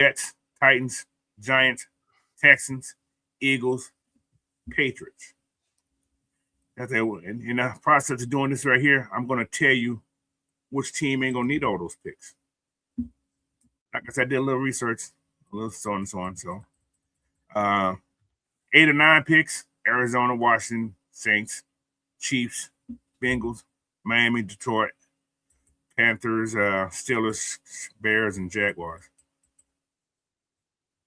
Jets, Titans, Giants, Texans, Eagles, Patriots. That's it. In the process of doing this right here, I'm going to tell you which team ain't going to need all those picks. Like I said, I did a little research, a little so on and so on. So, 8 or 9 picks: Arizona, Washington, Saints, Chiefs, Bengals, Miami, Detroit, Panthers, Steelers, Bears, and Jaguars.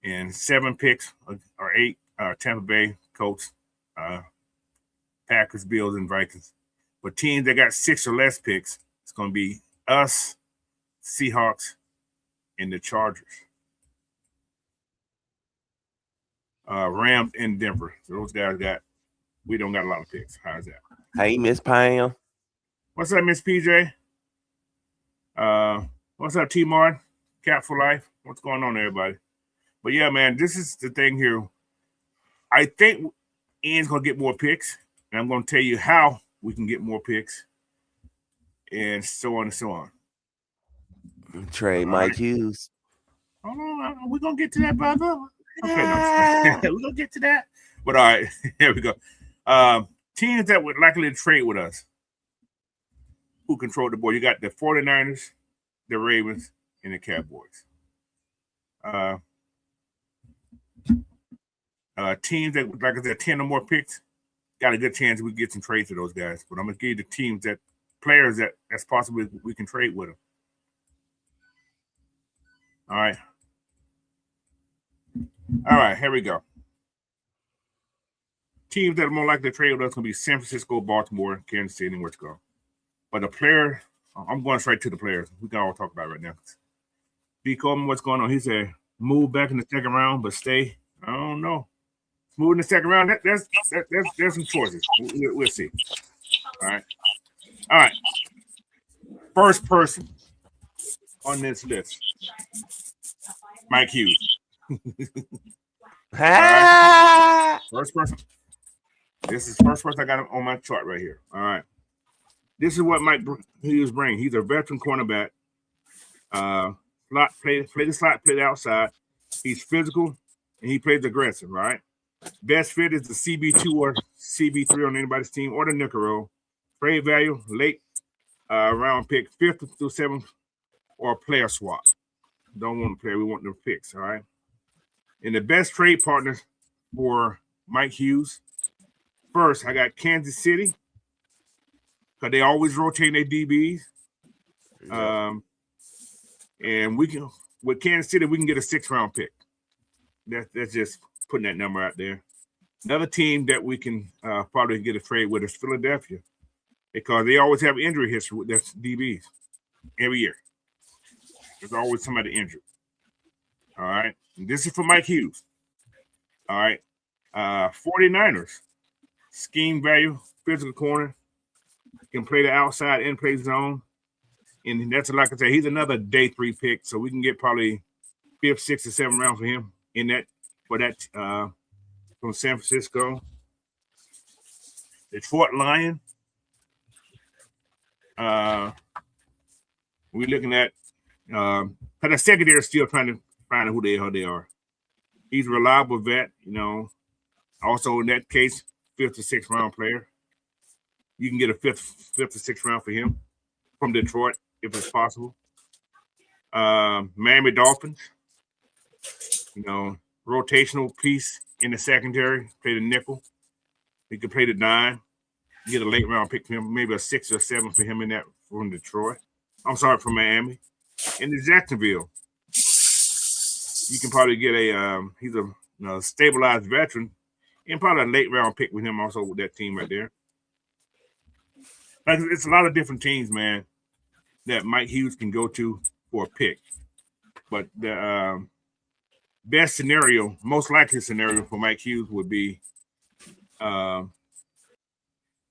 And 7 picks or 8: Tampa Bay, Colts, Packers, Bills, and Vikings. But teams that got 6 or less picks, it's going to be us, Seahawks, and the Chargers. Rams and Denver. So those guys we don't got a lot of picks. How's that? Hey, Miss Pam. What's up, Miss PJ? What's up, T Martin? Cap for life. What's going on, everybody? But yeah, man, this is the thing here. I think Ian's gonna get more picks, and I'm gonna tell you how we can get more picks, and so on and so on. Trade Mike Hughes. Hold on, we're gonna get to that, brother. Okay, no, we're gonna get to that. But all right, here we go. Teams that would likely to trade with us, who control the board. You got the 49ers, the Ravens, and the Cowboys. Teams that, like I said, 10 or more picks, got a good chance we get some trades to those guys. But I'm gonna give you the teams players that's possible we can trade with them. All right, here we go. Teams that are more likely to trade with us going to be San Francisco, Baltimore, Kansas City, and where to go. But the player, I'm going straight to the players. We can all talk about it right now. B. Coleman, what's going on? He said, move back in the second round, but stay. I don't know. Move in the second round, there's some choices. We'll see. All right. First person on this list, Mike Hughes. Right. First person. This is first person I got on my chart right here. All right. This is what Mike Hughes brings. He's a veteran cornerback. Play the slot, play the outside. He's physical, and he plays aggressive, right? Best fit is the CB2 or CB3 on anybody's team, or the nickel roll. Trade value, late round pick, 5th through 7th, or player swap. Don't want to play. We want the picks, all right? And the best trade partners for Mike Hughes. First, I got Kansas City, because they always rotate their DBs. And we can, with Kansas City, we can get a 6th round pick. That's just putting that number out there. Another team that we can probably get a trade with is Philadelphia, because they always have injury history with their DBs every year. There's always somebody injured. All right. And this is for Mike Hughes. All right. 49ers. Scheme value, physical corner, can play the outside and play zone. And that's, like I said, he's another day 3 pick, so we can get probably 5th, 6th, or 7th round for him from San Francisco. Detroit Lion. We're looking at because the secondary is still trying to find out who they are. He's a reliable vet, Also, in that case, 5th or 6th round player. You can get a 5th or 6th round for him from Detroit if it's possible. Miami Dolphins, rotational piece in the secondary, play the nickel. He could play the 9. Get a late round pick for him, maybe a 6 or 7 for him in that from Detroit. I'm sorry, from Miami. In the Jacksonville, you can probably get he's a stabilized veteran, and probably a late round pick with him also with that team right there. Like, it's a lot of different teams, man, that Mike Hughes can go to for a pick. But the best scenario, most likely scenario for Mike Hughes would be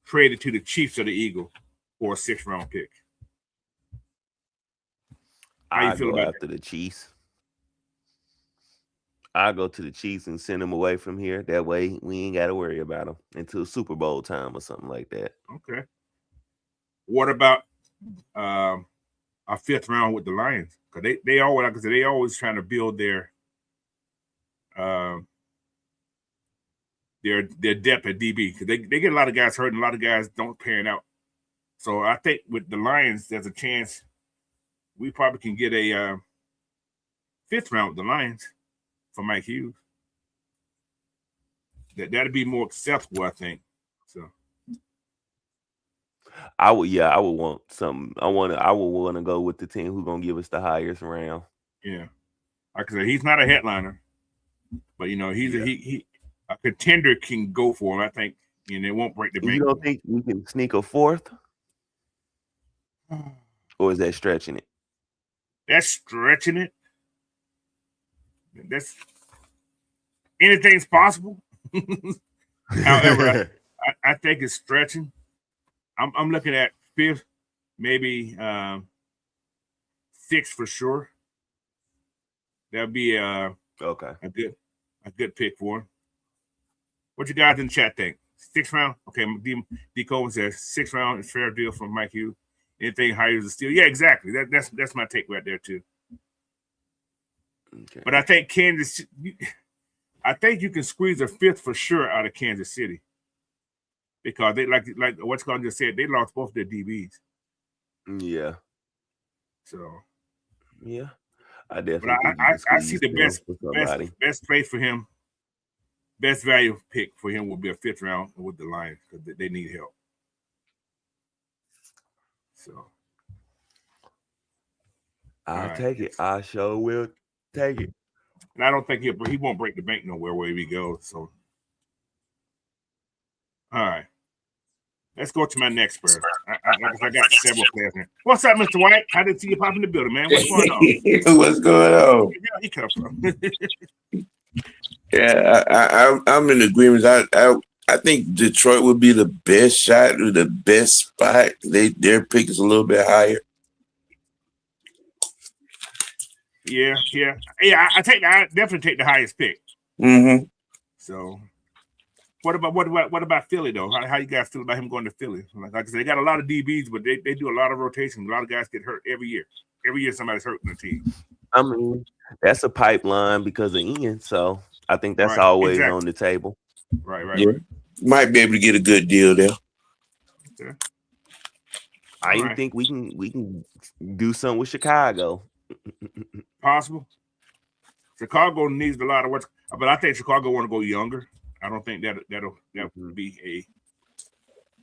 traded to the Chiefs or the Eagles for a 6th round pick. How you feel about after the Chiefs? I'll go to the Chiefs and send them away from here. That way we ain't got to worry about them until Super Bowl time or something like that. Okay. What about a 5th round with the Lions? Because they always, like I said, they always trying to build their their depth at DB because they get a lot of guys hurt and a lot of guys don't pan out. So I think with the Lions, there's a chance we probably can get a 5th round with the Lions for Mike Hughes. That'd be more acceptable, I think. So I would want something. I would want to go with the team who's gonna give us the highest round. Yeah, like I said, he's not a headliner, but he's a contender can go for him. I think, and it won't break the bank. You don't think we can sneak a 4th, or is that stretching it? That's stretching it. That's anything's possible. However, I think it's stretching. I'm looking at 5th, maybe 6th for sure. That'll be a good pick for him. What you guys in the chat think? 6th round? Okay, D. Coleman says 6th round is fair deal from Mike Hughes. Anything higher is a steal. Yeah, exactly. That's my take right there too. Okay. But I think I think you can squeeze a 5th for sure out of Kansas City because they like what's called just said they lost both their DBs. Yeah. So. Yeah, I definitely. But I see the best play for him. Best value pick for him will be a 5th round with the Lions because they need help. So. I'll take it. I sure will take it. And I don't think he won't break the bank nowhere wherever he goes. So, all right, let's go to my next player. I got several players here. What's up, Mr. White? I didn't see you pop in the building, man. What's going on? What's going on? Where he come from? Yeah, I'm in agreement. I think Detroit would be the best shot or the best spot. Their pick is a little bit higher. Yeah. I definitely take the highest pick. Mm-hmm. So, what about Philly though? How you guys feel about him going to Philly? Like I said, they got a lot of DBs, but they do a lot of rotation. A lot of guys get hurt every year. Every year somebody's hurt in the team. I mean, that's a pipeline because of Ian. So I think that's always on the table. Right. Yeah. Right. Might be able to get a good deal there. Okay. I even think we can do something with Chicago. Possible. Chicago needs a lot of work, but I think Chicago want to go younger. I don't think that'll be a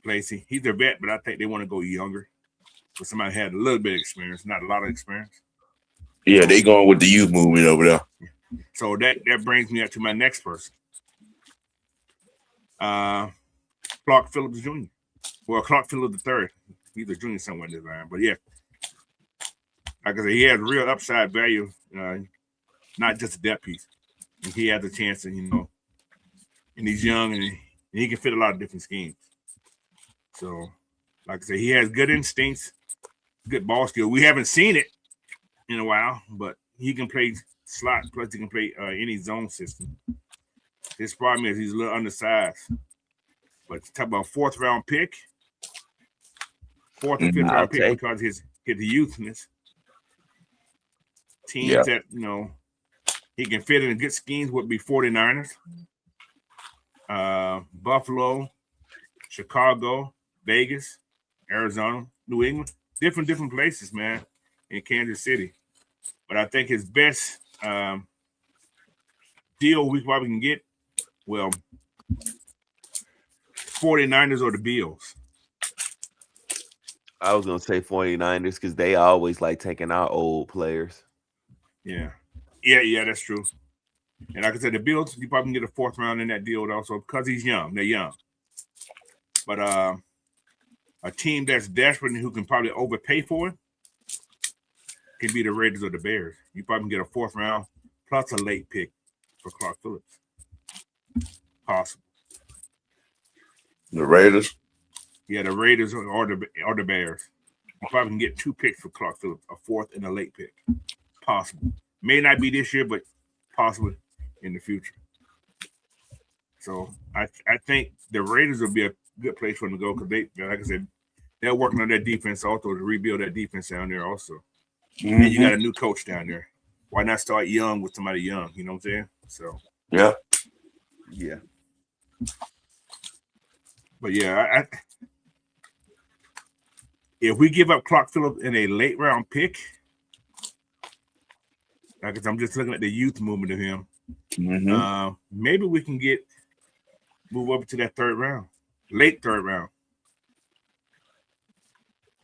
place. He's a vet, but I think they want to go younger. So somebody had a little bit of experience, not a lot of experience. Yeah, they going with the youth movement over there. So that brings me up to my next person. Clark Phillips Jr. Well, Clark Phillips III. He's a junior somewhere in this line, but yeah. Like I said, he has real upside value, not just a depth piece. And he has a chance to, and he's young and he can fit a lot of different schemes. So, like I said, he has good instincts, good ball skill. We haven't seen it in a while, but he can play slot, plus he can play any zone system. His problem is he's a little undersized. But talk about 4th round pick, 4th and 5th round pick because his youthness. Teams that, he can fit in good schemes would be 49ers, Buffalo, Chicago, Vegas, Arizona, New England, different places, man, in Kansas City. But I think his best deal we probably can get, 49ers or the Bills. I was going to say 49ers because they always like taking our old players. Yeah, that's true. And like I said, the Bills, you probably can get a 4th round in that deal also because he's young. They're young. But a team that's desperate and who can probably overpay for it can be the Raiders or the Bears. You probably can get a 4th round plus a late pick for Clark Phillips. Possible. The Raiders? Yeah, the Raiders or the Bears. You probably can get 2 picks for Clark Phillips, a 4th and a late pick. Possible. May not be this year, but possibly in the future. So I think the Raiders will be a good place for them to go because they, like I said, they're working on their defense also to rebuild that defense down there also. Mm-hmm. And you got a new coach down there. Why not start young with somebody young? You know what I'm saying? So Yeah. Yeah. But yeah, if we give up Clark Phillips in a late round pick, because I'm just looking at the youth movement of him, maybe we can move up to that third round, late third round.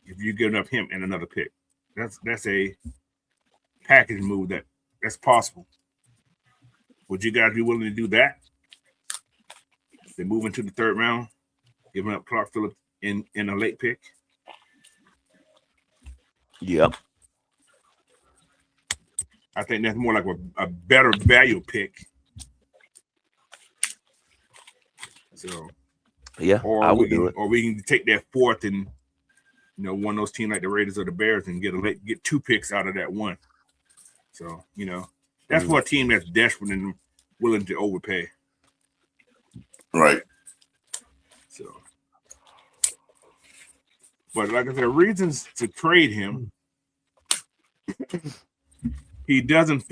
If you give up him and another pick, that's a package move that's possible. Would you guys be willing to do that? They move into the third round, giving up Clark Phillips in a late pick. Yep. I think that's more like a better value pick. So Yeah, I would do it. Or we can take that fourth and one of those teams like the Raiders or the Bears and get 2 picks out of that one. So that's for a team that's desperate and willing to overpay. Right. So, but like I said, reasons to trade him. He doesn't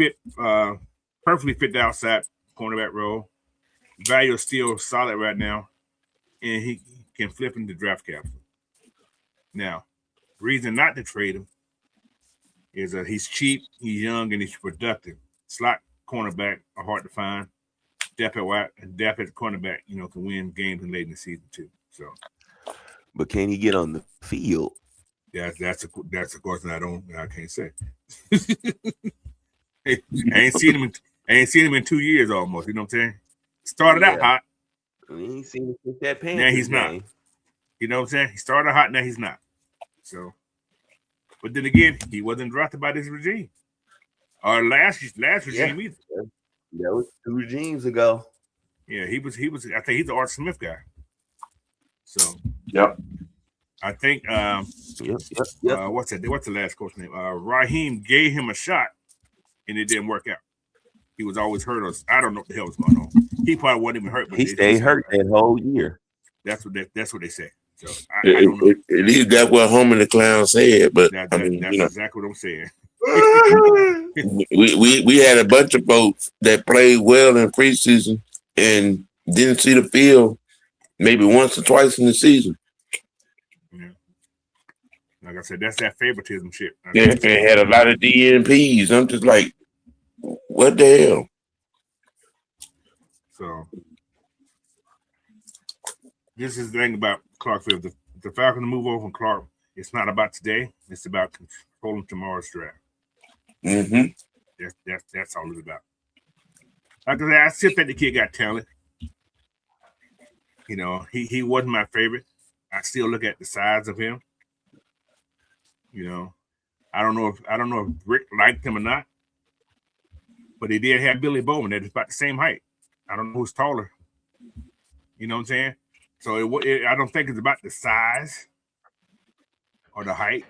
perfectly fit the outside cornerback role. Value is still solid right now, and he can flip into draft capital. Now, reason not to trade him is that he's cheap, he's young, and he's productive. Slot cornerback are hard to find. Depth at cornerback, can win games late in the season too. So, but can he get on the field? That's a question I can't say. I ain't seen him in 2 years almost. You know what I'm saying? Started out hot. I mean, he seen that Panthers now he's not. game. You know what I'm saying? He started hot. Now he's not. So, but then again, he wasn't drafted by this regime or last regime either. That was 2 regimes ago. Yeah, he was. I think he's the Art Smith guy. So, yep. I think. Yep. What's the last coach name? Raheem gave him a shot, and it didn't work out. He was always hurt. I don't know what the hell was going on. He probably wasn't even hurt, but he stayed hurt that whole year. That's what they say. So I don't know. At least that's what Homer the Clown said. But that's exactly what I'm saying. we had a bunch of folks that played well in preseason and didn't see the field maybe once or twice in the season. Yeah. Like I said, that's that favoritism shit. Yeah, they had a lot of DNPs. I'm just like, what the hell? So this is the thing about Clark Field. The Falcons move over from Clark. It's not about today. It's about controlling tomorrow's draft. Mm-hmm. That's all it's about. Like I said, I still think the kid got talent. He wasn't my favorite. I still look at the size of him. I don't know if Rick liked him or not, but he did have Billy Bowman that is about the same height. I don't know who's taller. You know what I'm saying? So I don't think it's about the size or the height.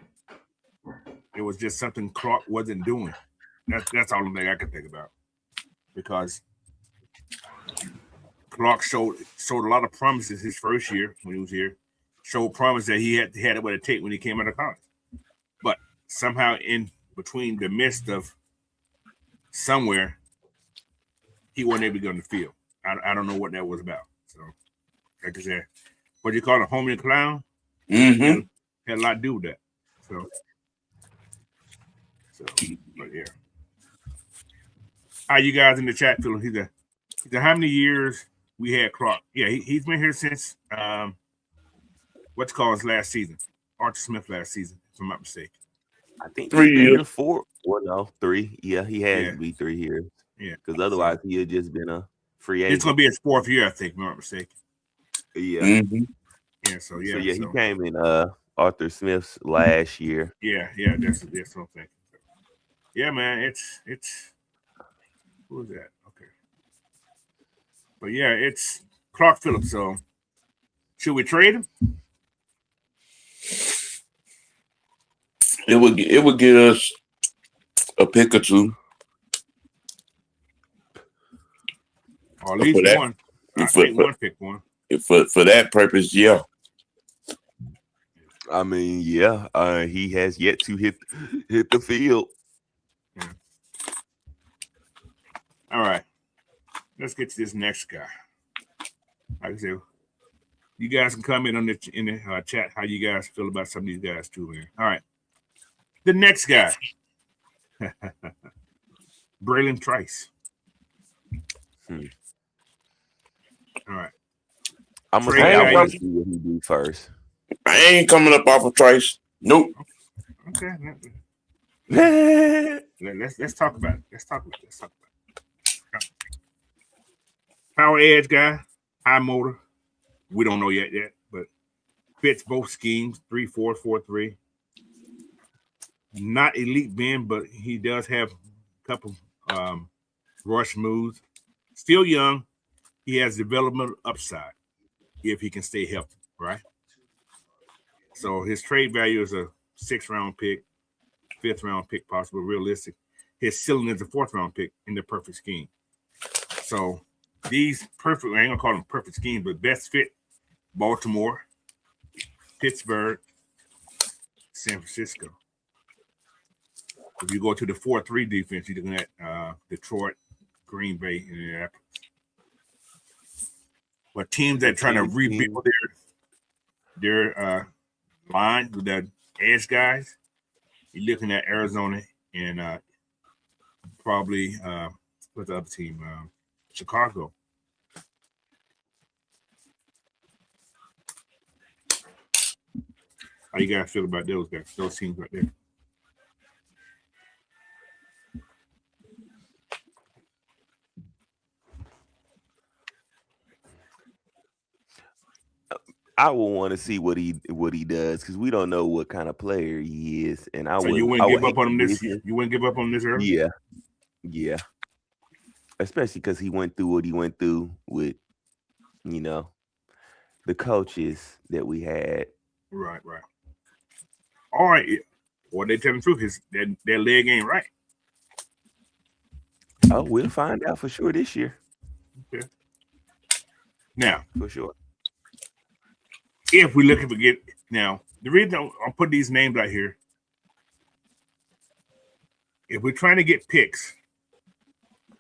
It was just something Clark wasn't doing. That's all the thing I can think about, because Clark showed a lot of promises his first year when he was here. Showed promise that he had it what it take when he came out of college, but somehow in between the midst of somewhere, he wasn't able to get on the field. I don't know what that was about. So, like I said, what do you call it, Homer the Clown? Mm-hmm. Had a lot to do with that. So, but yeah. How you guys in the chat feeling? He said, how many years we had Clark? Yeah, he's been here since what's called his last season, Arthur Smith last season, if I'm not mistaken. I think 3 years. 4. Well, no, 3. Yeah, he had to be 3 years. Yeah, because otherwise he had just been a free agent. It's going to be his 4th year, I think, if I'm not mistaken. Yeah. Mm-hmm. Yeah. So yeah. He came in Arthur Smith's last year. Yeah. That's what I'm thinking. Yeah, man. It's who is that? Okay. But yeah, it's Clark Phillips. So should we trade him? It would get us a pick or two. Or at least one. I think one pick one. For that purpose, yeah. I mean, yeah, he has yet to hit the field. Yeah. All right. let's get to this next guy. Like I said, you guys can comment on in the chat how you guys feel about some of these guys too, man. All right. The next guy. Braylon Trice. All right. I'm gonna Trey say I Guy- want to see what he do first. I ain't coming up off of Trice. Nope. Okay. yeah, Let's talk about it. Let's talk about it. Power edge guy, high motor. We don't know yet, but fits both schemes, 3-4, 4-3. Not elite bend, but he does have a couple rush moves. Still young. He has developmental upside if he can stay healthy, right? So his trade value is a 6th-round pick, 5th-round pick, possible, realistic. His ceiling is a 4th-round pick in the perfect scheme. So these perfect, I ain't gonna call them perfect schemes, but best fit: Baltimore, Pittsburgh, San Francisco. If you go to the 4-3 defense, you're looking at Detroit, Green Bay, and Indianapolis. But teams that trying to rebuild their line with their edge guys, you're looking at Arizona and probably what's the other team? Chicago. How you guys feel about those guys? Those teams right there. I will want to see what he does because we don't know what kind of player he is, and So you wouldn't give up on him this year? You wouldn't give up on him this early? Yeah. Especially because he went through what he went through with, the coaches that we had. Right. All right. What they telling the truth is their leg ain't right. Oh, we'll find out for sure this year. Okay. Now, For sure. if we look at now, the reason I'll put these names out here, if we're trying to get picks,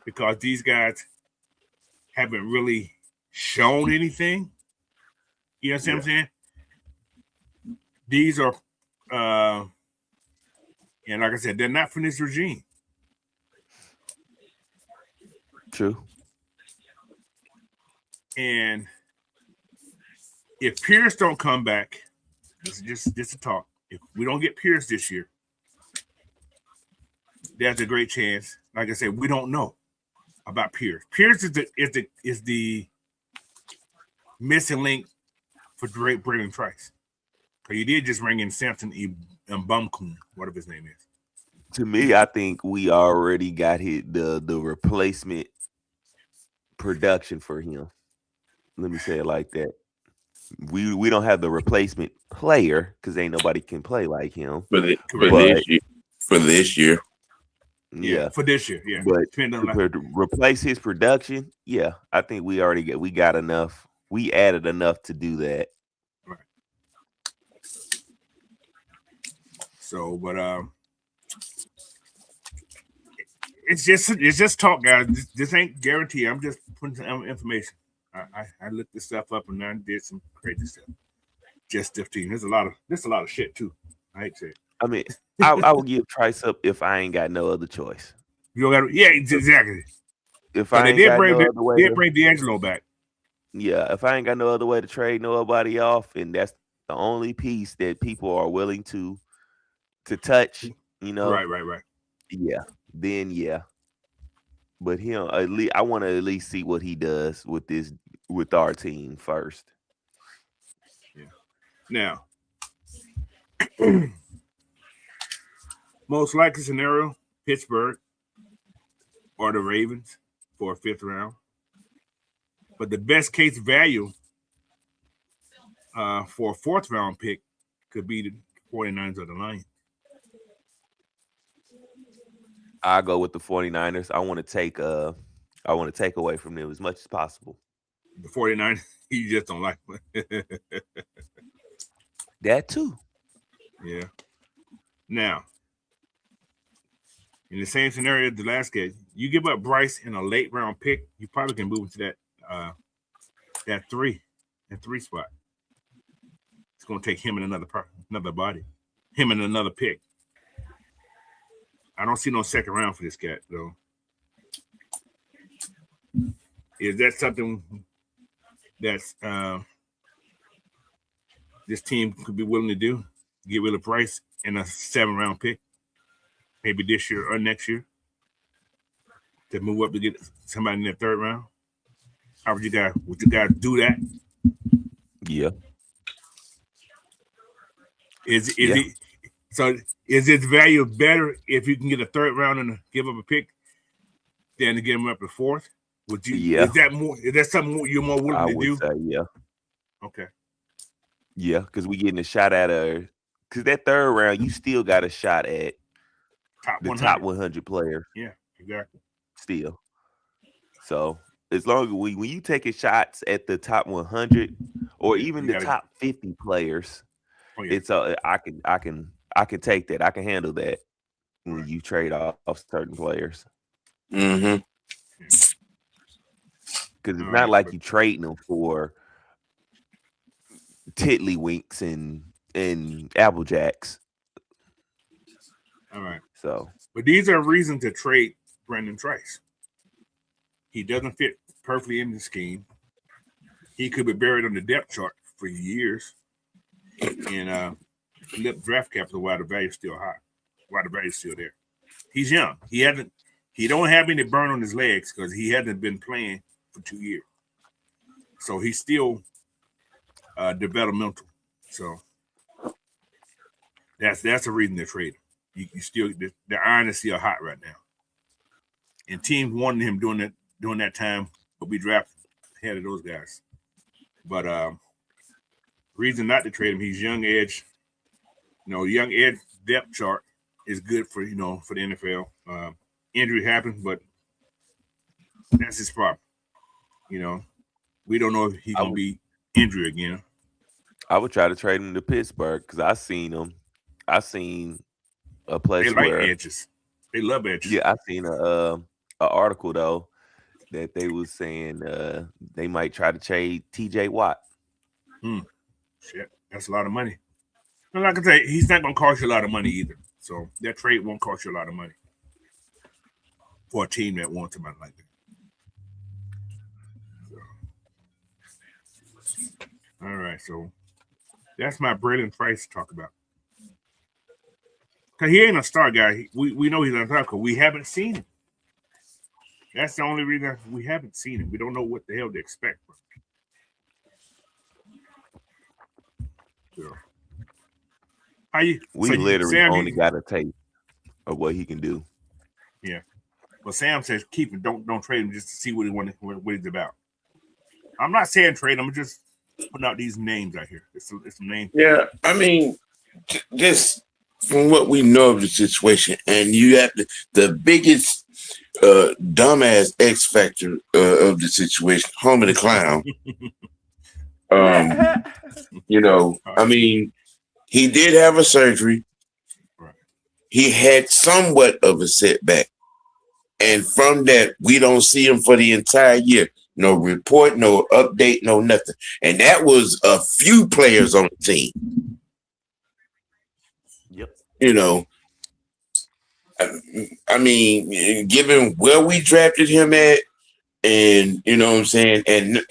because these guys haven't really shown anything, you know what I'm saying? These are, and like I said, they're not from this regime. True. And if Pierce don't come back, this is just a talk. If we don't get Pierce this year, there's a great chance. Like I said, we don't know about Pierce. Pierce is the missing link for Braylon Trice. Because you did just bring in Samson Mbamkun, whatever his name is. To me, I think we already got the replacement production for him. Let me say it like that. We don't have the replacement player because ain't nobody can play like him. For this year. Yeah. For this year, yeah. But Depending on to replace his production, yeah, I think we got enough. We added enough to do that. right. So, but it's just talk, guys. This ain't guaranteed. I'm just putting some information. I looked this stuff up and I did some crazy stuff. Just 15. There's a lot of shit too. I hate to say it. I mean, I will give Trice up if I ain't got no other choice. You don't got yeah, exactly. If So I they ain't did got bring no other way, bring D'Angelo back. yeah, if I ain't got no other way to trade nobody off, and that's the only piece that people are willing to touch, Right. yeah, then yeah. But him, at least I want to at least see what he does with our team first. Now, most likely scenario: Pittsburgh or the Ravens for a 5th round. But the best case value for a 4th round pick could be the 49ers or the Lions. I go with the 49ers. I want to take away from them as much as possible. The 49ers, you just don't like them. That too. Yeah. Now, in the same scenario as the last case, you give up Bryce in a late round pick, you probably can move into that three spot. It's going to take him and another body, him and another pick. I don't see no second round for this cat though. Is that something that's this team could be willing to do? Get rid of Bryce and a 7th-round pick, maybe this year or next year, to move up to get somebody in the 3rd round. How would you guys do that? Yeah. Is its value better if you can get a 3rd round and give up a pick than to get him up to 4th? Would you? Yeah. Is that something you're more willing to do? Say, yeah. Okay. Yeah, because we getting a shot at because that 3rd round you still got a shot at top 100 player. Yeah, exactly. Still. So as long as when you taking shots at the top 100 or even the top 50 players, it's I can take that. I can handle that when you trade off certain players. Mm-hmm. Because it's not like you trading them for tiddlywinks and Apple Jacks. All right. So, but these are reasons to trade Brandon Trice. He doesn't fit perfectly in the scheme. He could be buried on the depth chart for years, and flip draft capital while the value's still high, while the value's still there. He's young. He don't have any burn on his legs because he hasn't been playing for 2 years. So he's still developmental. So that's a reason to trade him. You still the iron is still hot right now, and teams wanted him during that time, but we drafted ahead of those guys. But reason not to trade him, he's young edge. Young edge depth chart is good for for the NFL. Injury happens, but that's his problem. We don't know if he's gonna be injured again. I would try to trade him to Pittsburgh because I seen him. I seen a place where edges. They love edges. Yeah, I seen a article though that they was saying they might try to trade TJ Watt. Shit, that's a lot of money. And like I say, he's not gonna cost you a lot of money either. So that trade won't cost you a lot of money for a team that wants somebody like that. All right, so that's my Brandon Trice to talk about. Because he ain't a star guy. We know he's not a star because we haven't seen him. That's the only reason we haven't seen him. We don't know what the hell to expect from him. So, we literally only got a taste of what he can do. Yeah. Well, Sam says keep him. Don't trade him just to see what he's about. I'm not saying trade him. I'm just putting out these names out here. It's some names. Yeah, I mean, just from what we know of the situation, and you have the biggest dumbass X factor of the situation, Homie the Clown. I mean, he did have a surgery. Right. He had somewhat of a setback, and from that, we don't see him for the entire year. No report, no update, no nothing. And that was a few players on the team. Yep. I mean, given where we drafted him at, and you know what I'm saying, and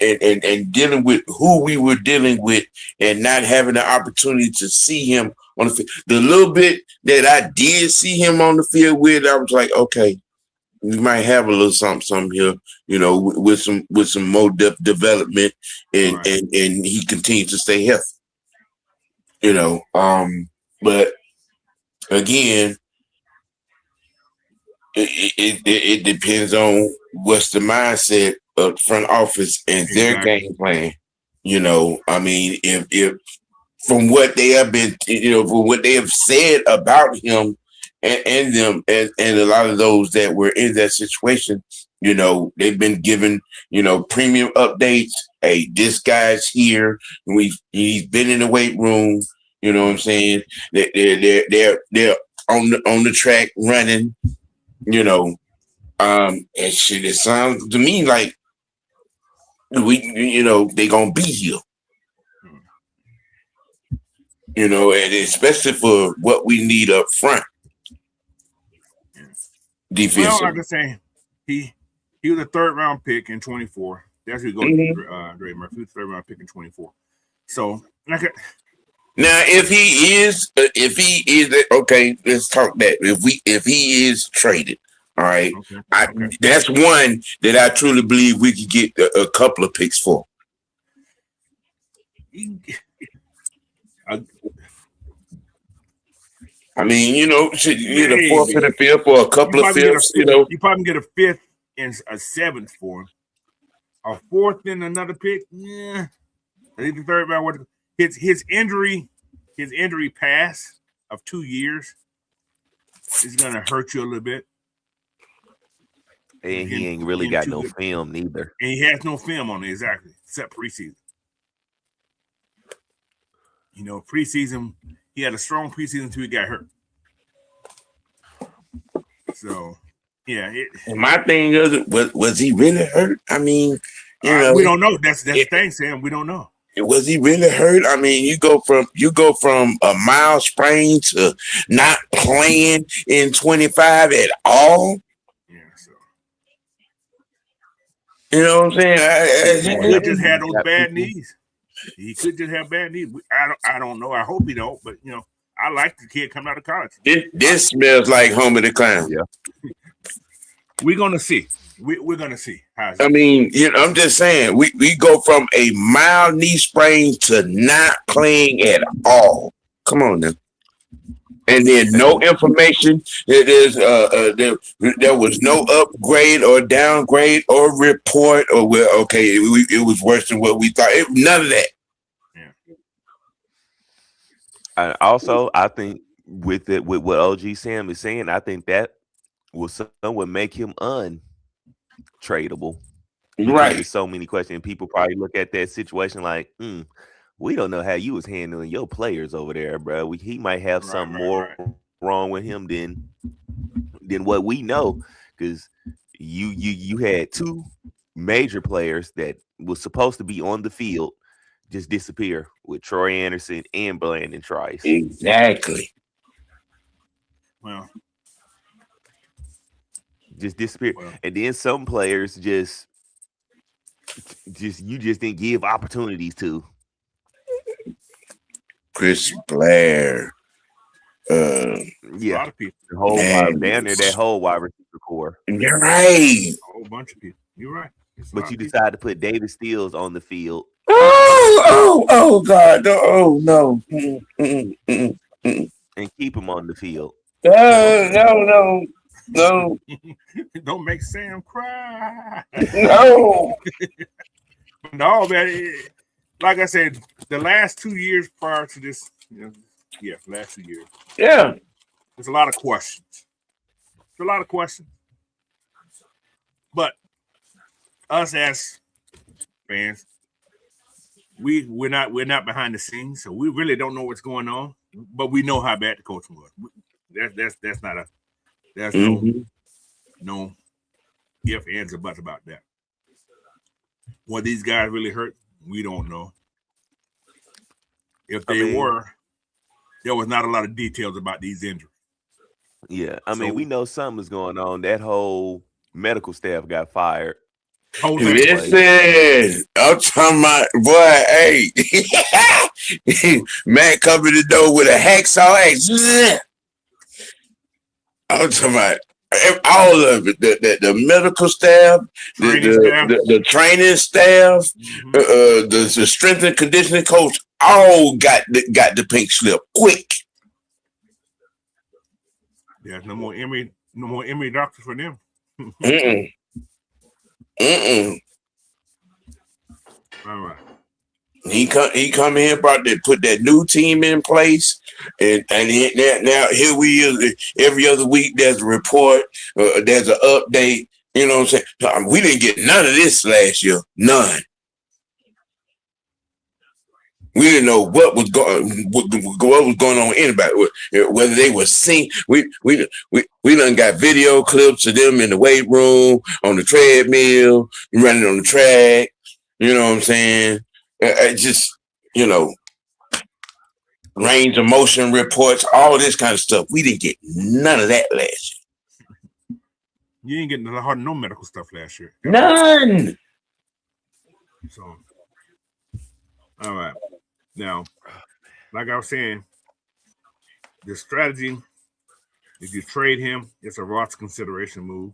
dealing with who we were dealing with, and not having the opportunity to see him on the field. The little bit that I did see him on the field with, I was like, okay, we might have a little something here, with some more development, and right. and he continues to stay healthy. But again, it depends on what's the mindset of the front office and their game plan. I mean, if from what they have been, from what they have said about him and them and a lot of those that were in that situation, they've been given, premium updates. Hey, this guy's here. He's been in the weight room. You know what I'm saying? They're on the track running. And shit, it sounds to me like they gonna be here. And especially for what we need up front. Defense. Well, like I say, he was a 3rd round pick in 24. That's who goes to Dre Murphy. He was a 3rd round pick in 24. So now if he is okay, let's talk that. If he is traded, all right. Okay. That's one that I truly believe we could get a couple of picks for. I mean, the 4th and the 5th or a couple of 5ths. You probably get a 5th and a 7th for him. A 4th and another pick. Yeah, I think the 3rd round. His injury pass of 2 years is gonna hurt you a little bit. And he ain't really got no film neither. And he has no film on it, exactly, except preseason. Preseason, he had a strong preseason until he got hurt. So, yeah. My thing is, was he really hurt? I mean, we don't know. That's the thing, Sam. We don't know. Was he really hurt? I mean, you go from a mild sprain to not playing in 25 at all. Yeah. So. You know what I'm saying? He just had those bad knees. He could just have bad knees. I don't know. I hope he don't. But I like the kid coming out of college. This smells like Homer the Clown. Yeah. We're gonna see. We're gonna see. I mean, I'm just saying, we go from a mild knee sprain to not playing at all. Come on now. And then no information. There was no upgrade or downgrade or report or it was worse than what we thought. None of that. And also, I think with what OG Sam is saying, I think that would make him untradeable. Right. There's so many questions. People probably look at that situation like, we don't know how you was handling your players over there, bro. He might have something more wrong with him than what we know, because you had 2 major players that was supposed to be on the field just disappear with Troy Anderson and Brandon Trice. Exactly. Well, just disappear. Well, and then some players just you just didn't give opportunities to. Chris Blair. A lot of people. The whole down there, that whole wide receiver core. You're right. A whole bunch of people. You're right. But you decided to put David Steels on the field. Oh God. Oh no. And keep him on the field. No. Don't make Sam cry. No. No, man. Like I said, the last 2 years prior to this, last 2 years. Yeah. There's a lot of questions. But us as fans, we're not behind the scenes, so we really don't know what's going on. But we know how bad the coaching was. That's not no if, ands, or buts about that. What these guys really hurt, we don't know. If they were, there was not a lot of details about these injuries. Yeah, I mean, we know something is going on. That whole medical staff got fired. Listen, I'm talking about, boy, hey. Matt covered the door with a hacksaw axe. I'm talking about all of it. The medical staff, the training staff, the strength and conditioning coach, all got the pink slip quick. Yeah, no more Emory doctors for them. All right. He come in, put that new team in place, and now here we is. Every other week there's a report, there's an update. You know what I'm saying? We didn't get none of this last year. None. We didn't know what was going on with anybody, whether they were seen. We done got video clips of them in the weight room, on the treadmill, running on the track. You know what I'm saying? Just, you know, range of motion reports, all this kind of stuff. We didn't get none of that last year. You ain't getting hardly no medical stuff last year. None. So, all right. Now, like I was saying, the strategy, if you trade him, it's a Roth's consideration move.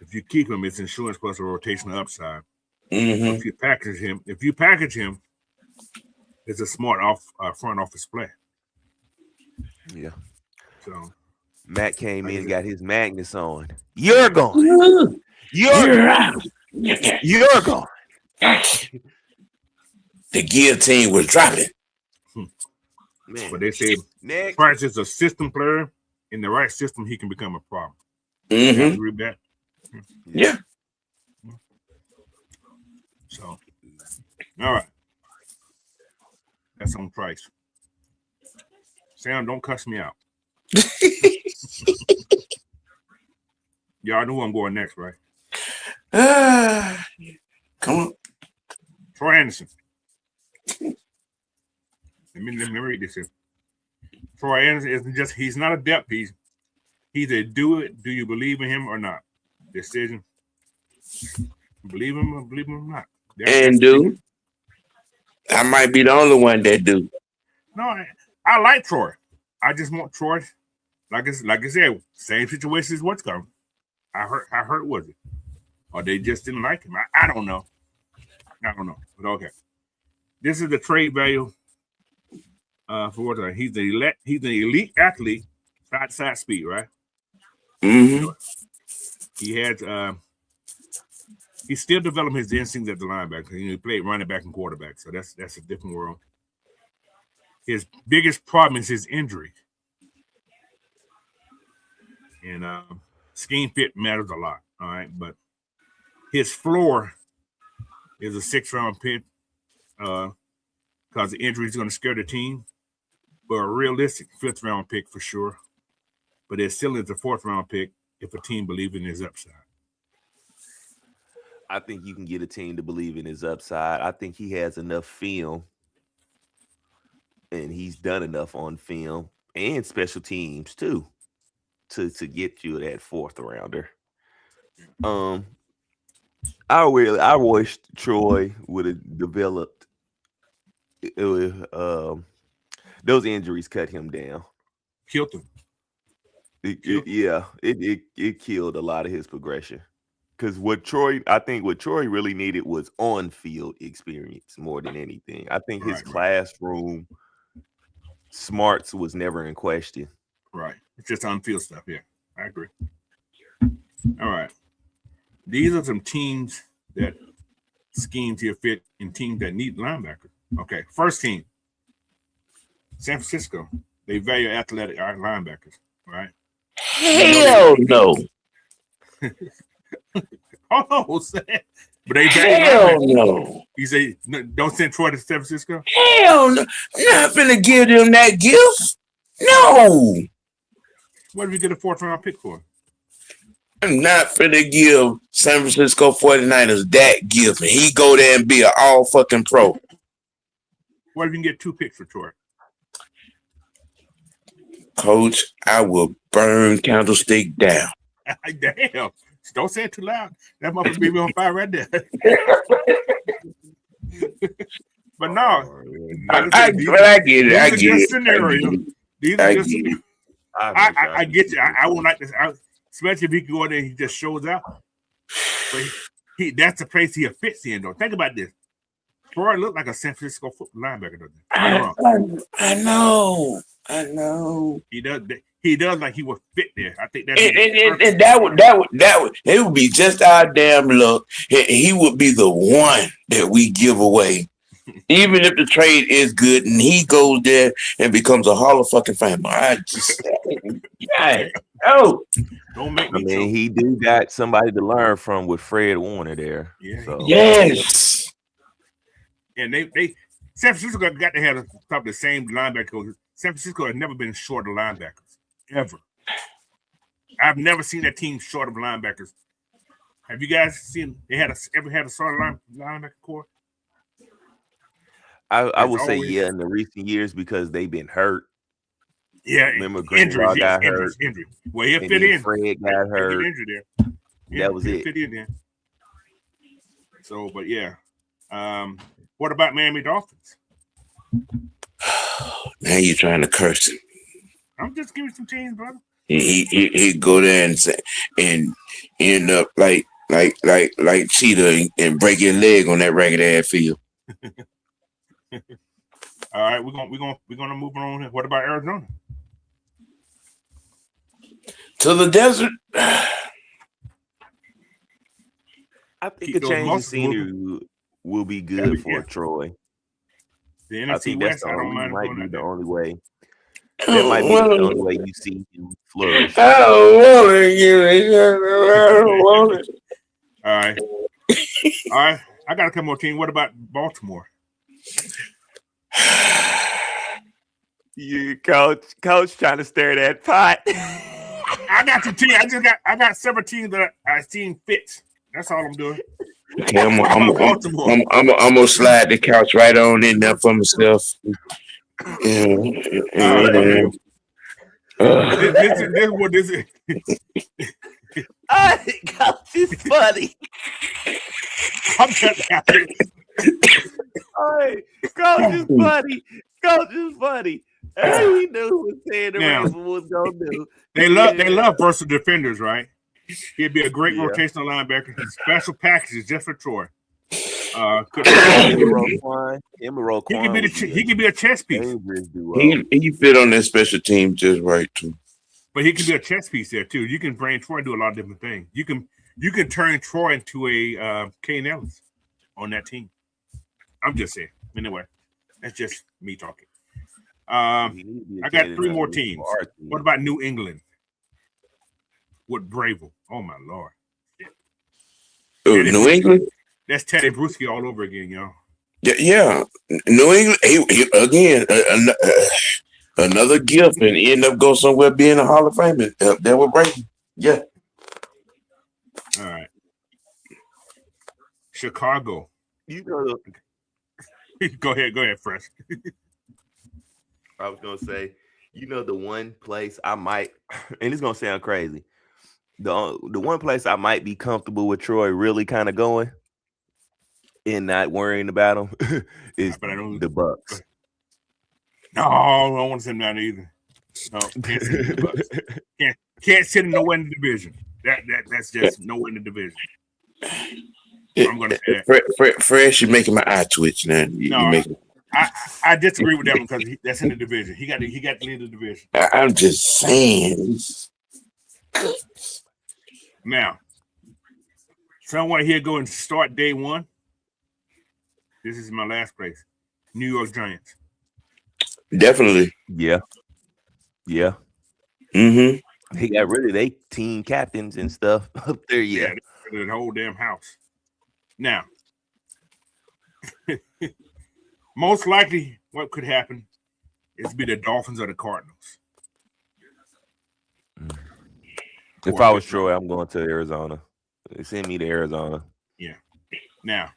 If you keep him, it's insurance plus a rotational upside. Mm-hmm. If you package him, it's a smart front office play. Yeah. So Matt came in and got his Magnus on. You're gone. You're out. You're gone. The guillotine was dropping. Man, but they say Price is a system player. In the right system, he can become a problem. Mm-hmm. You agree with that? Yeah. So, all right. That's on Price. Sam, don't cuss me out. Y'all know who I'm going next, right? Come on. Troy Anderson. Let me read this here. Troy Anderson isn't just, he's not a depth piece. He's a do you believe in him or not? Decision. Believe him or not. And do. I might be the only one that do. No, I like Troy. I just want Troy, like I said, same situation as what's coming. How hurt was it? Or they just didn't like him. I don't know. But okay. This is the trade value for what he's an elite athlete, side speed, right? Mm-hmm. He had he's still developing his instincts at the linebacker. He played running back and quarterback, so that's a different world. His biggest problem is his injury. And scheme fit matters a lot, all right? But his floor is a 6th-round pick because the injury is going to scare the team. But a realistic 5th-round pick for sure. But it still is a 4th-round pick if a team believes in his upside. I think you can get a team to believe in his upside. I think he has enough film, and he's done enough on film and special teams too to get you that 4th rounder. I wish Troy would have developed. Those injuries cut him down. Killed him. It killed a lot of his progression. Because what Troy really needed was on-field experience more than anything. I think his classroom smarts was never in question. Right. It's just on-field stuff. Yeah, I agree. All right. These are some teams that schemes here fit in teams that need linebackers. Okay. First team, San Francisco. They value athletic linebackers, right? Hell no. Oh, but they hell no. You say don't send Troy to San Francisco? Hell no. I'm not gonna give them that gift. No. What did we get a 4th-round pick for? I'm not finna give San Francisco 49ers that gift. And he go there and be an all fucking pro. What if you can get 2 picks for Troy? Coach, I will burn Candlestick down. Damn. Don't say it too loud. That motherfucker be on fire right there. But no. I get it. I get it. These are just scenarios. I get you. I would like this, especially if he can go in there and he just shows out. But that's the place he fits in, though. Think about this. Troy looked like a San Francisco football linebacker, doesn't he? I know. He does like he would fit there. I think that's and that would be just our damn luck. He would be the one that we give away. Even if the trade is good and he goes there and becomes a Hall of fucking Famer. Don't make me. I mean, he do got somebody to learn from with Fred Warner there. Yeah. So. Yes. And San Francisco got to have probably the same linebacker. San Francisco has never been short of linebackers ever. I've never seen that team short of linebackers. Have you guys seen they ever had a sort of linebacker core? I would say always- yeah in the recent years because they've been hurt. Yeah, Remember injuries. Greenlaw got Injuries. Well, he'll and fit then in. Fred got He'll hurt. get injured there. That was he'll it. Fit in there. So, but yeah. What about Miami Dolphins? Now you're trying to curse him. I'm just giving some change, brother. He go there and end up like Cheetah and break your leg on that ragged ass field. All right, we're gonna move on. What about Arizona? To the desert. I think Keep a those change of muscles scenery will be good for yeah. Troy. The I NFC think that's West, I don't mind might going be out the there. only way. That might be the only way you see him flourish. I don't want it. All right. All right. I got a couple more teams. What about Baltimore? You coach trying to stir that pot. I got the team. I got several teams that I seen fits. That's all I'm doing. Okay, I'm Baltimore. gonna slide the couch right on in there for myself. Yeah. This is what this is. Coach is funny. I'm just happy. Hey, Coach is funny. Coach is funny. Hey, he knew what saying the Now, Ravens was gonna do. They love versatile defenders, right? He'd be a great Yeah. rotational linebacker. Special packages just for Troy. Could Roquan, him and Roquan he could be a chess piece, dangerous duo. He fit on that special team just right too. but he could be a chess piece there too. You can bring Troy and do a lot of different things. You can turn Troy into a Kane Ellis on that team. I'm just saying. Anyway, that's just me talking. I got three more teams. What about New England? With Bravel? Oh my lord! Oh, New England. That's Teddy Bruschi all over again, y'all. Yeah. New England. He again another gift and end up go somewhere being a Hall of Famer. That was Brady. Yeah. All right. Chicago. You know, Go ahead, Fresh. I was gonna say, you know, the one place I might, and it's gonna sound crazy, the one place I might be comfortable with Troy really kind of going and not worrying about them is the Bucks. No, I don't want to send them down either. No, can't sit in the Bucks. Can't sit in nowhere in the division. That's just nowhere in the division. I'm gonna say that. Fresh, you're making my eye twitch now. I disagree with that one because that's in the division. He got to lead the division. I'm just saying. Now, someone here go and start day one. This is my last place. New York Giants. Definitely. Yeah. Mm-hmm. He got rid of their team captains and stuff up there. Yeah. The whole damn house. Now, most likely what could happen is be the Dolphins or the Cardinals. If I was Troy, I'm going to Arizona. They send me to Arizona. Yeah. Now,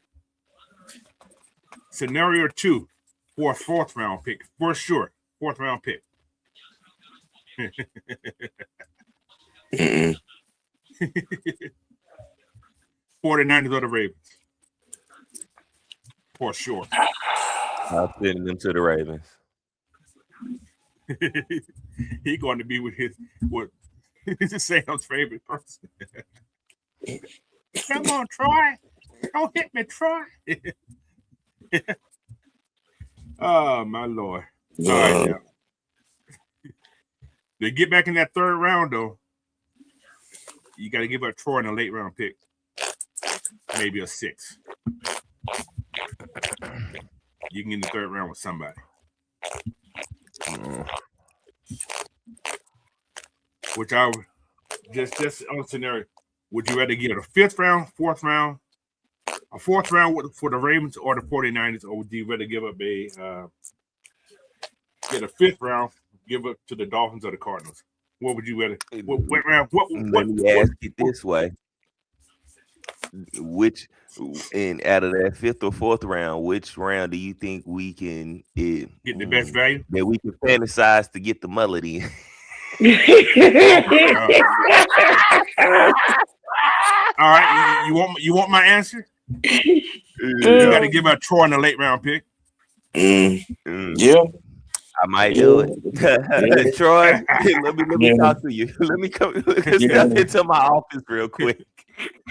scenario 2 for a fourth round pick. For sure. Fourth round pick. Mm-mm. 49ers or the Ravens. For sure. I'll send them to the Ravens. He going to be with his Sam's favorite person. Come on, Troy. Don't hit me, Troy. Oh, my Lord. All right, yeah. To get back in that third round, though, you got to give up Troy in a late round pick. Maybe a 6. You can get in the third round with somebody. Which I would just on scenario, would you rather get a 5th round, 4th round, a a fourth round for the Ravens or the 49ers, or would you rather give up get a fifth round, give up to the Dolphins or the Cardinals? What would you rather? What round? Let me ask it this way: and out of that fifth or fourth round, which round do you think we can get the best value that we can fantasize to get the mullet in? All right, you want my answer? You got to give out Troy in the late round pick. Yeah, I might do it. Troy, let me talk to you. Let me come step into my office real quick.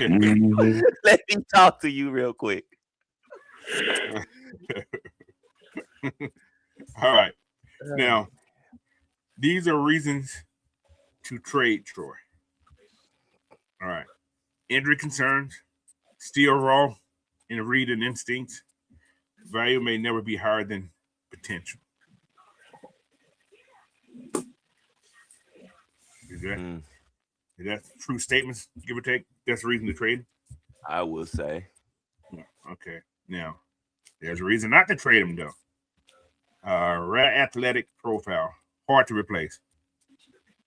Let me talk to you real quick. All right. Now, these are reasons to trade Troy. All right. Injury concerns, still raw in read and instincts. Value may never be higher than potential. Is that true statements, give or take? That's the reason to trade? I will say. Okay. Now, there's a reason not to trade him, though. Rare athletic profile, hard to replace.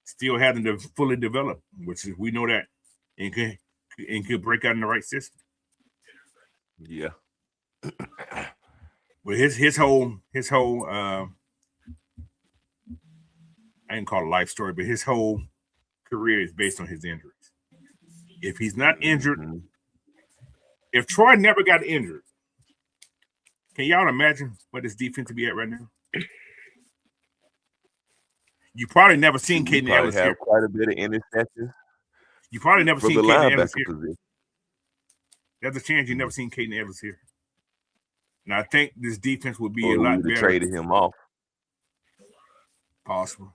Still having to fully develop, which is, we know that, and could break out in the right system. Yeah. But his whole I didn't call it life story, but his whole career is based on his injuries. If he's not injured, if Troy never got injured, can y'all imagine what his defense would be at right now? You probably never seen Caden Ellis here. Quite a bit of interceptions. You probably never seen the Caden Ellis here. position. There's a chance you never seen Caden Ellis here. And I think this defense would be a lot better. Traded him off. Possible.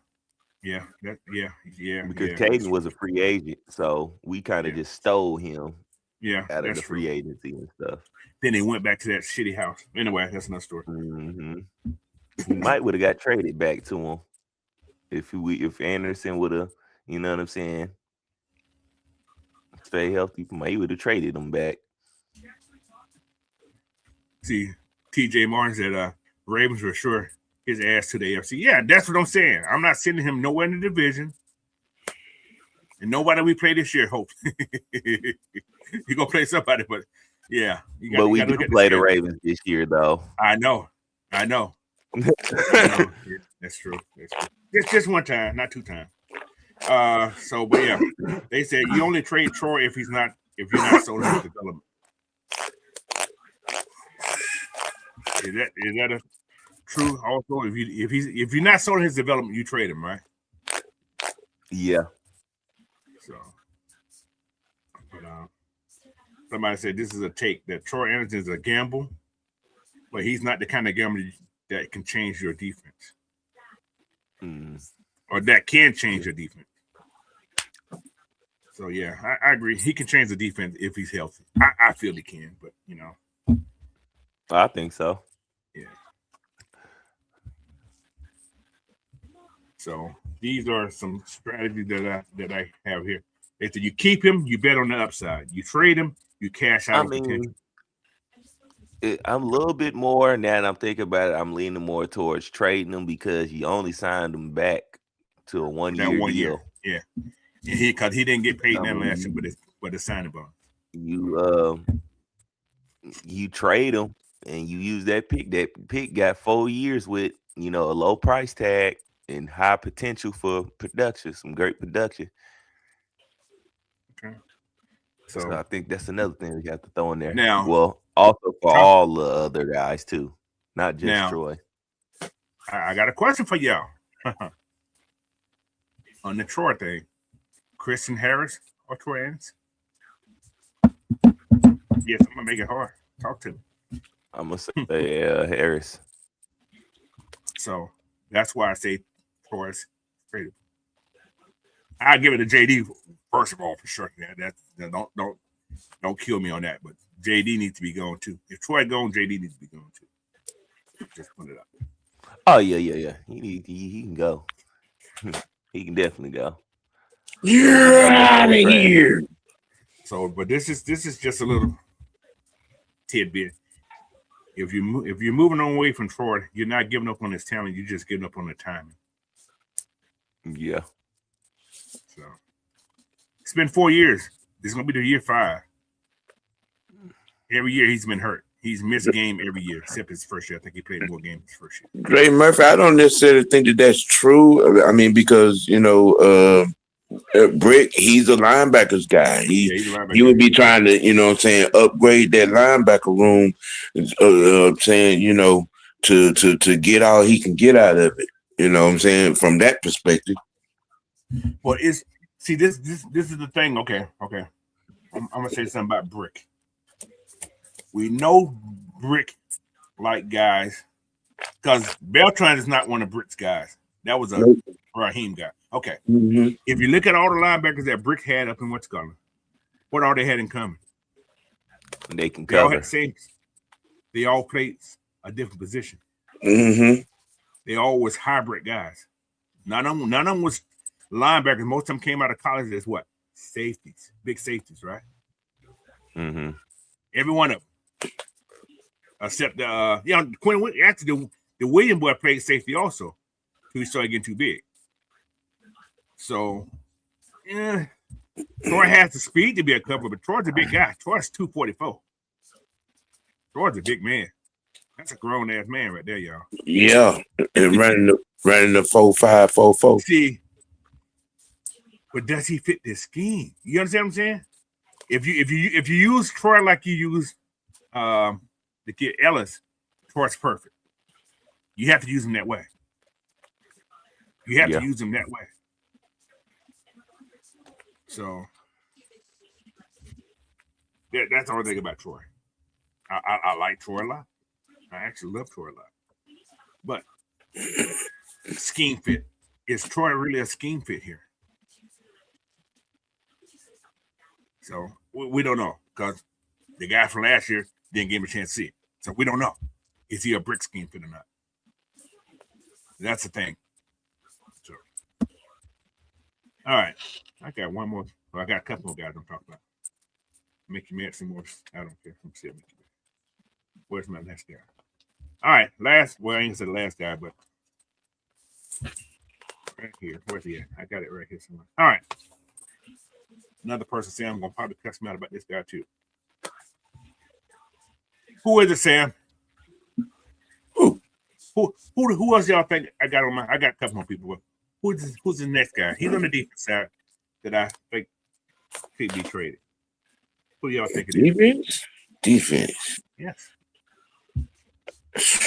Yeah. Because Caden was a free agent, so we kind of just stole him. Yeah, out of the free agency and stuff. Then they went back to that shitty house. Anyway, that's another story. He might would have got traded back to him if Anderson would have, you know what I'm saying, stay healthy. He would have traded him back. See, TJ Martin said Ravens were sure his ass to the AFC. Yeah, that's what I'm saying. I'm not sending him nowhere in the division. And nobody we play this year, hope. He gonna play somebody, but yeah. But we do play the Ravens this year, though. I know. Yeah, that's true. Just one time, not two times. But yeah, they said you only trade Troy if you're not sold in his development. Is that a true? Also, if you're not sold in his development, you trade him, right? Yeah. So, but somebody said this is a take that Troy Anderson is a gamble, but he's not the kind of gamble that can change your defense, or that can change your defense. So yeah, I agree. He can change the defense if he's healthy. I feel he can, but I think so. Yeah. So these are some strategies that I have here. They said you keep him, you bet on the upside. You trade him, you cash out. I'm a little bit more now that I'm thinking about it. I'm leaning more towards trading him because you only signed him back to a 1 year deal. Yeah, because he didn't get paid that last year with his signing bonus. You trade him and you use that pick. That pick got 4 years with a low price tag and high potential for production, some great production. Okay. So I think that's another thing we have to throw in there. Now, well, also for all the other guys too, not just Troy. I got a question for y'all on the Troy thing. Christian Harris or Troy Anderson? Yes, I'm gonna make it hard. Talk to me. I'm gonna say Harris. So that's why I say Troy's tradable. I give it to JD first of all for sure. Yeah, don't kill me on that. But JD needs to be going too. If Troy gone, JD needs to be going too. Just put it up. Oh yeah. He can go. He can definitely go. You're out of here. So, but this is just a little tidbit. If you're moving on away from Troy, you're not giving up on his talent. You're just giving up on the timing. Yeah. So it's been 4 years. This is gonna be the year 5. Every year he's been hurt. He's missed a game every year, except his first year. I think he played more games his first year. Dre Murphy, I don't necessarily think that that's true. I mean, because Brick, he's a linebackers guy. He's a linebacker. He would be trying to, upgrade that linebacker room, to get all he can get out of it. You know what I'm saying? From that perspective. Well, this is the thing. Okay. I'm gonna say something about Brick. We know Brick like guys because Beltran is not one of Brick's guys. That was a Raheem guy. Okay. Mm-hmm. If you look at all the linebackers that Brick had up in West Scotland, what all they had in common? They can They all cover. had the same. They all played a different position. Mm-hmm. They all was hybrid guys. None of them was linebackers. Most of them came out of college as what? Safeties, big safeties, right? Mm-hmm. Every one of them. Except Quinn. Actually, the William boy played safety also. He started getting too big. So, Troy has the speed to be a cover, but Troy's a big guy. Troy's 244. Troy's a big man. That's a grown ass man right there, y'all. Yeah, and running the 4.5, 4.4. See, but does he fit this scheme? You understand what I'm saying? If you use Troy like you use the kid Ellis, Troy's perfect. You have to use him that way. You have to use him that way. So that's the only thing about Troy. I like Troy a lot. I actually love Troy a lot. But scheme fit. Is Troy really a scheme fit here? So we don't know because the guy from last year didn't give him a chance to see it. So we don't know. Is he a Brick scheme fit or not? That's the thing. So, all right. I got one more. Well, I got a couple more guys I'm talking about. Make you mad some more. I don't care. I'm still making you mad. Where's my last guy? All right. Well, I ain't said the last guy, but right here. Where's he at? I got it right here somewhere. All right. Another person saying I'm gonna probably cuss me out about this guy too. Who is it, Sam? Who else y'all think I got on my? I got a couple more people. Who's the next guy? He's on the defense side that I think could be traded. Who y'all think it is? Defense. Yes.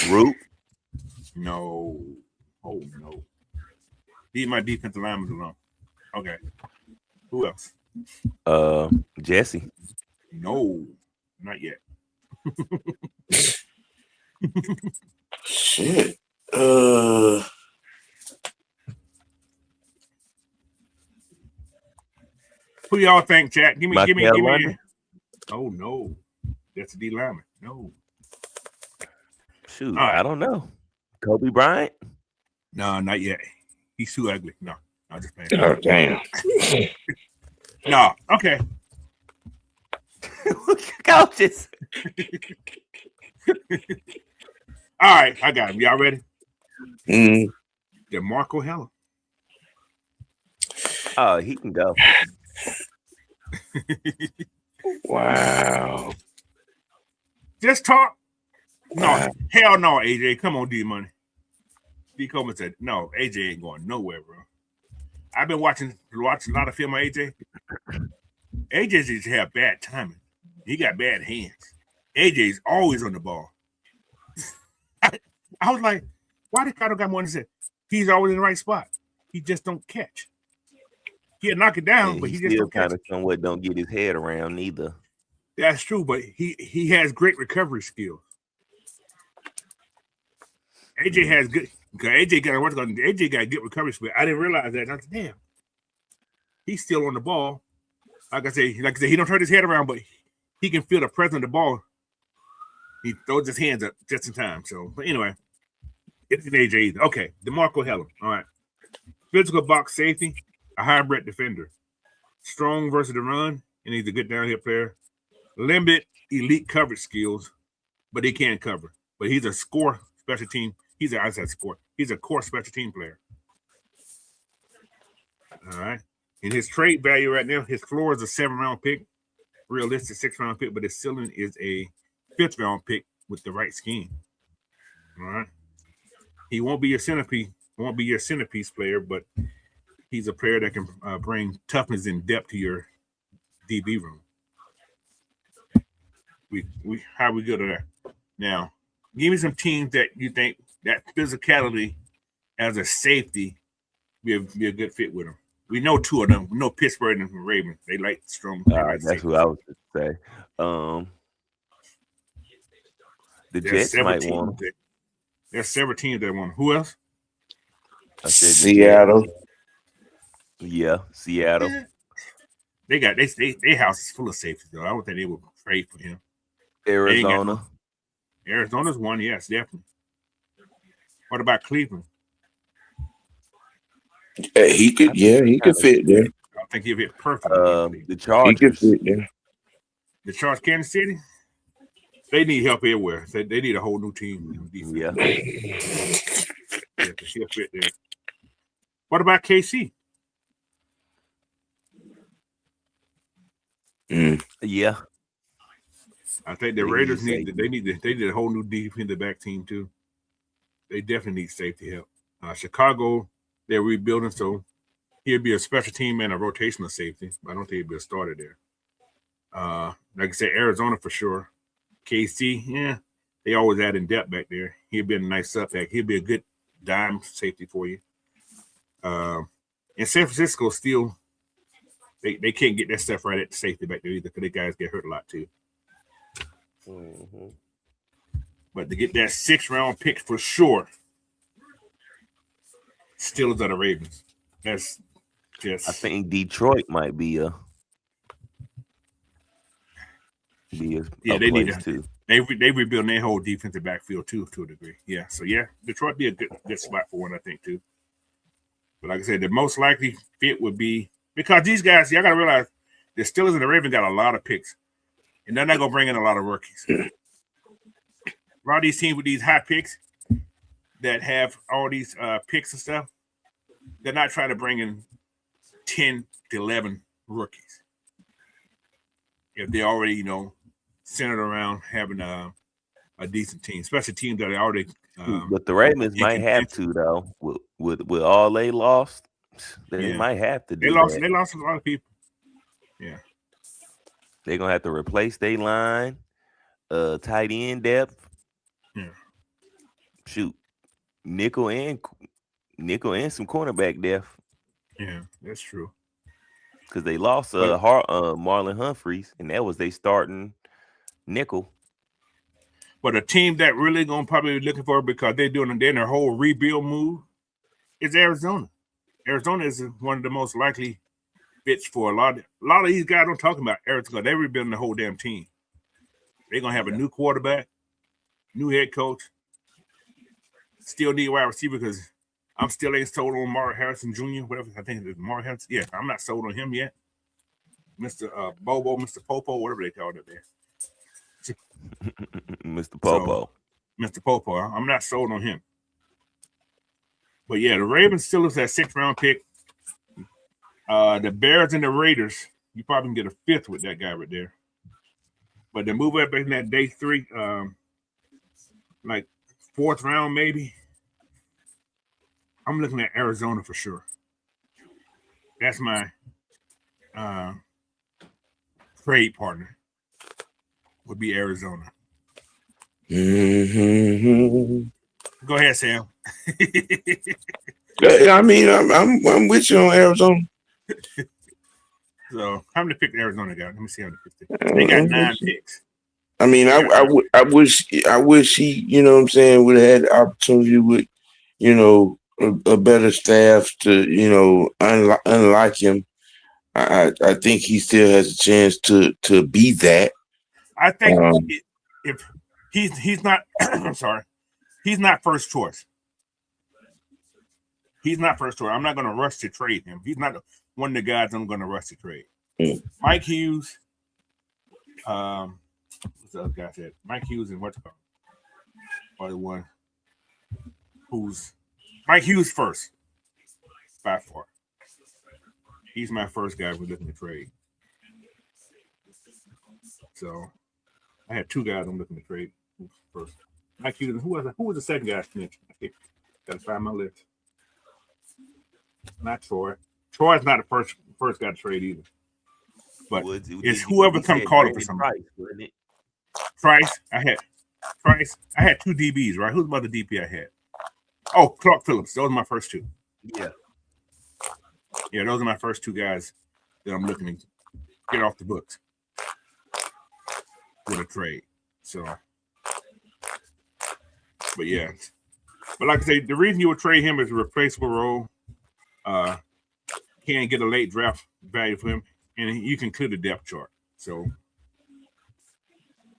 Root. No. Oh no. Leave my defensive linemen alone. Okay. Who else? Jesse. No, not yet. Shit. Who y'all think, chat? Give me. London? Oh no, that's a D lineman. No. Shoot, All right. I don't know. Kobe Bryant? No, not yet. He's too ugly. No, I just playing. Oh damn. No, okay. Coaches. All right, I got him. Y'all ready? Mm. DeMarco Hellum. Oh, he can go. Wow. Just talk. No, Wow. hell no, AJ. Come on, D Money. D Coleman said, no, AJ ain't going nowhere, bro. I've been watching a lot of film on AJ. AJ just have bad timing. He got bad hands. AJ's always on the ball. I was like, why did Cotto got more than said? He's always in the right spot. He just don't catch. He'll knock it down, And but he he just still don't catch. kind of somewhat don't get his head around neither. That's true, but he has great recovery skills. AJ has good. AJ got to work on. AJ got good recovery skills. I didn't realize that. I said, damn, he's still on the ball. Like I said, he don't turn his head around, but he can feel the presence of the ball. He throws his hands up just in time. So, but anyway, it's an AJ either. Okay, DeMarco Hellum. All right, physical box safety, a hybrid defender, strong versus the run, and he's a good downhill player. Limited elite coverage skills, but he can't cover. But he's a score special team. He's a core special team player. All right. And his trade value right now, his floor is a 7th-round pick, realistic 6th-round pick, but his ceiling is a 5th-round pick with the right scheme. All right. He won't be your centerpiece player, but he's a player that can bring toughness and depth to your DB room. How we good at that? Now, give me some teams that you think that physicality as a safety be a good fit with them. We know 2 of them. We know Pittsburgh and Ravens. They like strong. That's what I was going to say. The Jets might want them. There's several teams that want them. Who else? I said Seattle. Yeah, Seattle. They got their house is full of safeties though. I don't think they would trade for him. Arizona. Arizona's one, yes, definitely. What about Cleveland? He could fit there. I think he'll fit perfectly. The Chargers. He could fit there. The Chargers, Kansas City. They need help everywhere. They need a whole new team. Yeah. He'll fit there. What about KC? Yeah. I think the Raiders need a whole new defensive back team too. They definitely need safety help. Chicago, they're rebuilding, so he'll be a special team and a rotational safety. I don't think he'll be a starter there. Like I said, Arizona for sure. KC, yeah, they always add in depth back there. He'll be a nice back. He'll be a good dime safety for you. And San Francisco still, they can't get that stuff right at the safety back there either because the guys get hurt a lot too. Mm-hmm. But to get that 6th-round pick for sure, Steelers are the Ravens. That's just. I think Detroit might be a they place need too. They rebuild their whole defensive backfield too to a degree. Yeah, so yeah, Detroit be a good spot for one, I think too. But like I said, the most likely fit would be because these guys, y'all gotta realize the Steelers and the Ravens got a lot of picks, and they're not gonna bring in a lot of rookies. A lot of these teams with these high picks that have all these picks and stuff, they're not trying to bring in 10 to 11 rookies. If they already, centered around having a decent team, especially teams that are already. But the Ravens might have to though. With all they lost, they might have to. They lost a lot of people. Yeah, they're gonna have to replace their line, tight end depth. Yeah. Shoot, nickel and some cornerback depth. Yeah, that's true. Because they lost Marlon Humphreys, and that was they starting nickel. But a team that really gonna probably be looking for because they're in their whole rebuild move is Arizona. Arizona is one of the most likely fits for a lot of these guys don't talk about Arizona. They're rebuilding the whole damn team. They're gonna have a new quarterback, new head coach. Still need wide receiver because I'm still ain't sold on Mark Harrison Jr. Whatever I think it's Mark Harrison. Yeah, I'm not sold on him yet. Mr. Bobo, Mr. Popo, whatever they call it there. Mr. Popo. So, Mr. Popo. I'm not sold on him. But yeah, the Ravens still is that 6th-round pick. The Bears and the Raiders, you probably can get a 5th with that guy right there. But the move up in that day 3, like 4th round maybe. I'm looking at Arizona for sure. That's my trade partner. Would be Arizona. Mm-hmm. Go ahead, Sam. I mean, I'm with you on Arizona. So how many picks Arizona got? Let me see how many picks they got. 9 picks. I mean, I wish he, what I'm saying, would have had the opportunity with, a better staff to, unlike him. I think he still has a chance to be that. I think if he's not, I'm sorry, he's not first choice. He's not first choice. I'm not going to rush to trade him. He's not one of the guys I'm going to rush to trade. Mike Hughes, what's the other guy said? Mike Hughes and what's it called? Or the one who's Mike Hughes first by far. He's my first guy we're looking to trade. So I had two guys I'm looking to trade first. Mike Hughes. Who was the second guy? Gotta find my list. Not Troy. Troy's not the first guy to trade either. But it's whoever come calling for somebody. Price. I had two DBs, right? Who's the other DP I had? Oh, Clark Phillips. Those are my first two. Yeah. Yeah, those are my first two guys that I'm looking to get off the books with a trade. So, but yeah. But like I say, the reason you would trade him is a replaceable role. Can't get a late draft value for him, and you can clear the depth chart. So,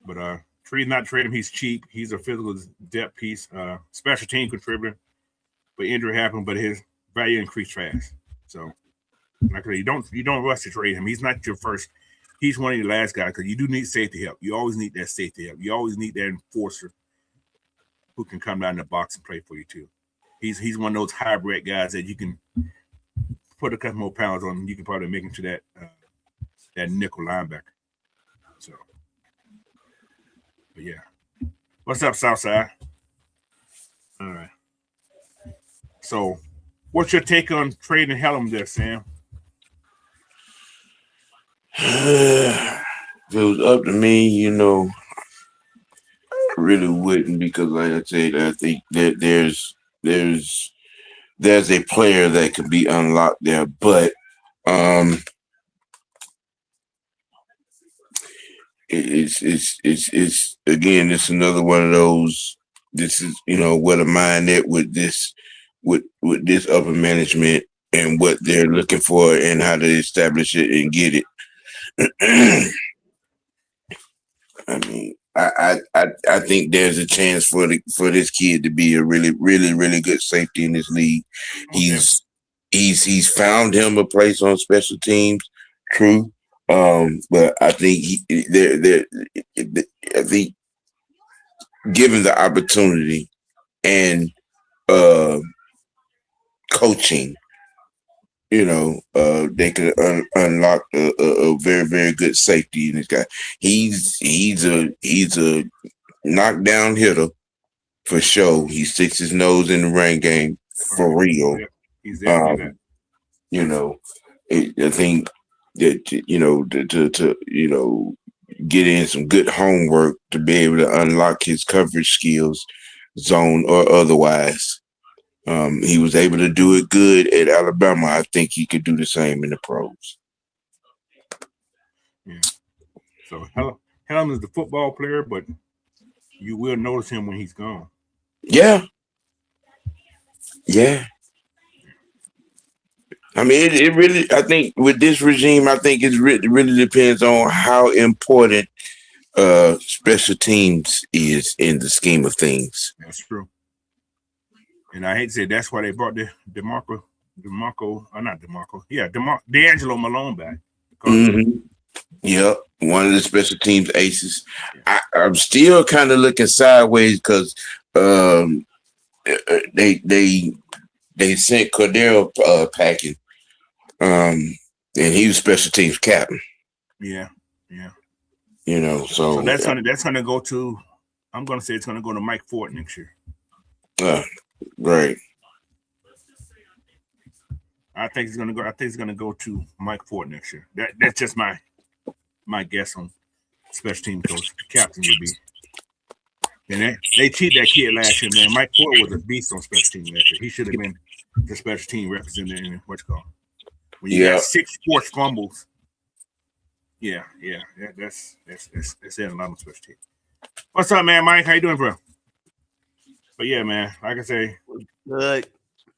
but trade not trade him. He's cheap. He's a physical depth piece. Special team contributor. But injury happened, but his value increased fast. So, like I say, you don't rush to trade him. He's not your first. He's one of your last guys because you do need safety help. You always need that safety help. You always need that enforcer who can come down the box and play for you too. He's one of those hybrid guys that you can put a couple more pounds on, and you can probably make him to that nickel linebacker. So, but yeah. What's up, Southside? All right. So, what's your take on trading Helm there, Sam? If it was up to me, I really wouldn't, because like I said, I think that there's a player that could be unlocked there, but it's again, it's another one of those. This is what a mind at with this upper management and what they're looking for and how to establish it and get it. I mean, I think there's a chance for this kid to be a really, really, really good safety in this league. He's found him a place on special teams, true. But I think I think given the opportunity and coaching, they could unlock a very, very good safety in this guy. He's a knockdown hitter for sure. He sticks his nose in the rain game for real. He's definitely that. I think that to get in some good homework to be able to unlock his coverage skills, zone or otherwise. He was able to do it good at Alabama. I think he could do the same in the pros. Yeah. So Helm is the football player, but you will notice him when he's gone. Yeah. I mean, it really. I think with this regime, I think it really depends on how important special teams is in the scheme of things. That's true. And I hate to say that's why they brought DeAngelo Malone back. Mm-hmm. Yep, one of the special teams aces. I'm still kind of looking sideways because they sent Cordero packing, and he was special teams captain. Yeah. So that's gonna go to. I'm gonna say it's gonna go to Mike Ford next year. Right. I think it's gonna go to Mike Ford next year. That's just my guess on special team coach captain would be. And they cheated that kid last year, man. Mike Ford was a beast on special team last year. He should have been the special team representative in what's called. When you got 6 forced fumbles. Yeah. That's it. A lot of special team. What's up, man, Mike? How you doing, bro? But yeah, man, like I say, good.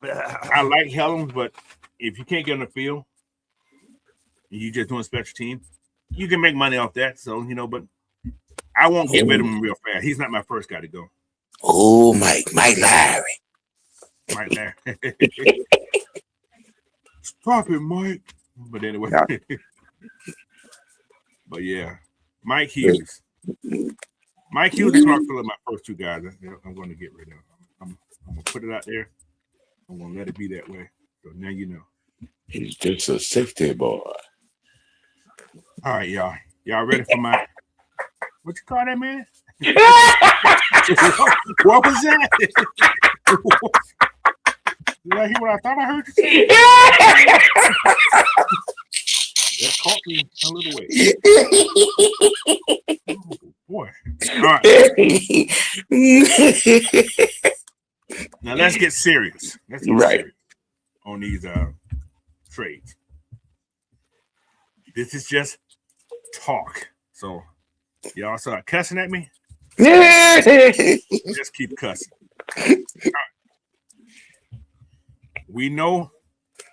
I like Helms, but if you can't get on the field, you just doing special team, you can make money off that. So, but I won't get rid of him real fast. He's not my first guy to go. Oh, Mike Larry. Mike Larry. Stop it, Mike. But anyway. But yeah, Mike Hughes. Mike Hughes and Clark Phillips, my first two guys. I'm going to get rid of. I'm going to put it out there. I'm going to let it be that way. So now you know. He's just a safety boy. All right, y'all. Y'all ready for my? What you call that, man? What was that? Did I hear what I thought I heard you say? That caught me a little way. Oh, boy. All right. Now let's get serious. Let's get serious on these trades. This is just talk. So y'all start cussing at me. Just keep cussing. Right. We know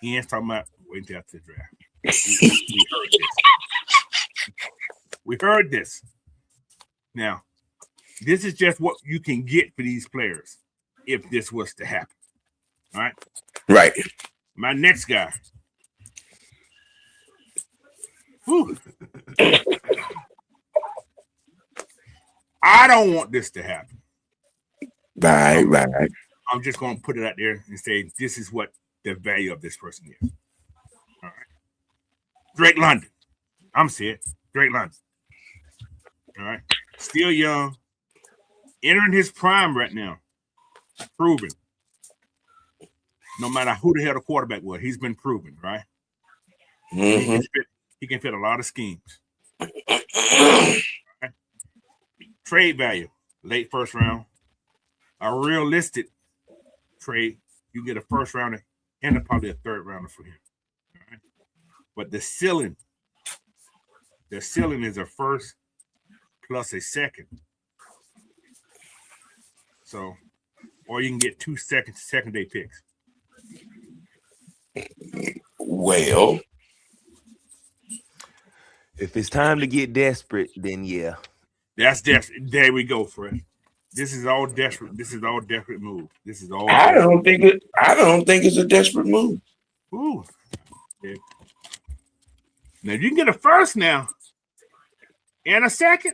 Ian's talking about waiting after the draft. We heard this. Now, this is just what you can get for these players if this was to happen. All right? Right. My next guy. Whew. I don't want this to happen. Right. I'm just going to put it out there and say this is what the value of this person is. All right. Drake London. I'm saying Drake London. All right. Still young. Entering his prime right now. Proven. No matter who the hell the quarterback was, he's been proven, right? Mm-hmm. He can fit a lot of schemes. Right? Trade value, late first round. A realistic trade, you get a first rounder and probably a third rounder for him. All right? But the ceiling is a first plus a second. So, or you can get 2 second day picks. Well, if it's time to get desperate, then yeah. That's desperate. There we go, Fred. This is all desperate. This is all desperate move. This is all. I don't think it's a desperate move. Ooh. Yeah. Now if you can get a first now and a second,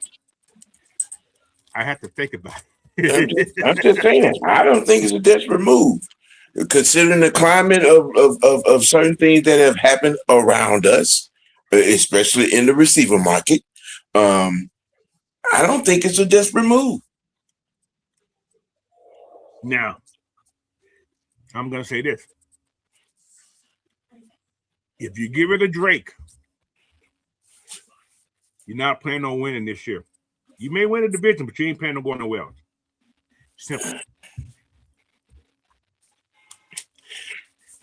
I have to think about it. I'm just saying, I don't think it's a desperate move. Considering the climate of certain things that have happened around us, especially in the receiver market, I don't think it's a desperate move. Now, I'm going to say this. If you get rid of Drake, you're not planning on winning this year. You may win a division, but you ain't planning on going nowhere else. Simple.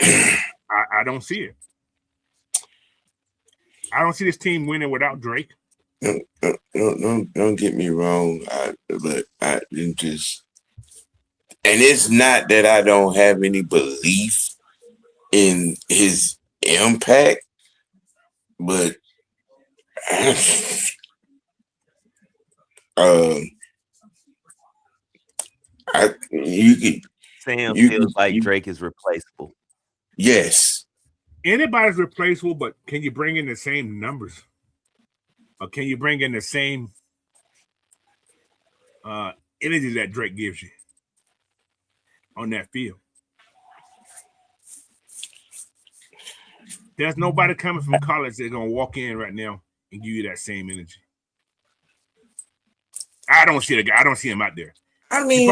I don't see it. I don't see this team winning without Drake. Don't get me wrong. And it's not that I don't have any belief in his impact, but Sam feels like Drake is replaceable. Yes. Anybody's replaceable, but can you bring in the same numbers? Or can you bring in the same energy that Drake gives you on that field? There's nobody coming from college that's going to walk in right now and give you that same energy. I don't see the guy. I don't see him out there. I mean,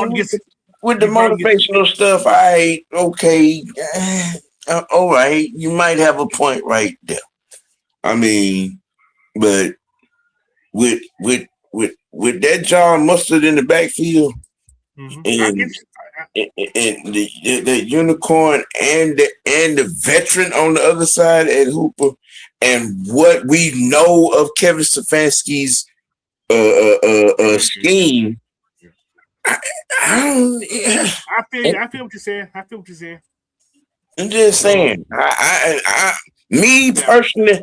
with the motivational stuff, okay. All right, you might have a point right there. I mean, but with that John Mustard in the backfield, and the unicorn and the veteran on the other side at Hooper, and what we know of Kevin Stefanski's scheme. I feel what you're saying. I'm just saying. Me personally,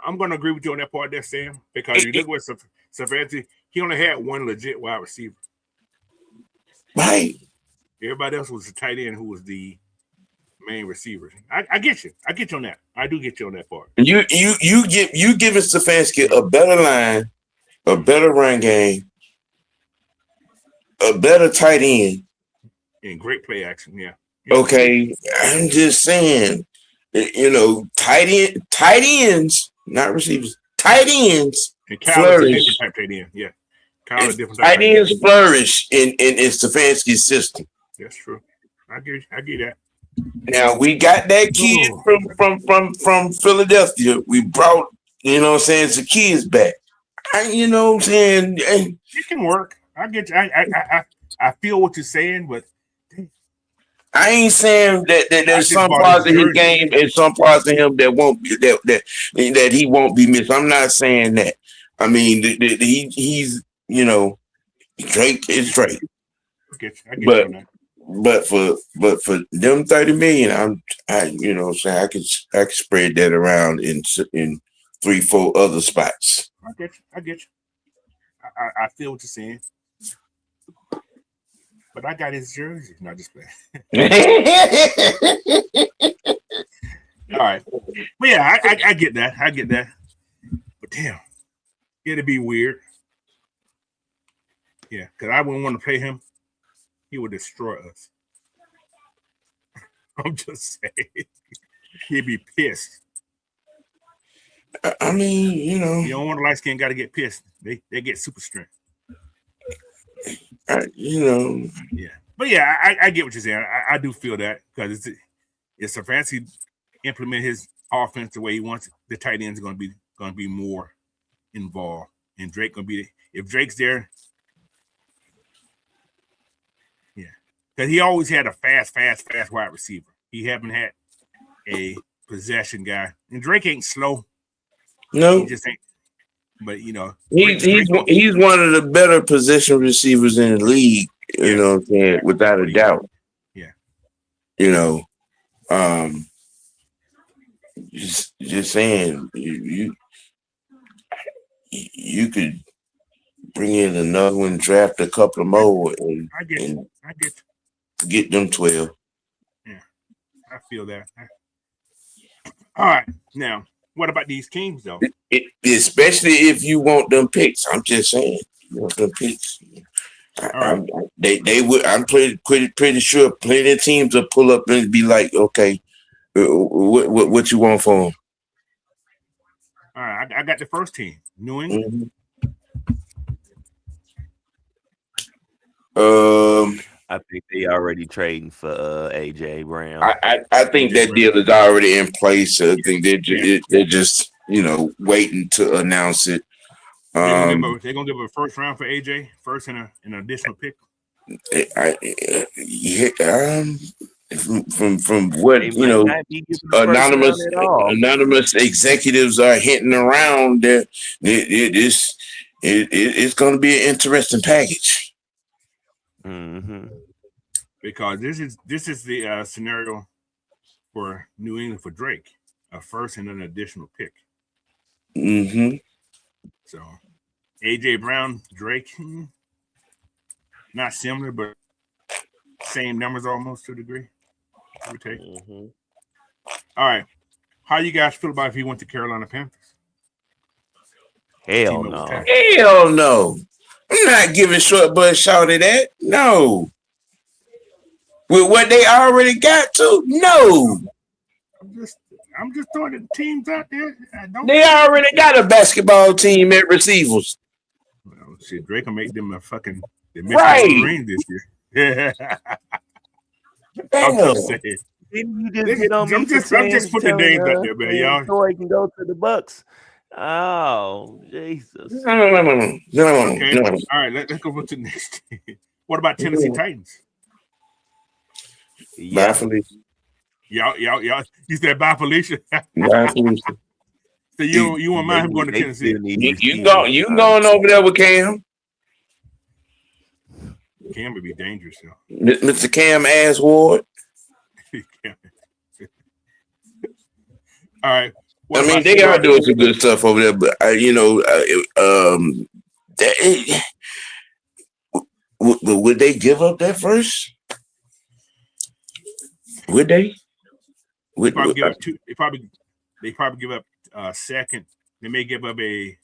I'm going to agree with you on that part there, Sam, because you look with Stefanski, he only had one legit wide receiver. Right. Everybody else was the tight end who was the main receiver. I get you. I get you on that. I do get you on that part. You giving Stefanski a better line a better run game, a better tight end. And great play action. Yeah. Okay, I'm just saying, tight ends, not receivers, tight ends And Kyle is a flourish. different type tight end. Yeah. Kyle is a different type Tight tight end. ends flourish in Stefanski's system. That's true. I get that. Now we got that kid from Philadelphia. We brought, some kids back. It can work. I get you. I feel what you're saying, but I ain't saying that I there's just some bought parts his of his jersey. game and some parts of him that won't be that he won't be missed. I'm not saying that. I mean, he's Drake is Drake, I get you on that. but for them 30 million, I could spread that around in 3-4 other spots. I get you. I feel what you're saying. But I got his jersey. Not just playing. All right. But yeah, I get that. I get that. But damn, it'd be weird. Yeah, because I wouldn't want to pay him. He would destroy us. I'm just saying. He'd be pissed. I mean, You don't want a light skin guy to get pissed. They get super strength. Yeah. But yeah, I get what you're saying. I do feel that because it's a fancy implement his offense the way he wants it. The tight end's going to be more involved, and Drake going to be if Drake's there. Yeah, because he always had a fast wide receiver. He haven't had a possession guy, and Drake ain't slow. No, he just ain't. But he's one of the better possession receivers in the league. You know what I'm saying? Without a doubt. Yeah. Just saying, you could bring in another one, draft a couple of more, and get them 12. Yeah, I feel that. All right, now what about these teams though? Especially if you want them picks. I'm just saying, you want them picks. They would. I'm pretty sure plenty of teams will pull up and be like, okay, what you want for them? All right, I got the first team, New England. I think they already trading for AJ Brown. I think that deal is already in place. I think they're just waiting to announce it. They're gonna give a first round for AJ, first and an additional pick. From what anonymous executives are hitting around there, it's going to be an interesting package. Mm-hmm. Because this is the scenario for New England for Drake, a first and an additional pick. Mm-hmm. So AJ Brown, Drake, not similar, but same numbers almost to a degree. Mm-hmm. All right. How you guys feel about if he went to Carolina Panthers? Hell no. Hell no. I'm not giving Short Bud Shawty that. No. With what they already got to? No. I'm just throwing the teams out there. They already got a basketball team at receivers. Well, shit, Drake will make them a fucking right this year. I'm just saying. I'm just putting the names out there, man. Y'all. So he can go to the Bucks. Oh, Jesus. No. Okay. All right, let's go to the next team. What about Tennessee Titans? Bye, Felicia. Y'all. You said bye, Felicia. Bye, Felicia. So you won't mind him going to Tennessee? You going over there with Cam? Cam would be dangerous, though. Mr. Cam Ward. All right. I mean, they are doing some good stuff over there, but would they give up that first? Would they? They probably give up two. They probably give up a second. They may give up a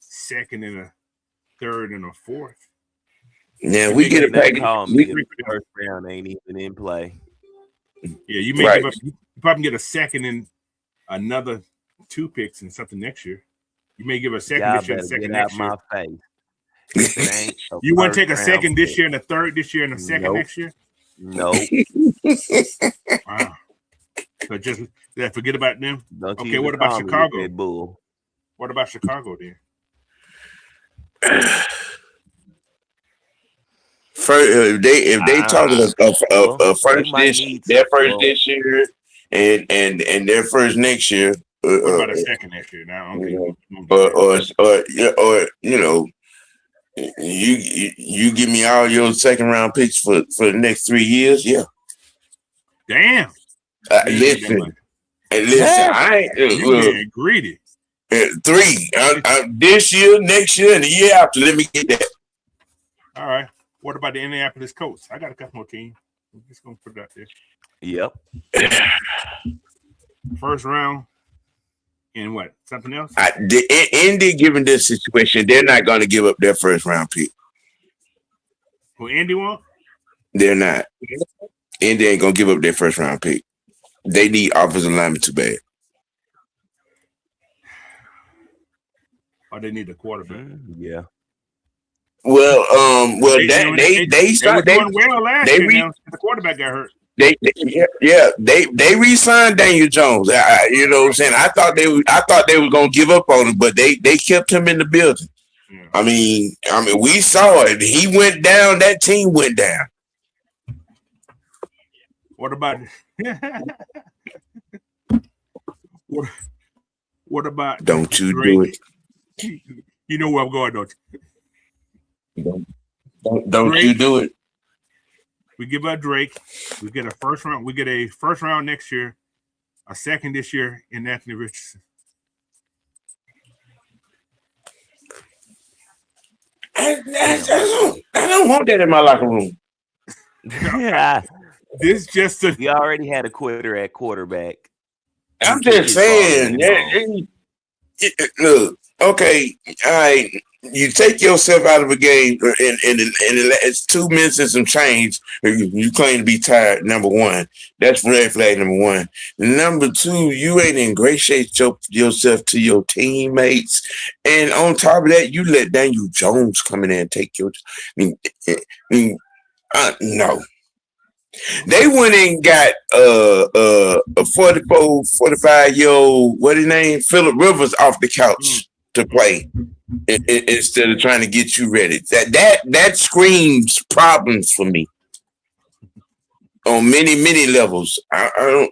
second and third and a fourth. Yeah, You we may get a They package. call We, me if the first round ain't even in play. Yeah, you may Right. give up. You probably get a second and another 2 picks and something next year. You may give a second Y'all this year and better a second get out next year. my face. If it ain't a You want to take a first second round this pick. year and a third this year and a second Nope. next year? Nope. Wow. So just forget about them. Don't you Okay, even what about call me with Chicago? that bull. What about Chicago then? First, if they talking Well, a they first might this need their first well, this year and their first next year, What about a second next year? Now, I don't think you you know, won't get that. or you know, you give me all your second round picks for the next 3 years. Yeah, Damn. You ain't get that much. listen. I ain't You being greedy. 3 this year, next year, and the year after. Let me get that. All right. What about the Indianapolis Colts? I got a couple more teams. I'm just gonna put it out there. yep. First round and what? Something else? Indy, given this situation, they're not going to give up their first round pick. Who Indy want? They're not. Indy ain't going to give up their first round pick. They need offensive linemen too bad. Or they need a quarterback. Yeah. Well, They were doing well last year. Now the quarterback got hurt. They re-signed Daniel Jones. You know what I'm saying? I thought they were gonna give up on him, but they kept him in the building. Yeah. I mean, we saw it. He went down. That team went down. What about what about Don't you Drake? do it? You know where I'm going, don't you? Don't Drake, you do it? We give out Drake. We get a first round. We get a first round next year, a second this year in Anthony Richardson. I don't want that in my locker room. Yeah. This just a, We already had a quitter at quarterback. I'm just saying. Look, okay, all right. You take yourself out of a game in it's 2 minutes and some change. You claim to be tired. Number one, that's red flag. Number one. Number two, you ain't ingratiate yourself to your teammates, and on top of that, you let Daniel Jones come in there and take your. No. They went and got a 44, 45-year-old, what his name, Phillip Rivers off the couch to play instead of trying to get you ready. That screams problems for me on many levels. I don't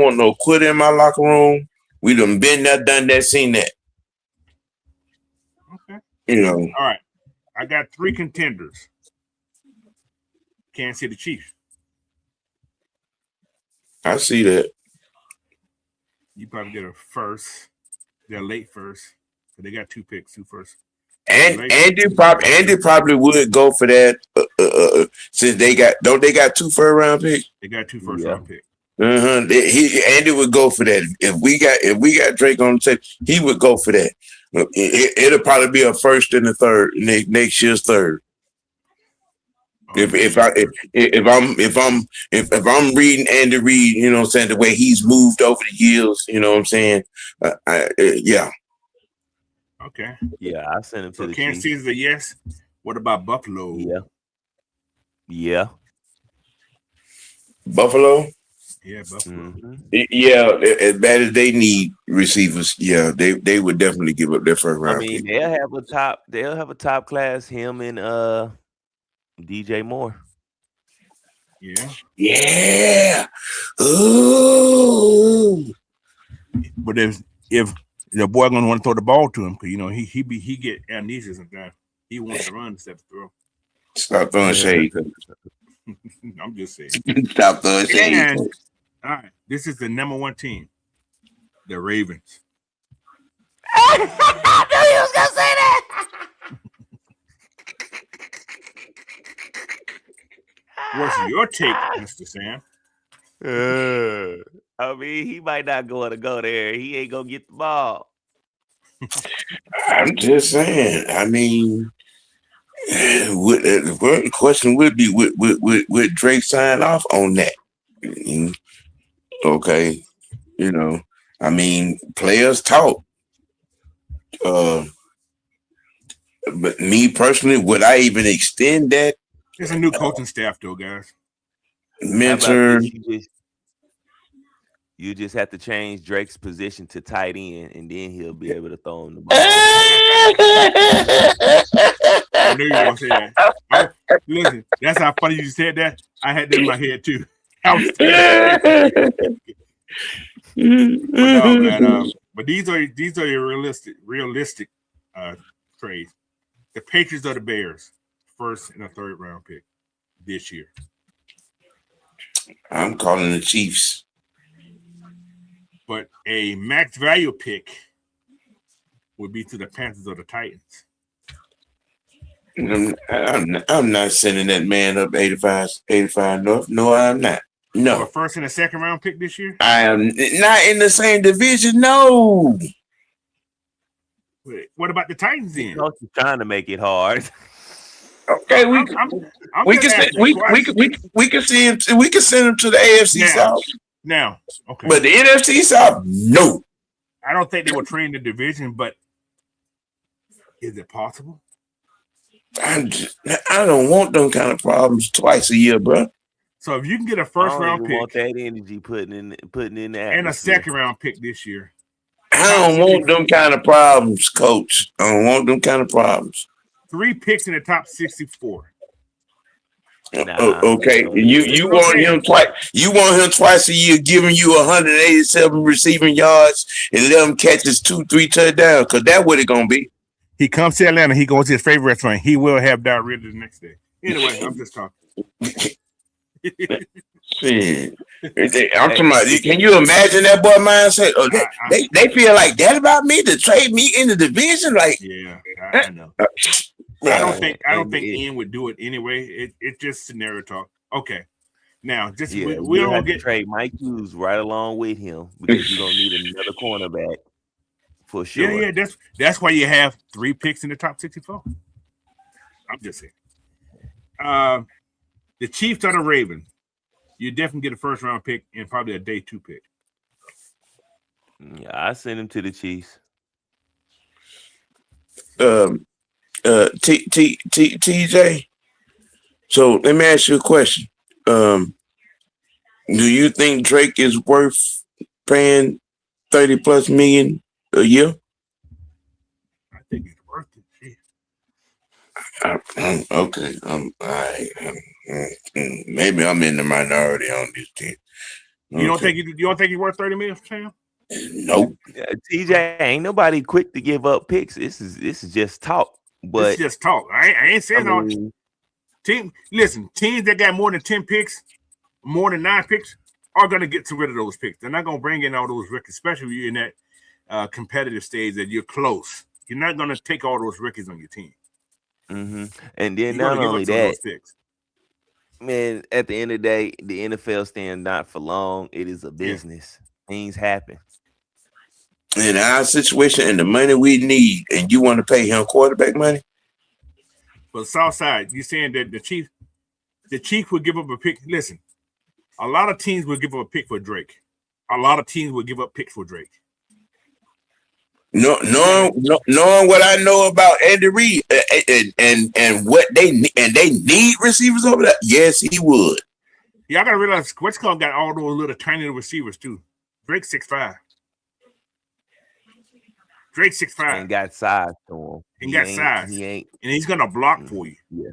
want no quitter in my locker room. We done been there, done that, seen that. Okay. You know. All right. I got 3 contenders. Kansas City Chiefs. I see that. You probably get a first. They're late first. So they got 2 picks, 2 first. And Andy probably would go for that since they got 2 first round picks. They got 2 first round picks. Andy would go for that. If we got Drake on the table, he would go for that. It'll probably be a first and a third next year's third. If I'm reading Andy Reid, you know what I'm saying, the way he's moved over the years, you know what I'm saying, yeah. Okay. Yeah, I sent him to the Kansas Chiefs. City's a yes. What about Buffalo? Yeah. Buffalo. Yeah, Buffalo. Mm-hmm. Yeah, as bad as they need receivers, yeah, they would definitely give up their first round. I mean, pick. they'll have a top class, him and DJ Moore. Yeah. Ooh. But if the boy gonna want to throw the ball to him, because you know he get amnesia sometimes. He wants to run instead of throw. Stop throwing shade. I'm just saying. Stop throwing shade. And, all right, this is the number 1 team, the Ravens. I knew you was gonna say that. What's your take, Mr. Sam? I mean, he might not go there. He ain't gonna get the ball. I'm just saying. I mean, the question would be, would Drake sign off on that? Okay, I mean, players talk. But me personally, would I even extend that There's a new coaching staff, though, guys. How about mentor? this? You just have to change Drake's position to tight end, and then he'll be able to throw him the ball. I knew you were gonna say that. Listen, that's how funny you said that. I had that in my head too. I was but, no, man, but these are your realistic trades. The Patriots are the Bears, first and a third round pick this year. I'm calling the Chiefs. But a max value pick would be to the Panthers or the Titans. I'm not sending that man up 85 north. No, I'm not. For No, a first and a second round pick this year. I am not in the same division. No. What about the Titans then? Coach is trying to make it hard. Okay, we can just send asking a question. we can send him to the AFC Now. South, Now, okay. but the NFC South, no. I don't think they will train the division, but is it possible? I don't want them kind of problems twice a year, bro. So if you can get a I first don't round even want pick that energy putting in the and a atmosphere. second round pick this year, I don't want them kind of problems, coach. I don't want them kind of problems. 3 picks in the top 64. Nah, Okay, no. you want him twice. You want him twice a year, giving you 187 receiving yards, 11 catches, 2-3 touchdowns. Cause that's what it's gonna be. He comes to Atlanta. He goes to his favorite restaurant. He will have diarrhea the next day. Anyway, I'm just talking. Shit. I'm talking about. Can you imagine that boy mindset? Oh, they feel like that about me to trade me in the division. Like, Yeah, I know. I don't think Ian would do it anyway. It's just scenario talk. Okay. Now, just Yeah, we don't don't have to get trade Mike Hughes right along with him because you're gonna need another cornerback for sure. Yeah. That's why you have 3 picks in the top 64. I'm just saying. The Chiefs are the Ravens. You definitely get a first round pick and probably a day 2 pick. Yeah, I send him to the Chiefs. TJ. So let me ask you a question. Do you think Drake is worth paying 30+ million a year? I think it's worth it. Okay. Maybe I'm in the minority on this thing. You don't think he's worth 30 million, Sam? Nope. TJ, ain't nobody quick to give up picks. This is just talk. But It's just talk. I ain't saying all. Teams that got more than 10 picks, more than 9 picks, are going to get rid of those picks. They're not going to bring in all those rookies, especially if you're in that competitive stage that you're close. You're not going to take all those rookies on your team. mm-hmm. And then You're not gonna give only up some of that, those picks. man, at the end of the day, the NFL stand not for long. It is a business. Things happen. In our situation and the money we need, and you want to pay him quarterback money? But Southside, you're saying that the Chiefs would give up a pick. Listen, a lot of teams would give up a pick for Drake. A lot of teams would give up picks for Drake. Knowing what I know about Andy Reid and what they need receivers over there, yes, he would. Yeah, I gotta realize what's called got all those little tiny little receivers too. Drake's 6'5". Drake's 6'5". And got size to him. He got size. He ain't. And he's gonna block for you. Yeah.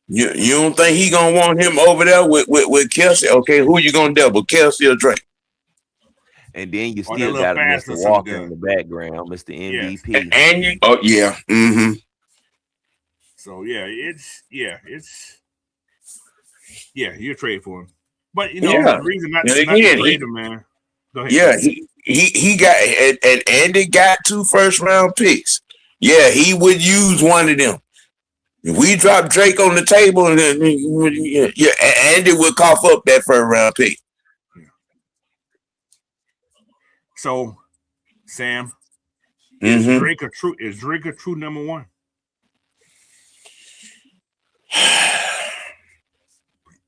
You don't think he gonna want him over there with Kelsey? Okay, who you gonna double, Kelsey or Drake? And then you Or that still little got fast Mr. or something Walker done. in the background, Mr. MVP. And you, yeah, mm-hmm. So you trade for him. But the reason not to trade him, man. Go ahead. Yeah, he got and Andy got 2 first-round picks. Yeah, he would use one of them. If we drop Drake on the table, and Andy would cough up that first-round pick. So, Sam, Is Mhm. Drake a true? Is Drake a true number one?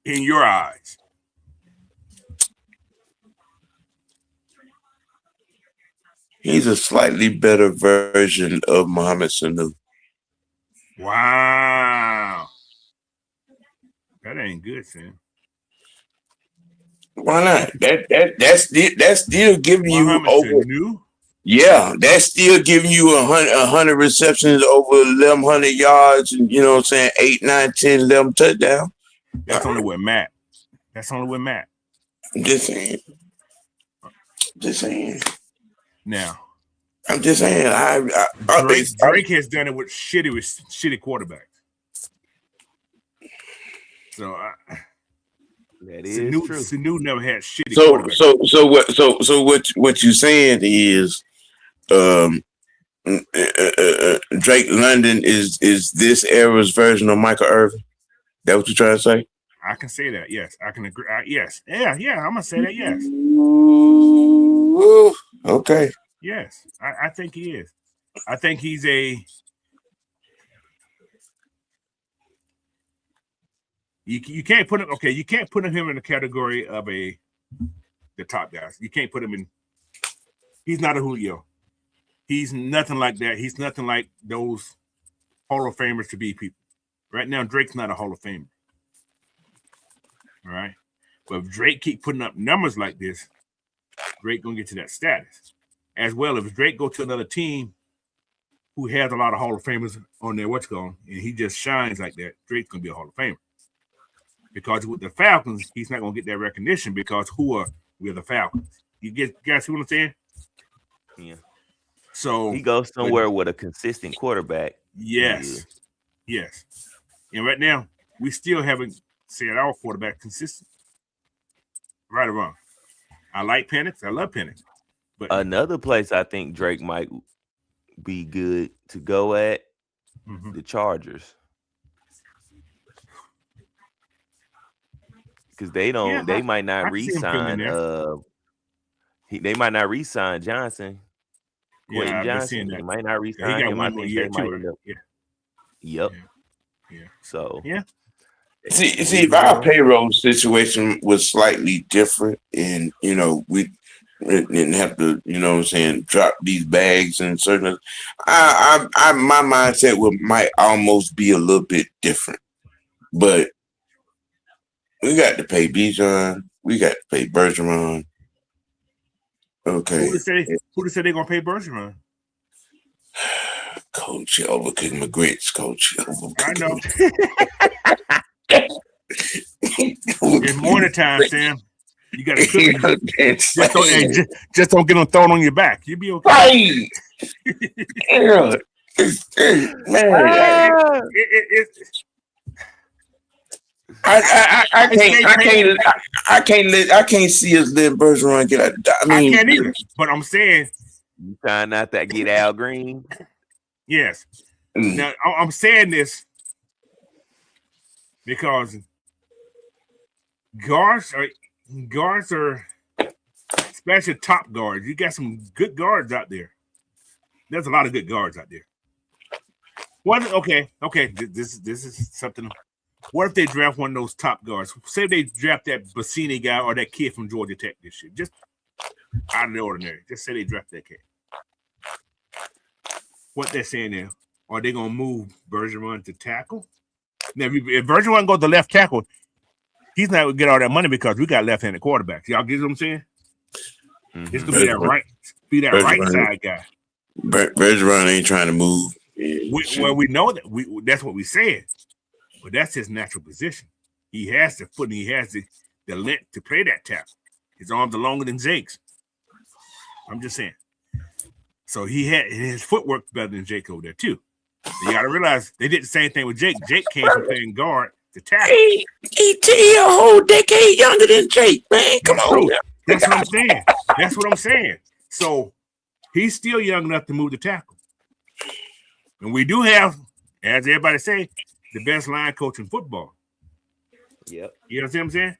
In your eyes? He's a slightly better version of Mohamed Sanu. Wow. That ain't good, Sam. Why not? That's still giving you Mohamed over. Sanu? Yeah, that's still giving you 100 receptions, over 1,100 yards, and you know what I'm saying, 8, 9, 10, 11 touchdowns. That's only with Matt. That's only with Matt. I'm just saying. Just saying. Now, I'm just saying. Drake has done it with shitty quarterbacks. So That is true. Sanu never had shitty quarterbacks. So what you saying is, Drake London is this era's version of Michael Irvin? That what you trying to say? I can say that. Yes, I can agree. Yes, yeah. I'm gonna say that. Yes, Ooh, okay. yes. I think he is. I think he's a. You can't put him. Okay, you can't put him in the category of the top guys. You can't put him in. He's not a Julio. He's nothing like that. He's nothing like those Hall of Famers to be people. Right now, Drake's not a Hall of Famer. All right. But if Drake keep putting up numbers like this, Drake gonna get to that status. As well, if Drake go to another team who has a lot of Hall of Famers on their what's going, and he just shines like that, Drake's gonna be a Hall of Famer. Because with the Falcons, he's not gonna get that recognition because we're the Falcons. You guys see what I'm saying? Yeah. So he goes somewhere with a consistent quarterback. Yes. Yes. And right now, we still haven't said our quarterback consistent. Right or wrong. I like Penix. I love Penix. But Another place I think Drake might be good to go at, the Chargers. Because they might not re-sign they might not re-sign Johnson. Quentin Johnson. They might not re-sign him. I think they might end up. Yep. Yeah. So see, if our payroll situation was slightly different, and we didn't have to, what I'm saying, drop these bags and certain. My mindset might almost be a little bit different, but we got to pay Bijan. We got to pay Bergeron. Okay. Who to say they're gonna pay Bergeron? Coach, overcooking my grits, Coach. I know. It's morning time, Sam. You got to cook. Just don't get them thrown on your back. You'll be okay. Right. Man, I can't see us letting Bergeron get out. I can't either. But I'm saying, you trying not to get Al Green? Yes. Now I'm saying this because guards are especially top guards. You got some good guards out there. There's a lot of good guards out there. Okay. This is something. What if they draft one of those top guards? Say they draft that Bassini guy or that kid from Georgia Tech this year. Just out of the ordinary. Just say they draft that kid. What they're saying there, are they going to move Bergeron to tackle? Now, if Bergeron goes to left tackle, he's not going to get all that money because we got left-handed quarterbacks. Y'all get what I'm saying? Mm-hmm. It's going to be that right side guy. Bergeron ain't trying to move. We know that. That's what we said. But that's his natural position. He has the foot and he has the length to play that tackle. His arms are longer than Jake's. I'm just saying. So his footwork better than Jake over there too. You got to realize they did the same thing with Jake. Jake came from playing guard to tackle. He's a whole decade younger than Jake, man. Come on. That's what I'm saying. That's what I'm saying. So he's still young enough to move the tackle. And we do have, as everybody say, the best line coach in football. Yep. You know what I'm saying?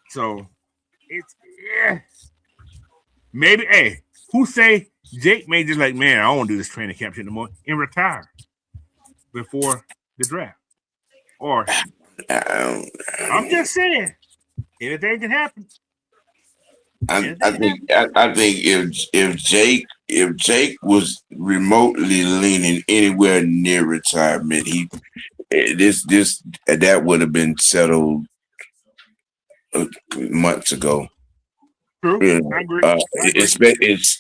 So it's maybe. Hey, who say Jake may just like, man, I don't want to do this training camp shit no more and retire before the draft. Or I'm just saying, anything can happen. I think if Jake was remotely leaning anywhere near retirement, that would have been settled months ago. True, You I agree.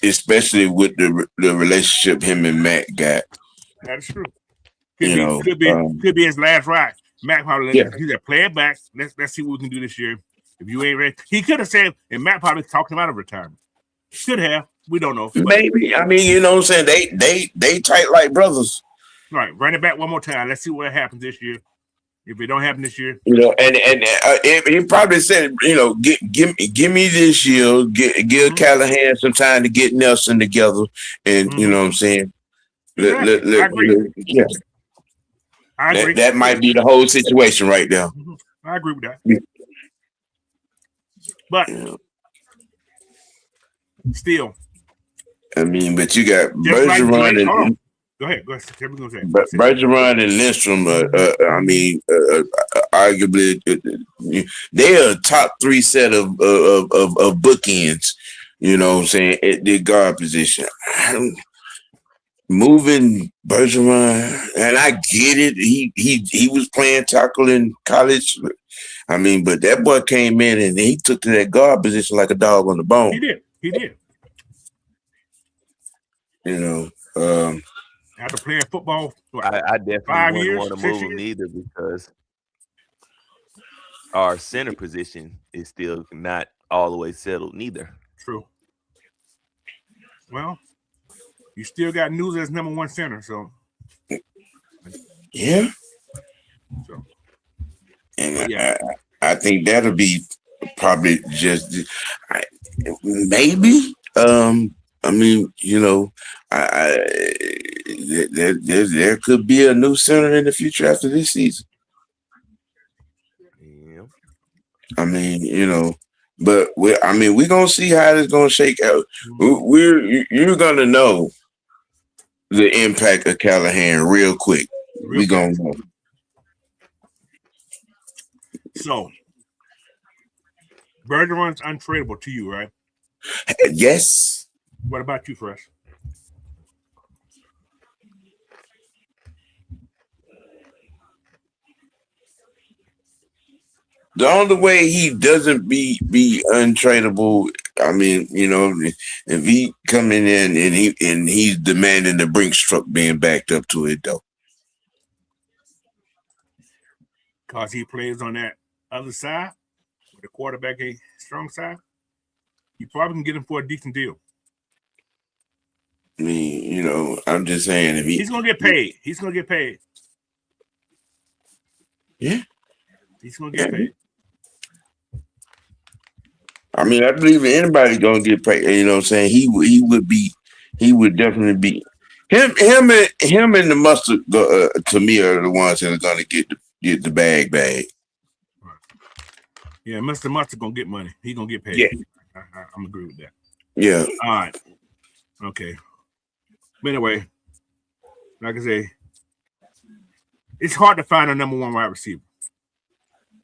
Especially with the relationship him and Matt got. That's true. Could be his last ride. Matt probably he said, play it back. Let's see what we can do this year. If you ain't ready, he could have said, and Matt probably talked him out of retirement. Should have. We don't know. Maybe. I mean, you know what I'm saying? They tight like brothers. Right. Run it back one more time. Let's see what happens this year. If it don't happen this year, you know, and he probably said, you know, give me this year, give Callahan some time to get Nelson together, and you know what I'm saying. I agree. Yeah, I agree. That might be the whole situation right now. I agree with that. But still, I mean, but you got Bergeron and go ahead. Bergeron and Lindstrom. Arguably, they are a top 3 set of bookends. You know what I'm saying, at the guard position. Moving Bergeron, and I get it. He was playing tackle in college. I mean, but that boy came in and he took to that guard position like a dog on the bone. He did. You know, after playing football, I definitely wouldn't want to move him either, because our center position is still not all the way settled neither. True. Well, you still got News as number 1 center, so yeah. So, and I think that'll be probably just maybe. I mean, you know, there could be a new center in the future after this season. Yeah. I mean, you know, but we're gonna see how it's gonna shake out. You're gonna know the impact of Callahan real quick. We're gonna know. So, Bergeron's untradeable to you, right? Yes. What about you, Fresh? The only way he doesn't be untradeable, I mean, you know, if he coming in and he's demanding the Brinks truck being backed up to it, though. Because he plays on that other side, with the quarterback a strong side, you probably can get him for a decent deal. I mean, you know, I'm just saying, if he's gonna get paid. He's gonna get paid. Yeah. He's gonna get paid. I mean, I believe anybody gonna get paid. You know what I'm saying? He would definitely be him and the Mustard to me are the ones that are gonna get the bag. Right. Yeah, Mr. Mustard gonna get money. He gonna get paid. Yeah. I'm agree with that. Yeah. All right. Okay. But anyway, like I say, it's hard to find a number 1 wide receiver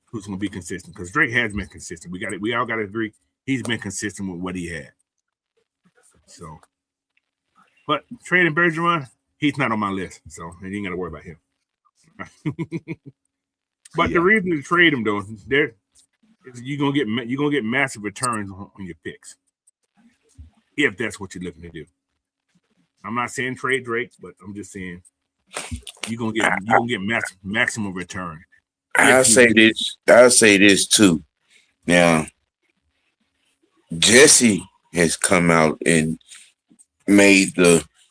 who's going to be consistent, because Drake has been consistent. We all got to agree he's been consistent with what he had. So, but trading Bergeron, he's not on my list, so you ain't got to worry about him. But the reason to trade him though, is you're gonna get massive returns on your picks, if that's what you're looking to do. I'm not saying trade Drake, but I'm just saying you're gonna get maximum return. I'll say this too. Now, Jesse has come out and made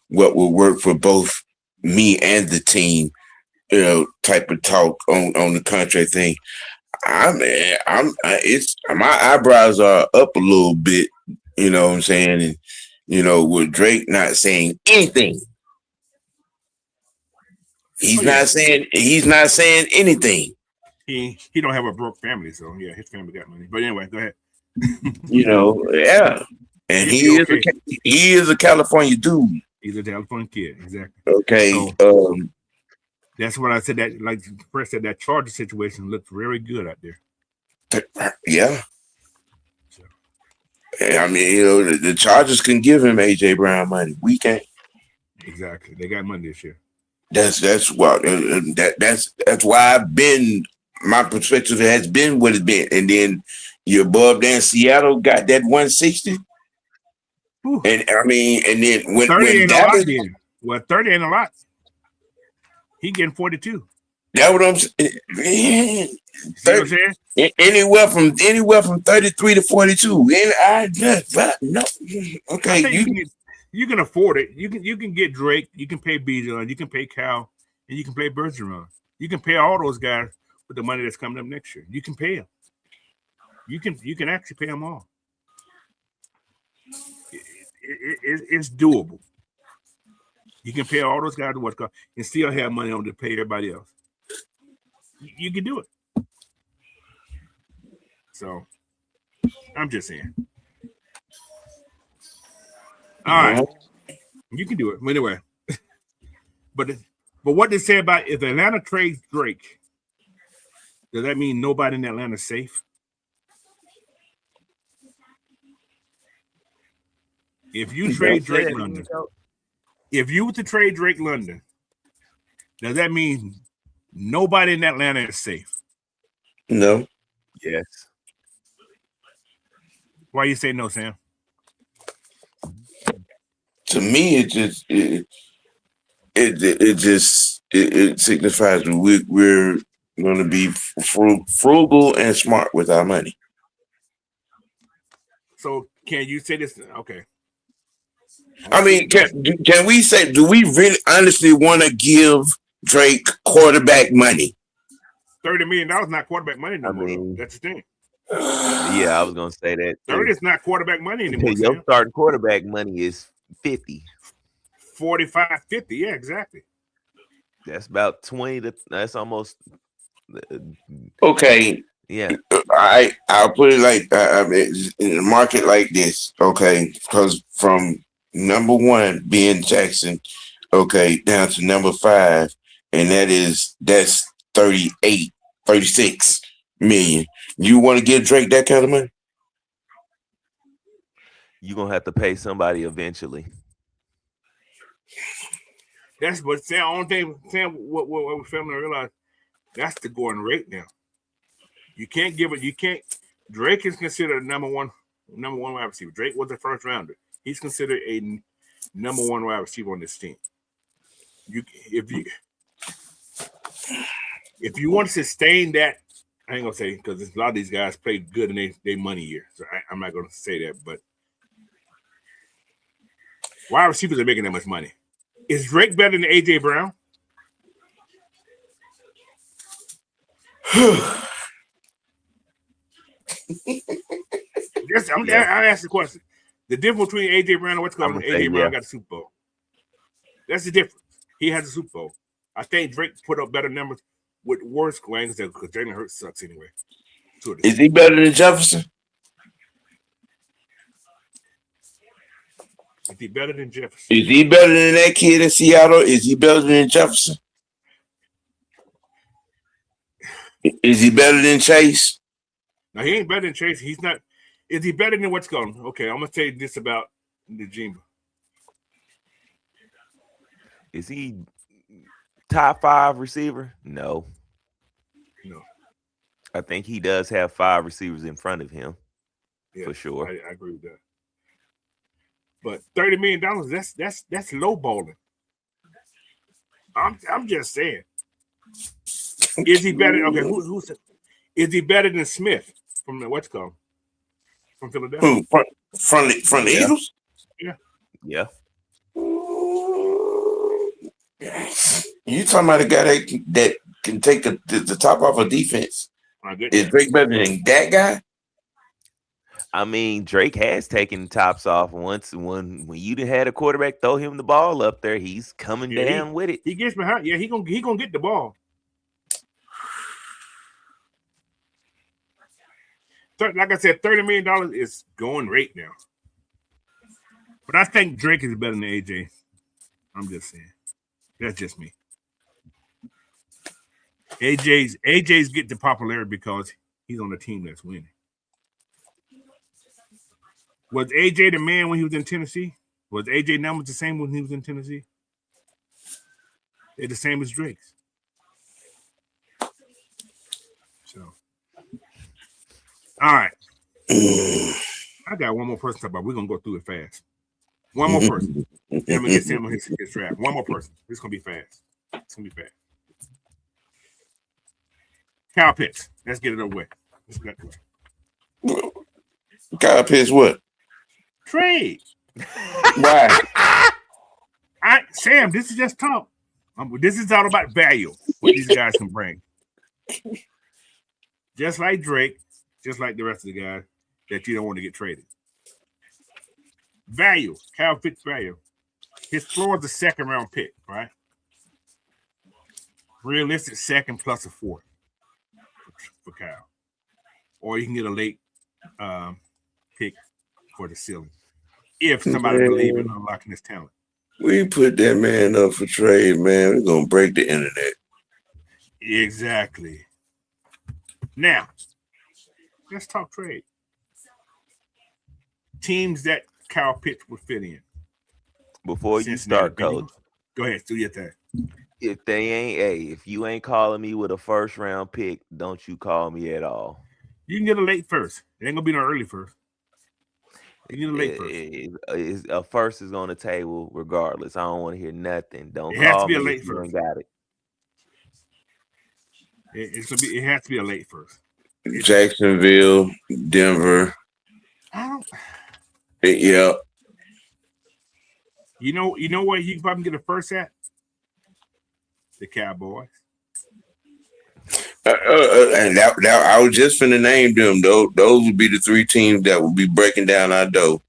what will work for both me and the team, you know, type of talk on the contract thing. My eyebrows are up a little bit, you know what I'm saying? And, you know, with Drake not saying anything. He's not saying anything. He don't have a broke family, so yeah, his family got money. But anyway, go ahead. You know, yeah. and He'll be okay. he is a California dude. He's a California kid, exactly. Okay. So, that's what I said. That, like Chris said, that Charger situation looked very good out there. Yeah. I mean, you know, the Chargers can give him AJ Brown money. We can't. Exactly. They got money this year. That's what that's why I've been. My perspective has been what it's been, and then your above there in Seattle got that 160. Whew. And I mean, and then when 30 ain't Dallas, a lot then. Well, 30 ain't a lot. He getting 42. That what I'm saying. See what I'm saying? Anywhere from 33 to 42. And I just no. Okay, you can afford it. You can get Drake. You can pay Bijan. You can pay Cal, and you can pay Bergeron. You can pay all those guys with the money that's coming up next year. You can pay them. You can actually pay them all. It's doable. You can pay all those guys what's called and still have money on to pay everybody else. You can do it. So I'm just saying. All right. You can do it. Anyway. But what they say about if Atlanta trades Drake, does that mean nobody in Atlanta is safe? If you trade Drake London, if you were to trade Drake London, does that mean nobody in Atlanta is safe? No. Yes. Why you say no, Sam? To me, it signifies that we're going to be frugal and smart with our money. So can you say this? Okay. I mean, can we say, do we really honestly want to give Drake quarterback money? $30 million not quarterback money no more. That's the thing. Yeah, I was gonna say that. 30 is not quarterback money anymore. Your starting quarterback money is 50. 45, 50. Yeah, exactly. That's about 20 to that's almost okay. Yeah. I'll put it like in a market like this, okay, because from number 1 being Jackson, okay, down to number 5, and that's 38, 36 million. You want to give Drake that kind of money? You're gonna have to pay somebody eventually. That's what Sam. Only thing Sam, what we're filming, realize that's the going rate now. You can't give it. You can't. Drake is considered number one wide receiver. Drake was the first rounder. He's considered a number 1 wide receiver on this team. If you want to sustain that, I ain't gonna say because a lot of these guys played good in their money year, so I'm not gonna say that. But wide receivers are making that much money. Is Drake better than AJ Brown? I asked the question. The difference between AJ Brown and what's called AJ Brown got a Super Bowl. That's the difference. He has a Super Bowl. I think Drake put up better numbers with worse claims because Jalen Hurts sucks anyway. Is he better than Jefferson? Is he better than Jefferson? Is he better than that kid in Seattle? Is he better than Jefferson? Is he better than Chase? No, he ain't better than Chase. He's not. Is he better than what's going? Okay, I'm gonna say this about Najima. Is he top 5 receiver? No. I think he does have 5 receivers in front of him. Yeah, for sure. I agree with that. But $30 million, that's low balling. I'm just saying. Is he better? Okay, who's is he better than Smith from the what's called from Philadelphia? Who from the Eagles? Yeah. Yeah. You talking about a guy that can take the top off of defense? Is Drake better than that guy? I mean, Drake has taken tops off once when you had a quarterback throw him the ball up there, he's coming down with it. He gets behind. Yeah, he gonna get the ball. Like I said, $30 million is going rate now. But I think Drake is better than AJ. I'm just saying. That's just me. AJ's getting the popularity because he's on the team that's winning. Was AJ the man when he was in Tennessee? Was AJ numbers the same when he was in Tennessee? They're the same as Drake's. So, all right. I got one more person to talk about. We're gonna go through it fast. One more person. I'm gonna get Sam on his draft. One more person. It's gonna be fast. It's gonna be fast. Kyle Pitts. Let's get it over with. Let's get it away. Kyle Pitts, what? Trade. Why? Sam, this is just talk. This is all about value. What these guys can bring. Just like Drake, just like the rest of the guys that you don't want to get traded. Value. Kyle Pitts value. His floor is a second round pick, right? Realistic second plus a fourth for Kyle. Or you can get a late pick for the ceiling. If somebody believes in unlocking his talent. We put that man up for trade, man. We're gonna break the internet. Exactly. Now, let's talk trade. Teams that Kyle Pitts would fit in. Before you start, Coach. Go ahead, do your thing. If you ain't calling me with a first round pick, don't you call me at all. You can get a late first. It ain't gonna be no early first. You can get a late first. A first is on the table regardless. I don't want to hear nothing. Don't it has call to be me a late if you first. ain't got it. It has to be a late first. Jacksonville, Denver. Yeah. You know where you can probably get a first at? The Cowboys. And that I was just finna name them. Those would be the three teams that would be breaking down our dough.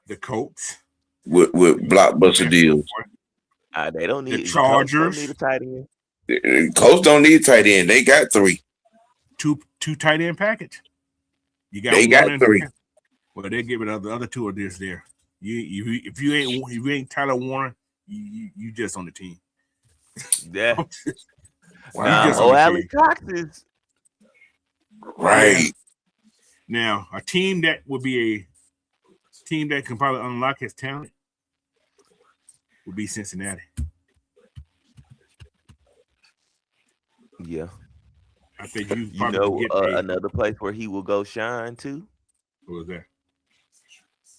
The Colts. With blockbuster deals. They don't need the Chargers. Don't need a tight end. Colts don't need a tight end. They got three. Two tight end package. They got three. Well, they give it the other two are just there. If you ain't Tyler Warner, you just on the team. Yeah. Alex Cox is right. Now, a team that would be a team that can probably unlock his talent would be Cincinnati. Yeah. I think you probably another place where he will go shine too. What was that?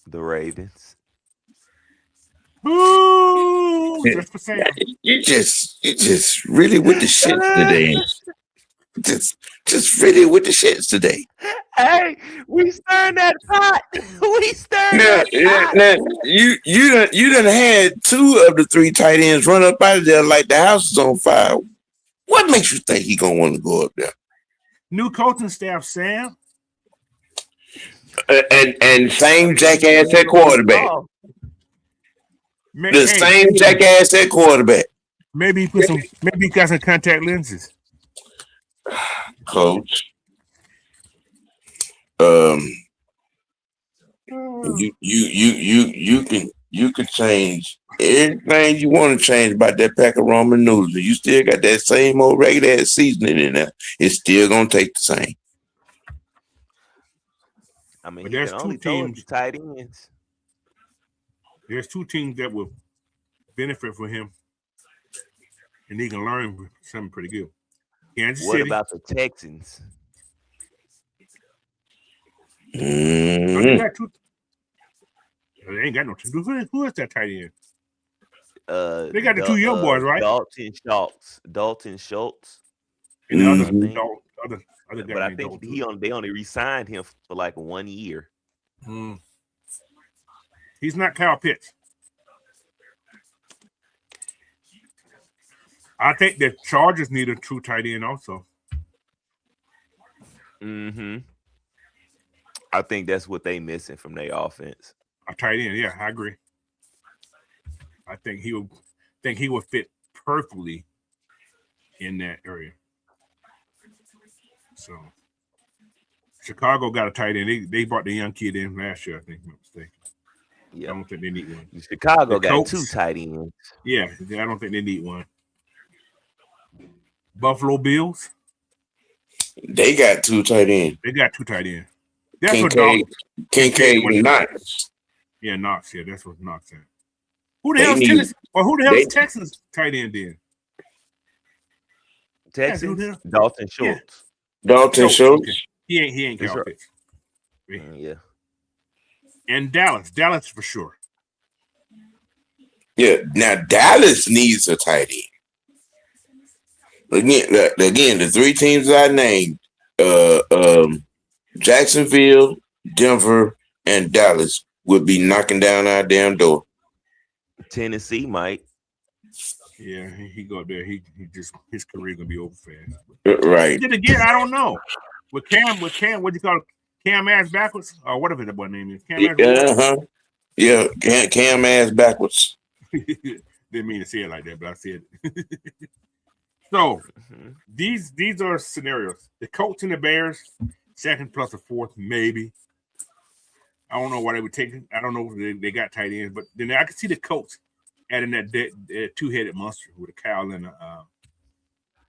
The Ravens. Ooh, just for Sam. You just really with the shit today. Just really with the shits today. Hey, we stirring that pot. We stirring that pot. Now, you done had two of the three tight ends run up out of there like the house is on fire. What makes you think he gonna want to go up there? New coaching staff, Sam. And same jackass at quarterback. Same jackass at quarterback. Maybe he got some contact lenses. Coach. You can change everything you want to change about that pack of ramen noodles. You still got that same old regular ass seasoning in there. It's still gonna take the same. I mean, but there's two teams tight ends. There's two teams that will benefit from him, and he can learn something pretty good. Kansas City. What about the Texans? They ain't got no. Who is that tight end? They got the two young boys, right? Dalton Schultz. And the other but I think they only re-signed him for like 1 year. He's not Kyle Pitts. I think the Chargers need a true tight end also. I think that's what they missing from their offense. A tight end, yeah, I agree. I think he will fit perfectly in that area. So Chicago got a tight end. They brought the young kid in last year, I think. If I'm not mistaken. I Yeah. don't think they need one. Chicago The got Colts. 2 tight ends. Yeah, I don't think they need one. Buffalo Bills. They got 2 tight ends. They got 2 tight ends. That's Kincaid and Knox. Yeah, Knox. Yeah, that's what Knox said. Who the They hell's need- Tennessee? Or who the hell's they- Texas tight end then? Texans, Yeah. Dalton Schultz. Dalton Schultz. Okay. He ain't That's Kyle right. Pitts. Yeah. And Dallas for sure. Yeah. Now Dallas needs a tight end. Again, the 3 teams I named: Jacksonville, Denver, and Dallas would be knocking down our damn door. Tennessee might. Yeah, he go up there. He just his career gonna be over fast. Right. Then again, I don't know. With Cam, what do you call it? Cam ass backwards or whatever that boy name is. Cam ass backwards. Yeah. Cam ass backwards. Didn't mean to say it like that, but I said it. So these are scenarios. The Colts and the Bears, 2nd plus a 4th, maybe. I don't know why they would take it. I don't know if they got tight ends, but then I could see the Colts adding that 2-headed monster with a Kyle and a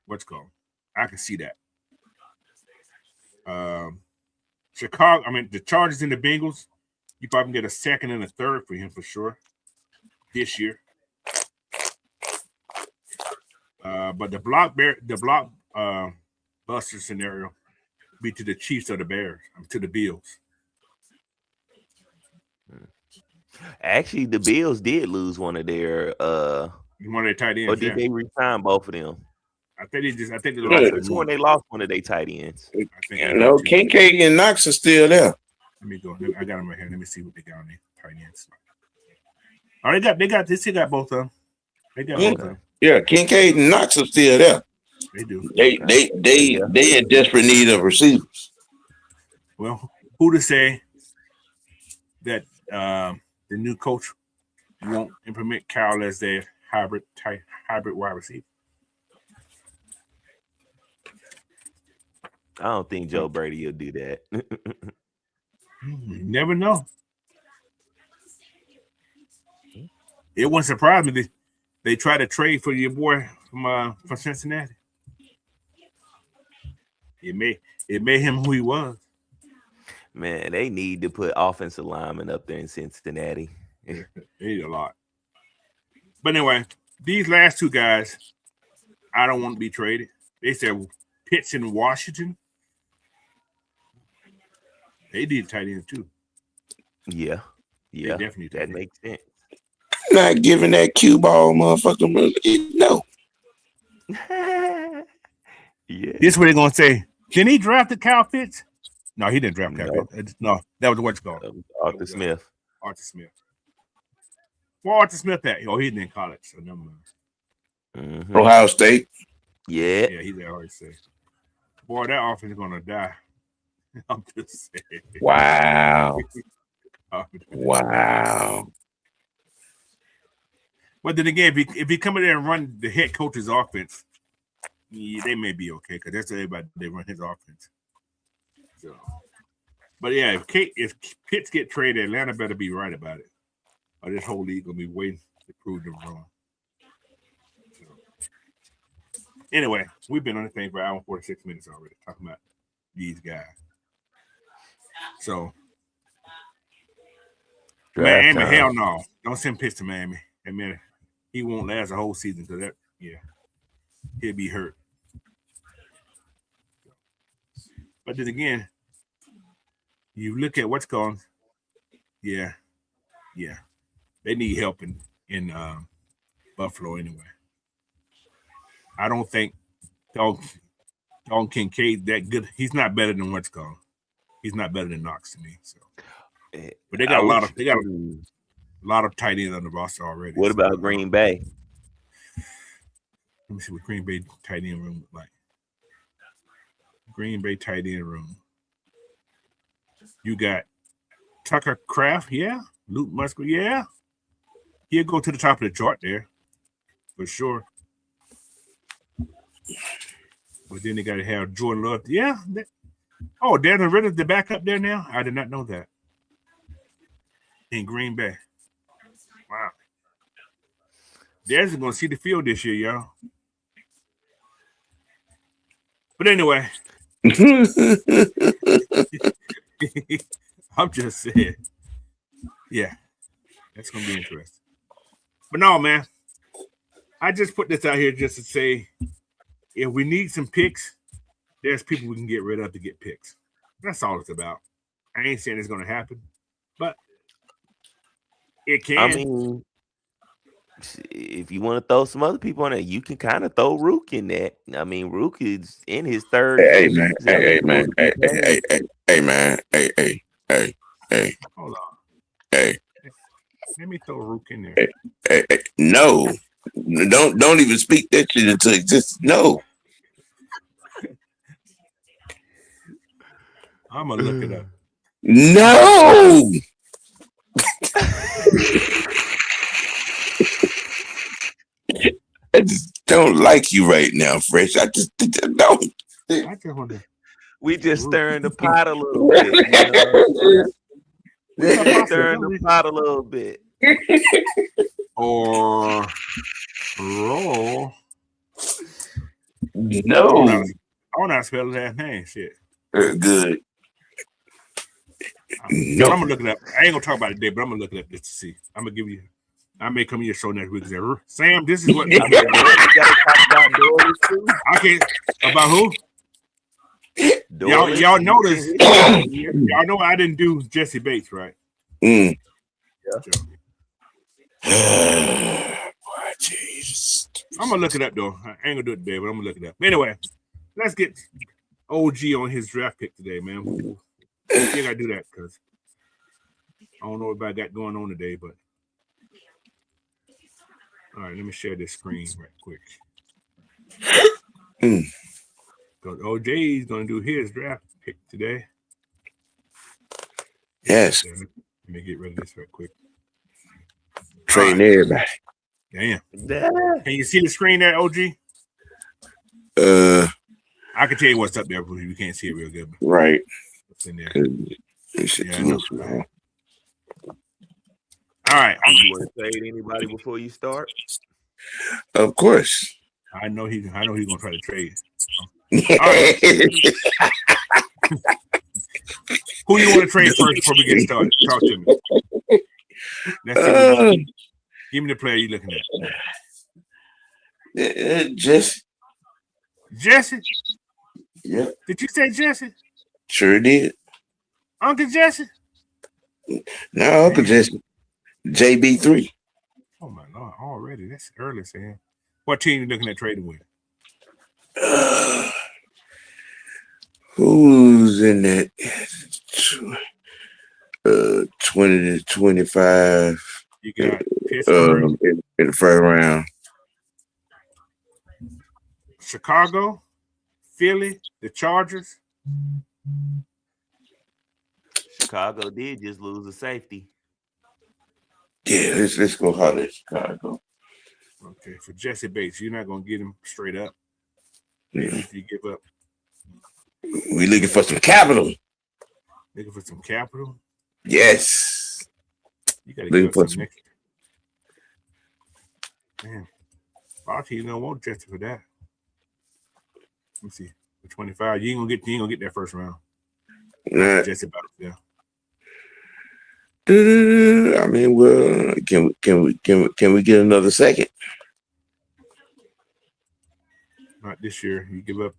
what's it called. I can see that. Chicago, the Chargers and the Bengals, you probably can get a 2nd and a 3rd for him for sure this year. But the block buster scenario be to the Chiefs or the Bears, to the Bills. Actually, the Bills did lose one of their tight ends. or did they resign both of them? I think they Yeah. lost. This one they lost one of their tight ends. No, Kincaid and Knox are still there. Let me go. I got them right here. Let me see what they got on their tight ends. Oh, they still got both of them. They got both of them. Yeah, Kincaid and Knox are still there. They do. They in desperate need of receivers. Well, who to say that the new coach won't implement Kyle as their hybrid wide receiver? I don't think Joe Brady will do that. You never know. It wouldn't surprise me. They tried to trade for your boy from Cincinnati. It made him who he was. Man, they need to put offensive linemen up there in Cincinnati. They need a lot. But anyway, these last 2 guys, I don't want to be traded. They said Pitts in Washington. They need tight end too. Yeah, definitely that makes sense. Not giving that cue ball, motherfucker. No. Yeah. This is what they're gonna say. Didn't he draft the Kyle Pitts? No, he didn't draft Kyle Pitts. No, that was what's called Arthur Smith. Arthur Smith. Well, Arthur Smith at? Oh, he's in college, so never mind. Mhm. Ohio State. Yeah. Yeah, he's at Ohio State. Boy, that offense is gonna die. I'm just saying. Wow. Wow. But then again, if he come in there and run the head coach's offense, yeah, they may be okay because that's everybody they run his offense. So, but yeah, if Pitts get traded, Atlanta better be right about it, or this whole league gonna be waiting to prove them wrong. So, anyway, we've been on this thing for an hour and 46 minutes already talking about these guys. So, Miami, hell no, don't send Pitts to Miami. I mean, he won't last a whole season because he'll be hurt. But then again, you look at what's going, yeah, they need help in Buffalo anyway. I don't think Dalton Kincaid that good. He's not better than what's called. He's not better than Knox to me. So, but they got a lot of tight ends on the roster already. What about Green Bay? Let me see what Green Bay tight end room look like. Green Bay tight end room. You got Tucker Kraft, yeah. Luke Musgrave, yeah. He'll go to the top of the chart there, for sure. But then they got to have Jordan Love. Yeah, Oh, Desmond Ritter's the backup there now? I did not know that. In Green Bay. Wow. Desmond's going to see the field this year, y'all. But anyway. I'm just saying. Yeah. That's going to be interesting. But no, man. I just put this out here just to say, if we need some picks, there's people we can get rid of to get picks. That's all it's about. I ain't saying it's going to happen, but it can. I mean, if you want to throw some other people on there, you can kind of throw Rook in that. I mean, Rook is in his third. Hey man. Hey man. Hey. Hold on. Hey. Let me throw Rook in there. Hey. No. Don't even speak that shit into existence. No. I'm gonna look it up. No. I just don't like you right now, Fresh. I just don't. I just wonder. We just stirring the pot a little bit. You know? We stirring the pot a little bit. Or roll. No. I don't know how to spell his last name. Shit. Good. No. I'm gonna look it up. I ain't gonna talk about it today, but I'm gonna look it up just to see. I'm gonna give you. I may come to your show next week and say, Sam, this is what. I can't about who? Y'all notice. Y'all know I didn't do Jesse Bates, right? Yeah. Boy, Jesus. I'm gonna look it up though. I ain't gonna do it today, but I'm gonna look it up. Anyway, let's get OG on his draft pick today, man. We gotta do that because I don't know what I got going on today, but all right, let me share this screen right quick. Because OJ is gonna do his draft pick today. Yes. Let me get rid of this right quick. Trading everybody. Damn. Can you see the screen there, OG? I can tell you what's up there, but you can't see it real good. Right. What's in there? Yeah, all right. You want to trade anybody before you start? Of course. I know he's gonna try to trade. Right. Who you want to trade first before we get started? Talk to me. Let's see. Give me the player you're looking at. Jesse. Jesse? Yep. Did you say Jesse? Sure did. Uncle Jesse? No, Uncle Jesse. JB3. Oh my Lord, already. That's early, Sam. What team you looking at trading with? Who's in that 20 to 25? You got Pittsburgh in the first round. Chicago, Philly, the Chargers. Chicago did just lose a safety. Yeah, let's go hard at Chicago. Okay, for Jesse Bates, you're not gonna get him straight up. Yeah. If you give up. We looking for some capital. Looking for some capital? Yes. You gotta give up some next. Man, our team don't want Jesse for that. Let me see. For 25, you ain't gonna get that first round. Jesse Bates, yeah. I mean, well, can we get another second? Not this year. You give up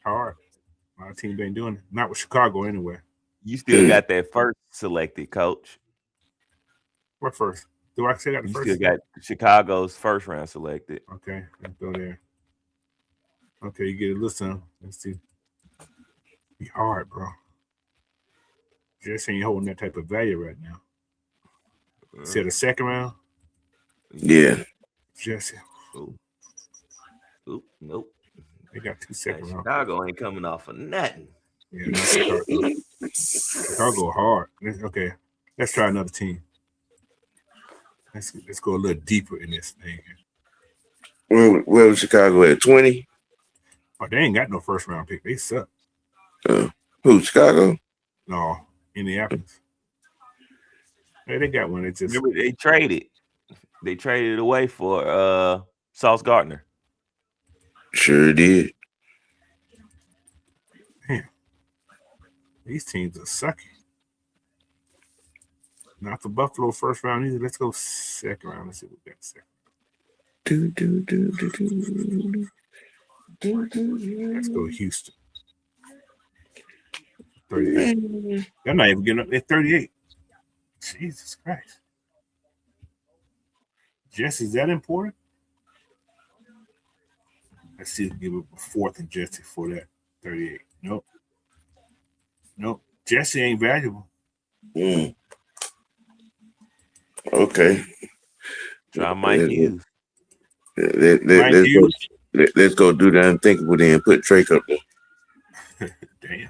hard. My team ain't doing it. Not with Chicago anyway. You still got that first selected, Coach. What first? Do I say that the you first? You still got Chicago's first round selected. Okay, let's go there. Okay, you get a little something. Let's see. Be hard, bro. Just ain't holding that type of value right now. See the second round? Yeah. Jesse. Oop, nope. They got 2 second rounds. Chicago ain't coming off of nothing. Yeah, not Chicago. Chicago hard. Okay, let's try another team. Let's go a little deeper in this thing. Where was Chicago at? 20? Oh, they ain't got no first round pick. They suck. Who, Chicago? No, Indianapolis. Hey, they got one. They just Remember, they traded it away for Sauce Gardner. Sure did. these teams are sucky. Not for Buffalo first round either. Let's go second round. Let's see what we got second. Let's go Houston. 38. They're not even getting up. They're 38. Jesus Christ. Jesse, is that important? Let's see if we give up a fourth and Jesse for that 38. Nope. Jesse ain't valuable. Okay. Try Mike Hughes. Let's go do the unthinkable then. Put Drake up there. Damn.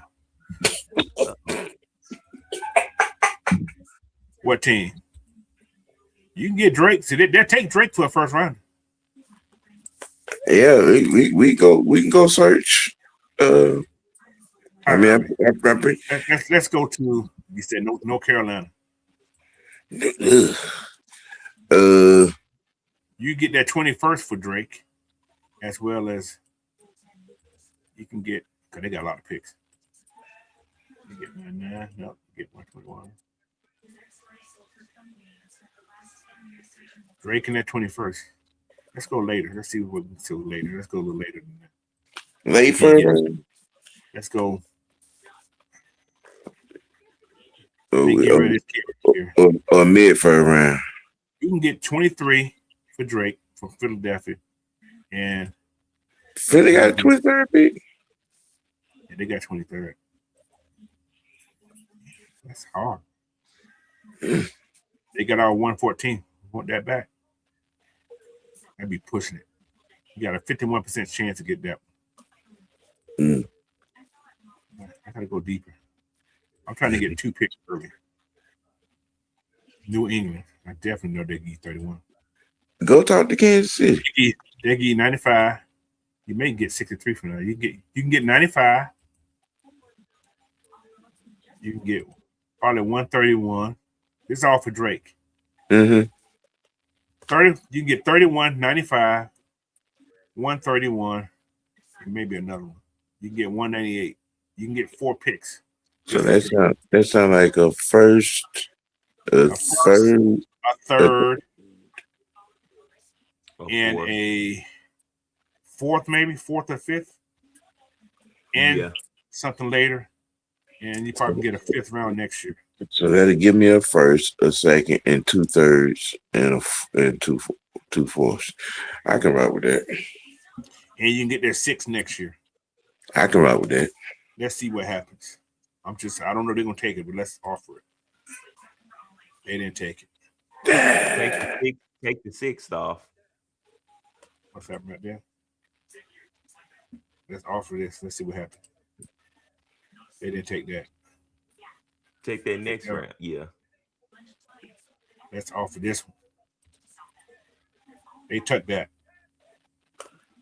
What team? You can get Drake. So they'll take Drake to a first round. Yeah, we can go search. Let's go to. You said no Carolina. You get that 21st for Drake, as well as you can get because they got a lot of picks. You get 99, no, you get 121. Drake in that 21st. Let's go later. Let's see what we can do later. Let's go a little later than that. Late first. Let's go. Or mid first round. You can get 23 for Drake from Philadelphia, and Philly got a 23rd pick. Yeah, they got 23rd. That's hard. They got our 114. Want that back? I'd be pushing it. You got a 51% chance to get that one. I gotta go deeper. I'm trying to get 2 picks early. New England. I definitely know they give you 31. Go talk to Kansas City. They give you 95. You may get 63 from that. You can get 95. You can get probably 131. This is all for Drake. 30. You can get 31, 95, 131, and maybe another one. You can get 198. You can get 4 picks. So that sound like a first, a third, and a fourth, maybe 4th or 5th, and something later, and you probably get a 5th round next year. So that'll give me a first, a second, and 2/3, and two fourths. I can rock with that. And you can get their 6 next year. I can rock with that. Let's see what happens. I don't know if they're gonna take it, but let's offer it. They didn't take it. Take the 6th off. What's that right there? Let's offer this. Let's see what happens. They didn't take that. Take that next round. Yeah. Let's offer this one. They took that.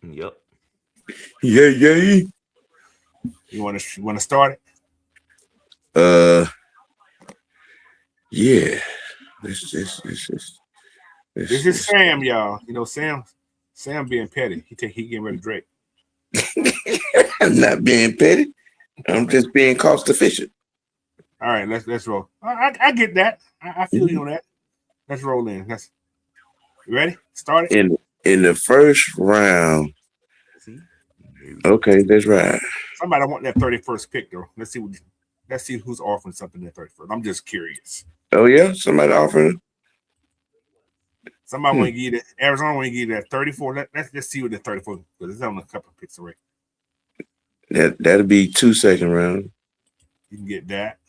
Yep. Yeah. You want to start it? Yeah. This is Sam, y'all. You know, Sam being petty. He getting rid of Drake. I'm not being petty. I'm just being cost efficient. All right, let's roll. I get that. I feel you on that. Let's roll in. You ready? Start it. In the first round. Okay, that's right. Somebody want that 31st pick though. Let's see who's offering something at 31st. I'm just curious. Oh yeah, somebody offering. Somebody want to give you that. Arizona want to give you that 34. Let's see what the 34 because it's only a couple of picks away. That'll be 2 second round. You can get that.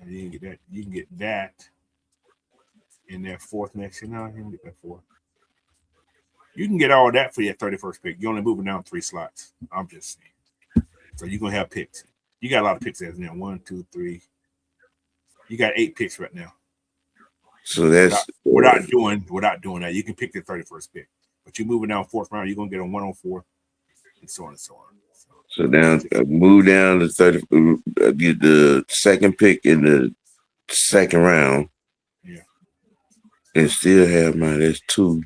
And you can get that. You can get that. In that 4th next year. No, you can get that 4th. You can get all that for your 31st pick. You're only moving down 3 slots. I'm just saying. So you're gonna have picks. You got a lot of picks as now. 1, 2, 3. You got 8 picks right now. So that's without doing that. You can pick the 31st pick. But you're moving down 4th round, you're gonna get a 104 and so on and so on. So down, move down to 30. Get the second pick in the second round. Yeah. And still have mine. That's 2.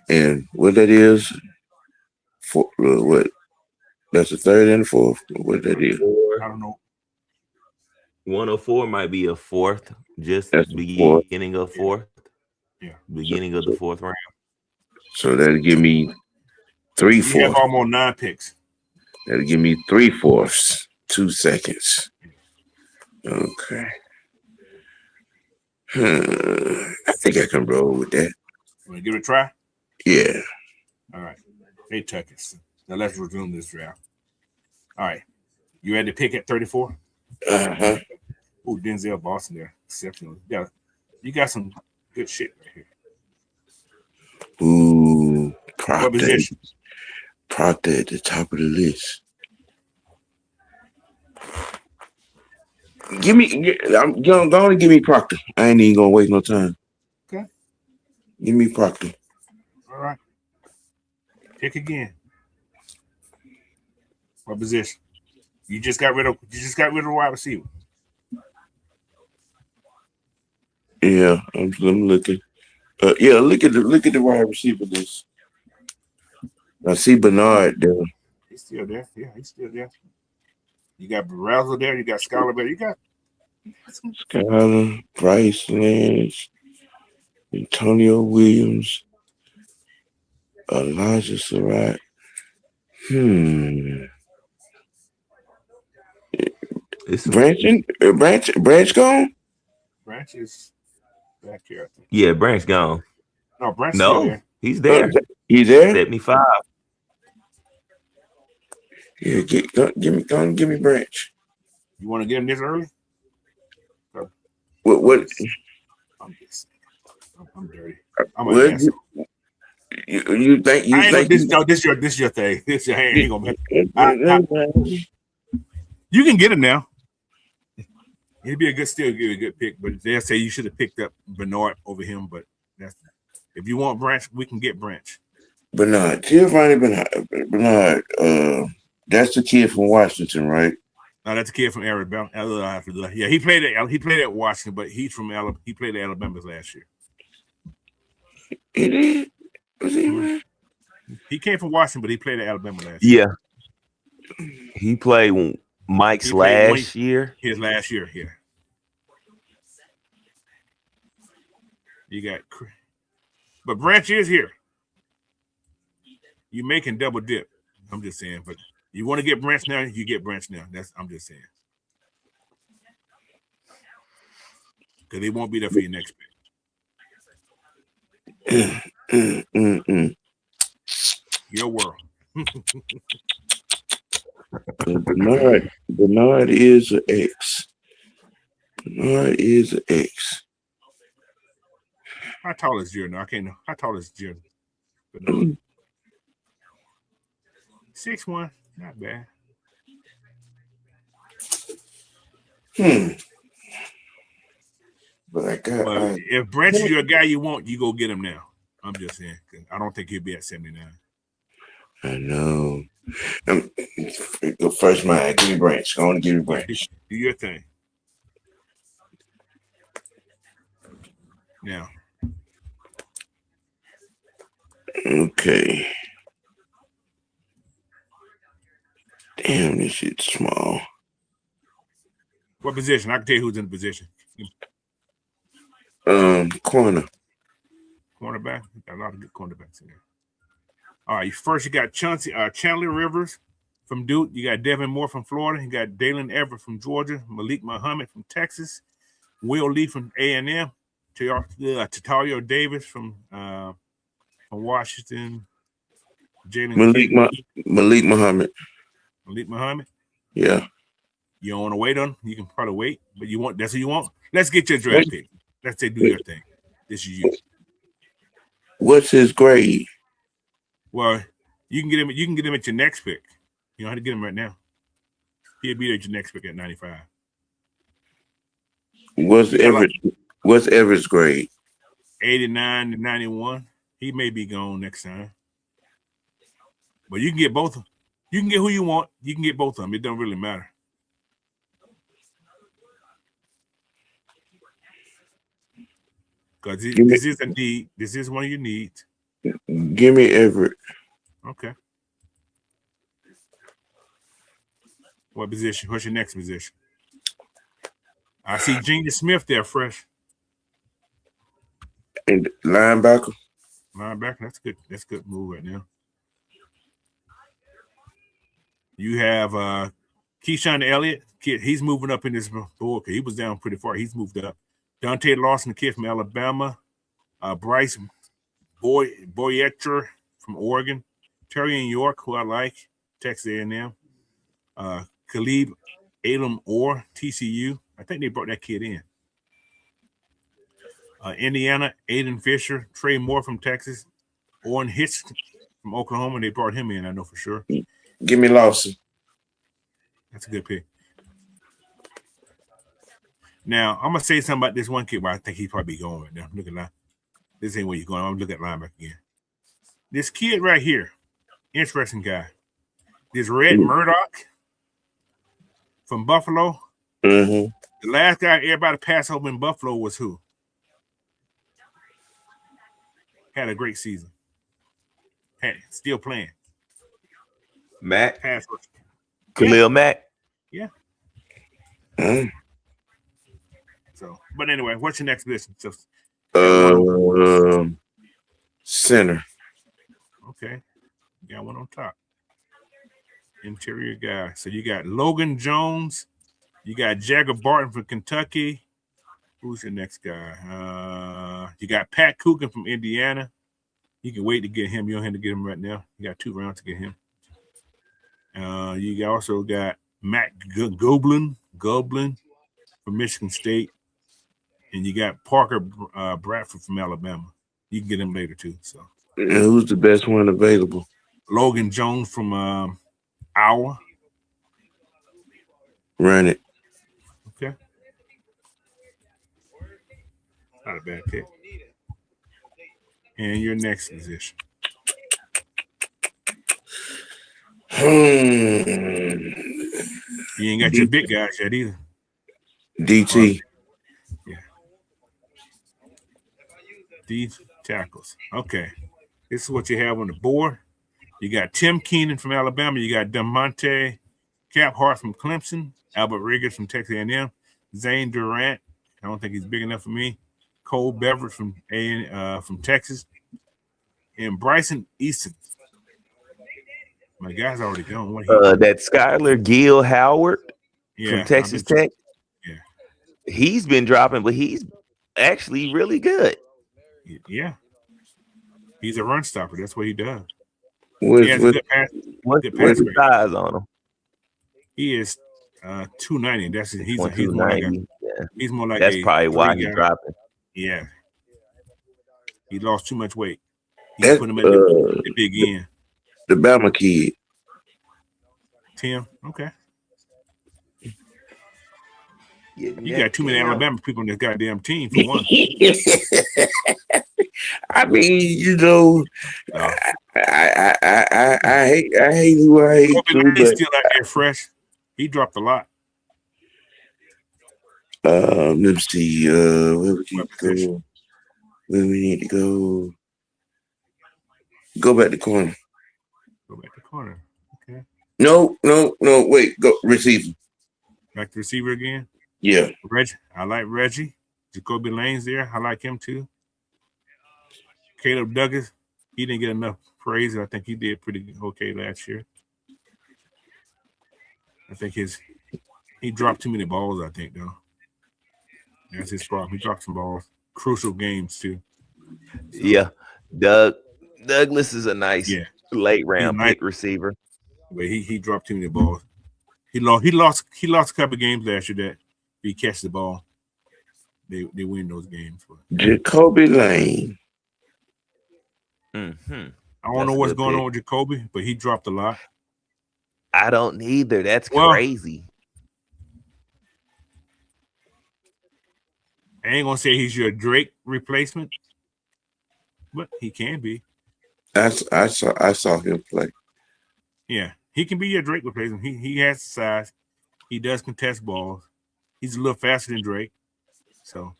And what that is? What? That's the 3rd and the 4th. What that is? I don't know. 104 might be a 4th, just That's the 4th. beginning of 4th. Yeah. Beginning of the 4th round. So that'll give me 3 You have fourths. almost 9 picks. That'll give me 3 fourths. 2 seconds. Okay. I think I can roll with that. Want to give it a try? Yeah. All right. Hey, Tuckers. Now let's resume this draft. All right. You had to pick at 34? Uh-huh. Oh, Denzel Boston there. Exceptional. Yeah. You got some good shit right here. Ooh, What Proctor. position? Proctor at the top of the list. I'm gonna give me Proctor. I ain't even gonna waste no time. Okay. Give me Proctor. All right. Pick again. What position? You just got rid of a wide receiver. Yeah, I'm looking. Yeah, look at the wide receiver list. I see Bernard there. He's still there. Yeah, he's still there. You got Razzle there. You got Scholar there. You got some. Skyler, Bryce Lance, Antonio Williams, Elijah Surratt. Branch gone? Branch is back here, I think. Yeah, Branch gone. No, Branch still No, there. he's there. He's there? 75. Yeah, give me Branch. You want to get him this early? What I'm just I'm dirty. I'm an asshole. you think This is your thing. This your hand ain't gonna make. You can get him now. He'd be a good pick, but they'll say you should have picked up Bernard over him. But that's if you want Branch, we can get Branch. Bernard, Giovanni Bernard. That's the kid from Washington, right? No, that's a kid from Alabama. Yeah, he played at Washington, but he's from Alabama. He played at Alabama last year. He did. Was he man? He came from Washington, but he played at Alabama last year. Yeah. He played Mike's year. His last year here. You got, but Branch is here. You making double dip. I'm just saying, but you want to get Branch now, you get Branch now. I'm just saying. Because they won't be there for your next pick. Your world. Bernard is an X. Bernard is an X. How tall is Jordan? I can't know. How tall is Jordan? 6'1", not bad. But if Branch is your guy you want, you go get him now. I'm just saying. I don't think he'll be at 79. I know. Go first mind. Give me Branch. I want to give you Branch. Do your thing. Now. Okay. Damn, this shit's small. What position? I can tell you who's in the position. Corner. Cornerback. Got a lot of good cornerbacks in there. All right. First, you got Chandler Rivers from Duke. You got Devin Moore from Florida. You got Dalen Everett from Georgia. Malik Muhammad from Texas. Will Lee from A&M. Tatario Davis from Washington. Malik Muhammad. Malik Muhammad. Yeah. You don't want to wait on him? You can probably wait, but that's what you want. Let's get your draft pick. Let's say do your thing. This is you. What's his grade? Well, you can get him. You can get him at your next pick. You don't have to get him right now. He'll be at your next pick at 95. What's Everett's grade? 89 to 91. He may be gone next time. But you can get both of them. You can get who you want. You can get both of them. It don't really matter. Because this is a need. This is one of your needs. Give me Everett. Okay. What position? What's your next position? I see Genius Smith there, fresh. And linebacker. Linebacker. That's good. That's a good move right now. You have Keyshawn Elliott. Kid, he's moving up in this board. He was down pretty far. He's moved up. Dante Lawson, the kid from Alabama. Bryce Boyetter from Oregon. Terry in York, who I like. Texas A&M. Khalib Elam Orr, TCU. I think they brought that kid in. Indiana, Aiden Fisher. Trey Moore from Texas. Owen Hitch from Oklahoma. They brought him in, I know for sure. Give me Lawson. That's a good pick. Now, I'm going to say something about this one kid where I think he's probably going right now. Look at that. This ain't where you're going. I'm going to look at linebacker again. This kid right here, interesting guy. This Red Murdoch from Buffalo. Mm-hmm. The last guy everybody passed over in Buffalo was who? Had a great season. Still playing. Matt. Pass rush. Khalil Mack. Yeah. Mm. So, but anyway, what's your next position? So, center. okay. You got one on top. Interior guy. So you got Logan Jones. You got Jagger Barton from Kentucky. Who's your next guy? You got Pat Coogan from Indiana. You can wait to get him. You don't have to get him right now. You got 2 rounds to get him. You also got Matt Goblin from Michigan State. And you got Parker Bradford from Alabama. You can get him later too. So, And who's the best one available? Logan Jones from Iowa. Run it. Okay. Not a bad pick. And your next position. You ain't got your big guys yet either. DT. Yeah. D tackles. Okay. This is what you have on the board. You got Tim Keenan from Alabama. You got DeMonte Caphart from Clemson. Albert Riggers from Texas A&M. Zane Durant. I don't think he's big enough for me. Cole Beverett from Texas. And Bryson Easton. My guy's already gone. That Skylar Gill Howard from Texas Tech. Yeah. He's been dropping, but he's actually really good. Yeah. He's a run stopper. That's what he does. What's the size on him? He is 290. He's more like that's probably why he's dropping. Yeah. He lost too much weight. He put him at the big end. The Bama kid. Tim. Okay. You got too many Alabama people in this goddamn team for one. I mean, you know, I hate who I hate. He's still out there fresh. He dropped a lot. Let me see. Where we need to go? Go back to corner. Go back to corner. Okay. No. Wait. Go receiver. Back to receiver again. Yeah. Reggie. I like Reggie. Jacoby Lane's there. I like him too. Caleb Douglas. He didn't get enough praise. I think he did pretty okay last year. I think he dropped too many balls, I think, though. That's his problem. He dropped some balls. Crucial games, too. So, yeah. Douglas is a nice late round pick receiver. But he dropped too many balls. He lost a couple of games last year that if he catch the ball, they win those games. But Jacoby Lane. Mm-hmm. I don't know what's going on with Jacoby, but he dropped a lot. I don't either. That's crazy. I ain't gonna say he's your Drake replacement, but he can be. I saw him play. Yeah, He can be your Drake replacement. He has the size. He does contest balls. He's a little faster than Drake. So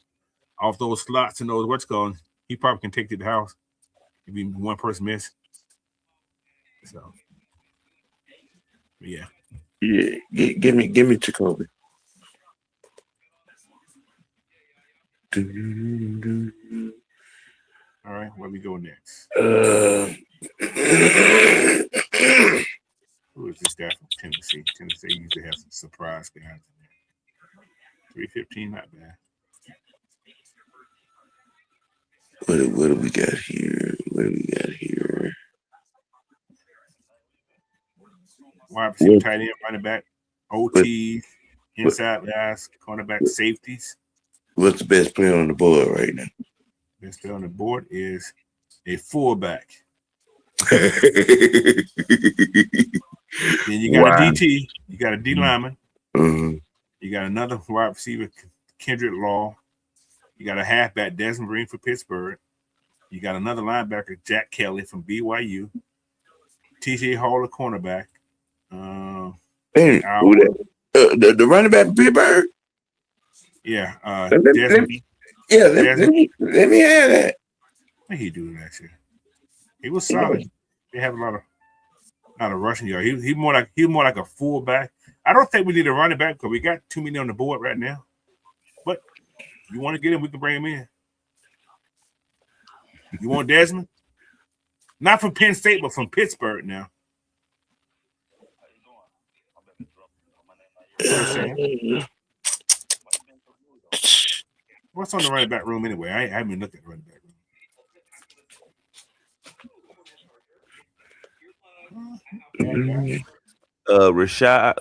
off those slots and those what's called, he probably can take to the house if even one person miss. So yeah. Yeah, give me Jacoby. All right, where we go next? Who is this guy from Tennessee? Tennessee usually has some surprise guys in there. 315, not bad. What do we got here? Wide receiver, tight end, running back, OTs, inside guys, cornerback, safeties. What's the best player on the board right now? Best player on the board is a fullback. Then you got a DT, you got a D lineman, Mm-hmm. you got another wide receiver, Kendrick Law, you got a halfback, Desmond Green for Pittsburgh, you got another linebacker, Jack Kelly from BYU, TJ Hall, a cornerback. Hey, the running back from Pittsburgh? Yeah. Let me add that. What did he do last year? He was solid. They have a lot of rushing yard. He more like a fullback. I don't think we need a running back because we got too many on the board right now. But you want to get him, we can bring him in. You want Desmond? Not from Penn State, but from Pittsburgh now. What's on the running back room anyway? I haven't even looked at the running back room. Rashad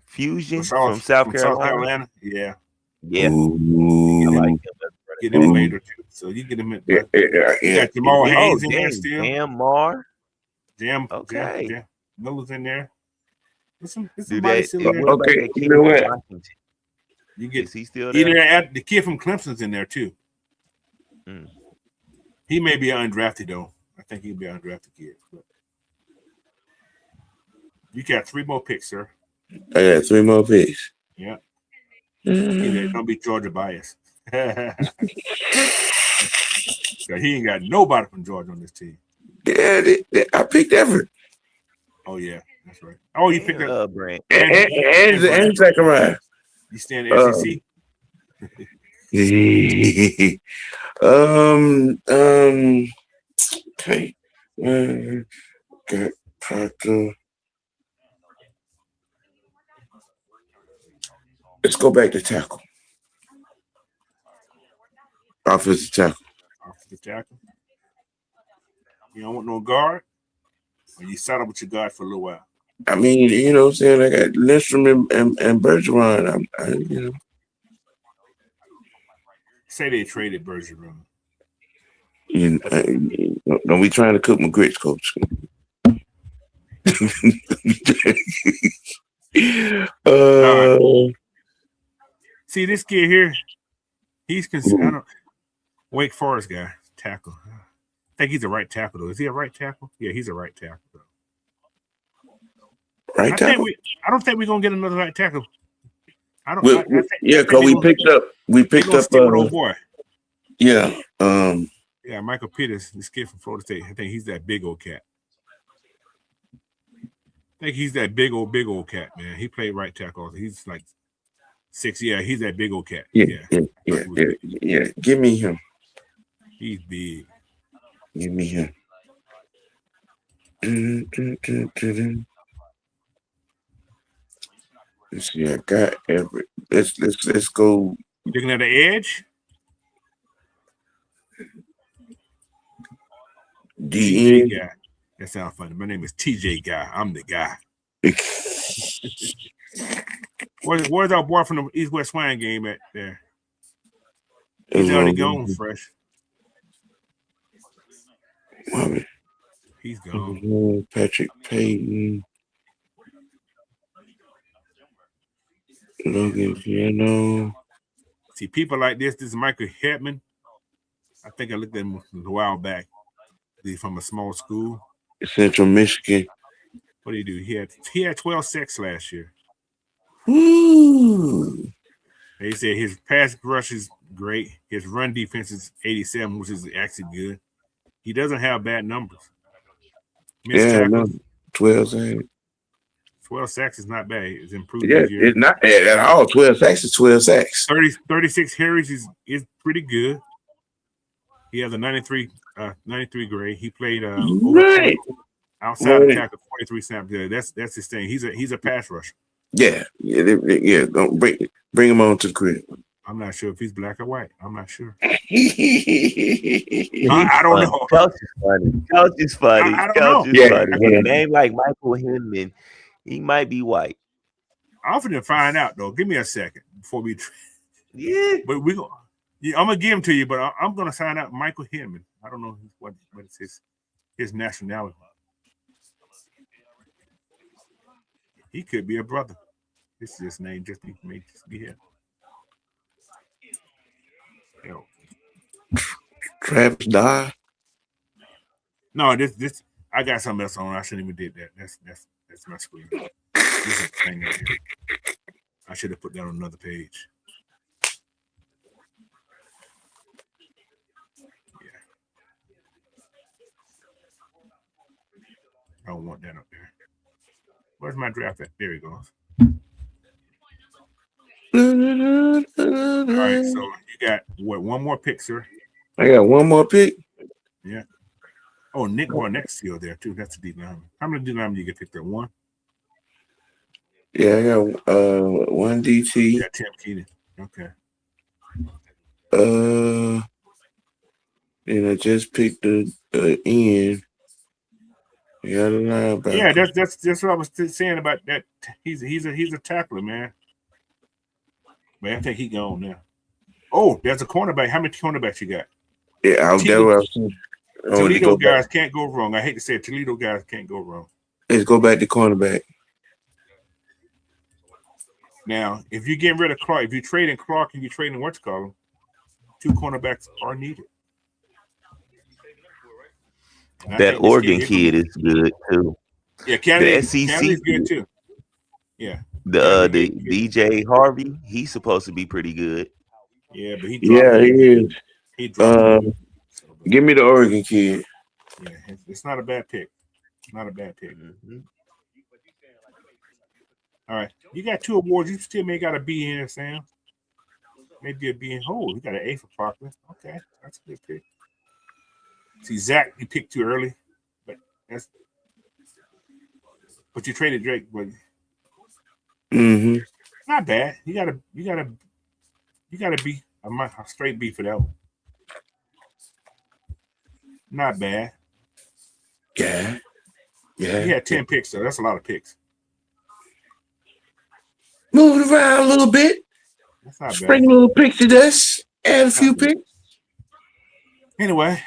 Fusion from South Carolina. Yeah. Ooh. I like him. Get him made or two. So you get him in. You got Jamal Hayes in there still. Okay. Jam Miller's in there. Okay, you know what? You get is he still there? either the kid from Clemson's in there too. He may be undrafted though. I think he'll be an undrafted kid. But you got 3 more picks, sir. I got 3 more picks. Yeah. Don't be Georgia bias. He ain't got nobody from Georgia on this team. Yeah, I picked Everett. Oh yeah, that's right. Oh, you picked up Brand. And Zachariah. You stand in SEC? Okay. Got Proctor. Let's go back to tackle. Offensive tackle. Offensive tackle. You don't want no guard? Or you settle with your guard for a little while? I mean, you know what I'm saying? I got Lindstrom and Bergeron. You know. Say they traded Bergeron. Don't be trying to cook my grits, coach. See this kid here. He's considered Wake Forest guy tackle. I think he's a right tackle though. Is he a right tackle? Yeah, he's a right tackle though. Right tackle. I don't think we're gonna get another right tackle. Because we picked up old boy. Yeah. Yeah, Michael Peters, this kid from Florida State. I think he's that big old cat. I think he's that big old cat, man. He played right tackle. He's like 6. Yeah, he's that big old cat. Yeah. Give me him. He's big. Give me him. Let's see. I got every. Let's go. You looking at the edge? TJ guy. That sounds funny. My name is TJ Guy. I'm the guy. Where's our boy from the East West Swine game at there? He's already gone, fresh. He's gone. Patrick Payton. Logan Piano. See, people like this is Michael Hetman. I think I looked at him a while back. He's from a small school. Central Michigan. What did he do? He had 12 sacks last year. Ooh. They said his pass rush is great. His run defense is 87, which is actually good. He doesn't have bad numbers. Missed tackles, 12 sacks is not bad. It's improved this year. It's not bad at all. 12 sacks is 12 sacks. 36 carries is pretty good. He has a 93 grade. He played Right. outside of tackle 43 snaps. Yeah, that's his thing. He's a pass rusher. Yeah. Don't bring him on to the crib. I'm not sure if he's black or white. I'm not sure. I I don't know. Coach is funny. Coach is funny. I don't Coach know. is Yeah, funny. With yeah. a name like Michael Hinman, he might be white. I'm finna find out though. Give me a second before we. Yeah. But we go. Yeah, I'm gonna give him to you, but I'm gonna sign out Michael Hinman. I don't know what is his nationality. He could be a brother. This is his name. Just may just be here. Yo. Travis Dye. No, this I got something else on. I shouldn't even did that. That's my screen. This is the thing right here. I should have put that on another page. Yeah. I don't want that up there. Where's my draft at? There he goes. All right, so you got one more pick, sir. I got one more pick. Yeah. Oh, Nick Barnett's still there too. That's a D lineman. How many D linemen you get picked up? One? Yeah, I got one DT. Yeah, Tim Keenan. Okay. And I just picked the end. You got a linebacker. Yeah, that's what I was saying about that. He's a tackler, man. But I think he gone now. Oh, there's a cornerback. How many cornerbacks you got? Yeah, Toledo guys can't go wrong. I hate to say it, Toledo guys can't go wrong. Let's go back to cornerback. Now, if you're getting rid of Clark, if you trade in Clark and you trade in what's called, 2 cornerbacks are needed. And That Oregon kid is good too. Yeah, Kennedy, The SEC Kennedy's good too. Yeah. The DJ Harvey, he's supposed to be pretty good. Yeah, but he is. He dropped it. Give me the Oregon kid. Yeah, it's not a bad pick. Not a bad pick. Mm-hmm. All right. You got 2 awards. You still may got a B in, Sam. Maybe a B in. Oh, you got an A for Parkland. Okay. That's a good pick. See, Zach, you picked too early. But you traded Drake, but not bad. You gotta be a straight B for that one. Not bad. Yeah. He had 10 picks, so that's a lot of picks. Move it around a little bit. That's not Bring bad. a little picks to this. Add a few picks. Anyway.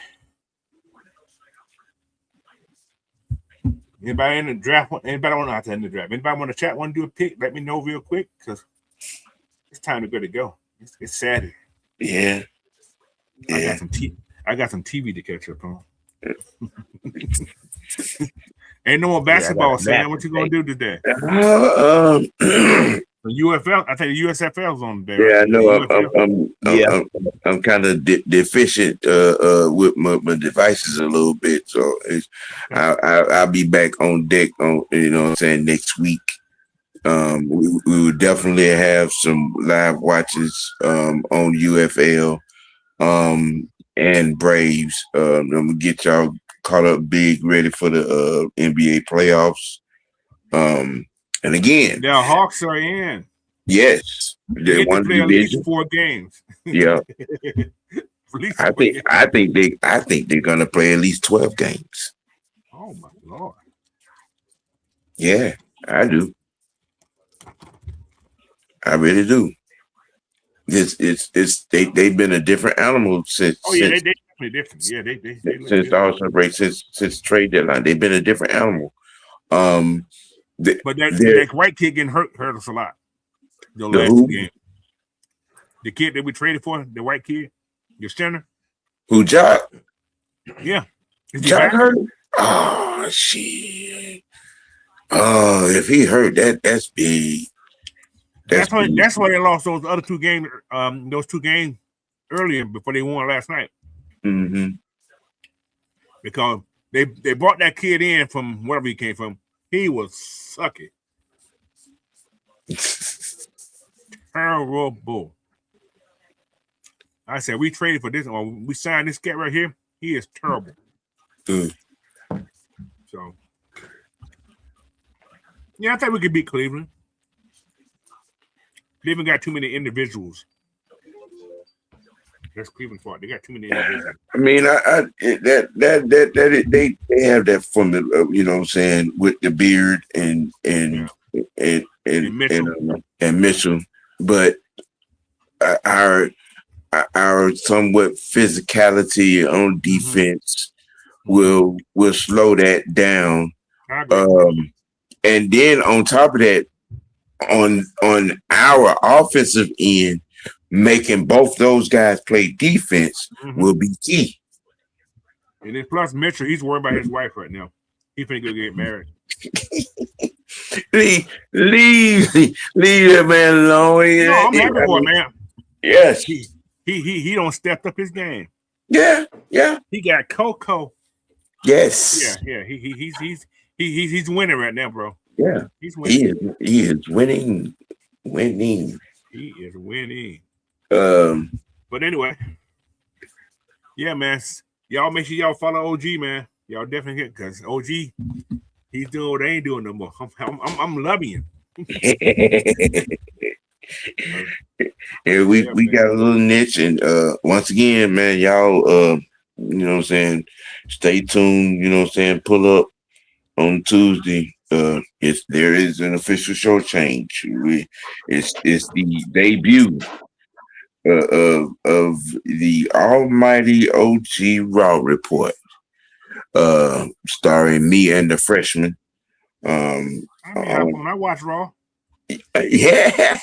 Anybody in the draft? Anybody want to in the draft? Anybody want to chat? Want to do a pick? Let me know real quick because it's time to go. It's Saturday. Yeah. I got some TV to catch up on. Ain't no more basketball, Sam. What you gonna do today? The UFL. I think the USFL's on today. Yeah, right? I know. I'm kind of deficient with my devices a little bit, so I'll be back on deck on what I'm saying, next week. We will definitely have some live watches on UFL and Braves. I'm gonna get y'all caught up big, ready for the NBA playoffs. And again, the Hawks are in. Yes, they won the play division. at least 4 games. Yeah, I think they're gonna play at least 12 games. Oh my Lord! Yeah, I do. I really do. They've been a different animal since. Oh yeah, they definitely different. Yeah, they since the All-Star break, since trade deadline, they've been a different animal. But that white kid getting hurt us a lot. The last game. The kid that we traded for, the white kid, your center. Who, Jock? Yeah. Jock hurt? Oh, shit. Oh, if he hurt, that's big. That's why. Big. That's why they lost those other 2 games. Those 2 games earlier before they won last night. Mm-hmm. Because they brought that kid in from wherever he came from. He was sucky. Terrible. I said we traded for this, or we signed this cat right here. He is terrible. Mm. So, yeah, I think we could beat Cleveland. Cleveland got too many individuals. That's Cleveland's fault. They got too many individuals. I mean, they have that formula, you know what I'm saying, with the Beard and Mitchell, but our somewhat physicality on defense will slow that down. And then on top of that, on our offensive end, making both those guys play defense will be key. And then plus Mitchell, he's worried about his wife right now. He's finna go get married. leave that man alone. No, I'm happy for him, man. Yes. He don't step up his game. Yeah. He got Coco. Yes. Yeah. He's winning right now, bro. Yeah. He's winning. He is winning. He is winning. But anyway, yeah, man. Y'all make sure y'all follow OG, man. Y'all definitely get, because OG, he's doing what they ain't doing no more. I'm loving him. And we got a little niche, and once again, man, y'all you know what I'm saying, stay tuned, you know what I'm saying, pull up on Tuesday. There is an official show change. It's the debut of the almighty OG Raw Report, starring me and the freshman. When I watch Raw, yeah,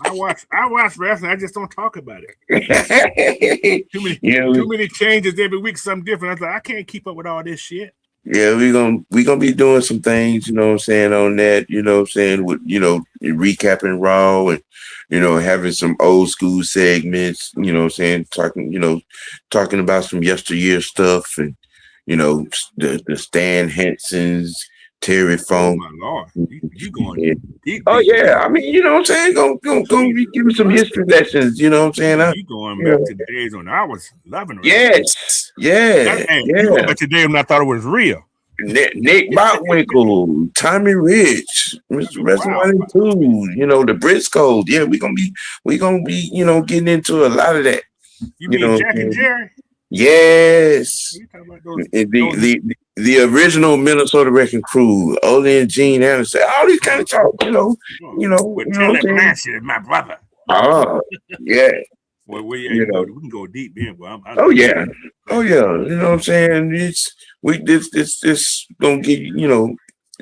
I watch wrestling. I just don't talk about it. Too many changes every week, something different. I was like, I can't keep up with all this shit. Yeah, we gonna be doing some things, you know what I'm saying, on that, you know what I'm saying, with, you know, recapping Raw and, you know, having some old school segments, you know what I'm saying, talking about some yesteryear stuff, and, you know, the Stan Hensons, Terry Funk. Oh my Lord, you going deep. Oh yeah, I mean, you know what I'm saying, gonna be giving some history lessons, you know what I'm saying. You going back to the days when I was loving it. Yes, yeah. You going back to the day when I thought it was real. Nick Botwinkle, Tommy Rich, Mr. Wrestling 2, you know, the Briscoes. Yeah, we gonna be, you know, getting into a lot of that. You mean Jack and Jerry? Yes. The original Minnesota Wrecking Crew, Ole and Gene Anderson, all these kind of talk, you know. With Taylor Blanchard is my brother. Oh, yeah. Well, we can go deep then. Well, yeah. You know what I'm saying? This gonna give you, you know,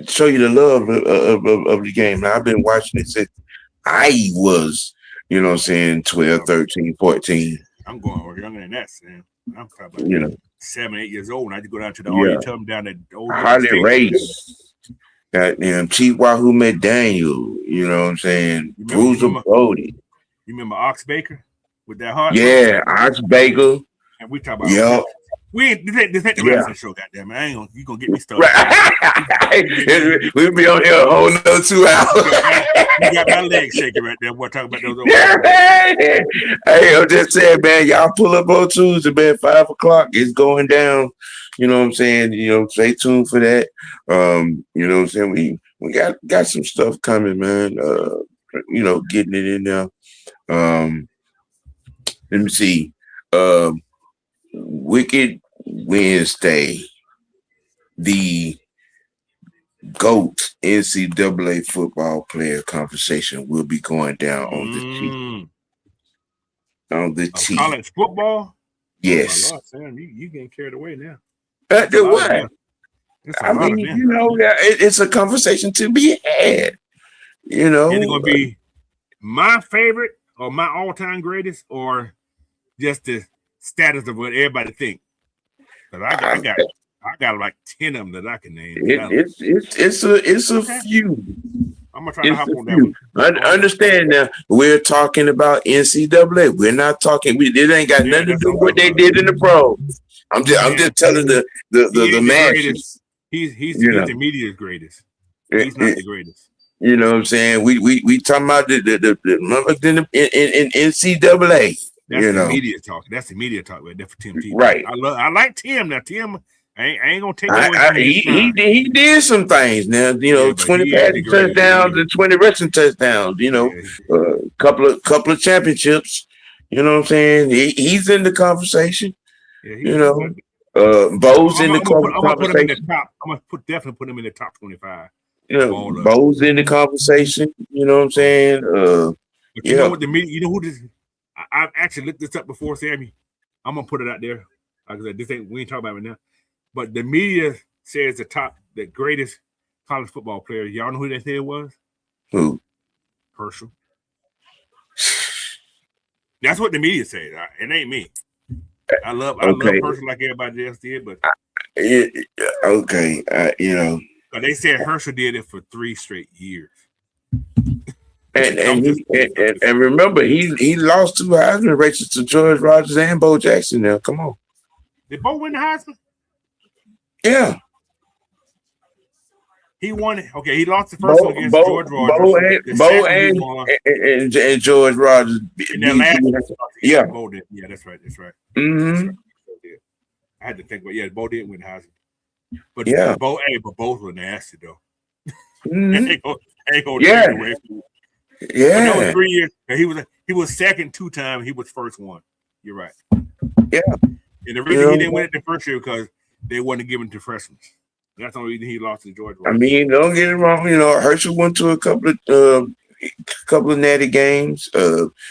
show you the love of the game. Now, I've been watching it since I was, you know what I'm saying, 12, 13, 14. I'm going younger than that, Sam. I'm probably, you know, 7, 8 years old, and I just go down to the auditorium down at old Harley Race. Goddamn Chief Wahoo McDaniel, you know what I'm saying? Bruiser Brody. You remember Ox Baker with that heart? Yeah, Ox Baker. And we talk about this ain't the wrestling show, goddamn it. You gonna get me started. Right. We'll be on here a whole nother 2 hours. You got my legs shaking right there. We're talking about those. Hey, I'm just saying, man, y'all pull up on Tuesday, man, 5 o'clock. It's going down. You know what I'm saying? You know, stay tuned for that. You know what I'm saying? We got some stuff coming, man. You know, getting it in there. Let me see. Wicked Wednesday, the GOAT NCAA football player conversation will be going down on the T. On the T. College football? Yes. Oh, Sam, you getting carried away now. What? I mean, you know, it's a conversation to be had. You know, is it going to be my favorite or my all-time greatest, or just the status of what everybody thinks? Because I got like 10 of them that I can name. It's a few. I'm gonna try to hop on that few. one. Understand now, we're talking about NCAA. We're not talking. It ain't got nothing to do with what they did in the pro. I'm just telling the masses. He's the media's greatest. He's not the greatest. You know what I'm saying? We talking about the in NCAA. That's the media talk. That's the media talk right there for Tim Tebow. Right. I like Tim. Now Tim, I ain't gonna take away from he did some things. Now 20 passing touchdowns and 20 rushing touchdowns. Couple of championships. You know what I'm saying? He's in the conversation. Yeah, Bo's in the conversation. I'm gonna definitely put him in the top 25. Bo's in the conversation. You know what I'm saying? But you know what the media? You know who this? I've actually looked this up before, Sammy. I'm gonna put it out there. Like I said, we ain't talking about it now. But the media says the greatest college football player. Y'all know who they said was? Who? Herschel. That's what the media says. It ain't me. I love Herschel like everybody else did, but But they said Herschel did it for 3 straight years. And remember, he lost 2 Heisman races to George Rogers and Bo Jackson. Now, come on. Did Bo win the Heisman? Yeah. He won it. Okay, he lost the first one against George Rogers. Bo and George Rogers. Yeah, Bo did. Yeah, that's right. Mm-hmm. I had to think, but Bo didn't win Heisman. But both were nasty though. Mm-hmm. Take away from it. Yeah. That was 3 years. He was second 2 times. He was first one. You're right. Yeah. And the reason he didn't win it the first year because they wasn't given to freshmen. That's the only reason he lost to George Rogers. I mean, don't get it wrong. Herschel went to a couple of natty games.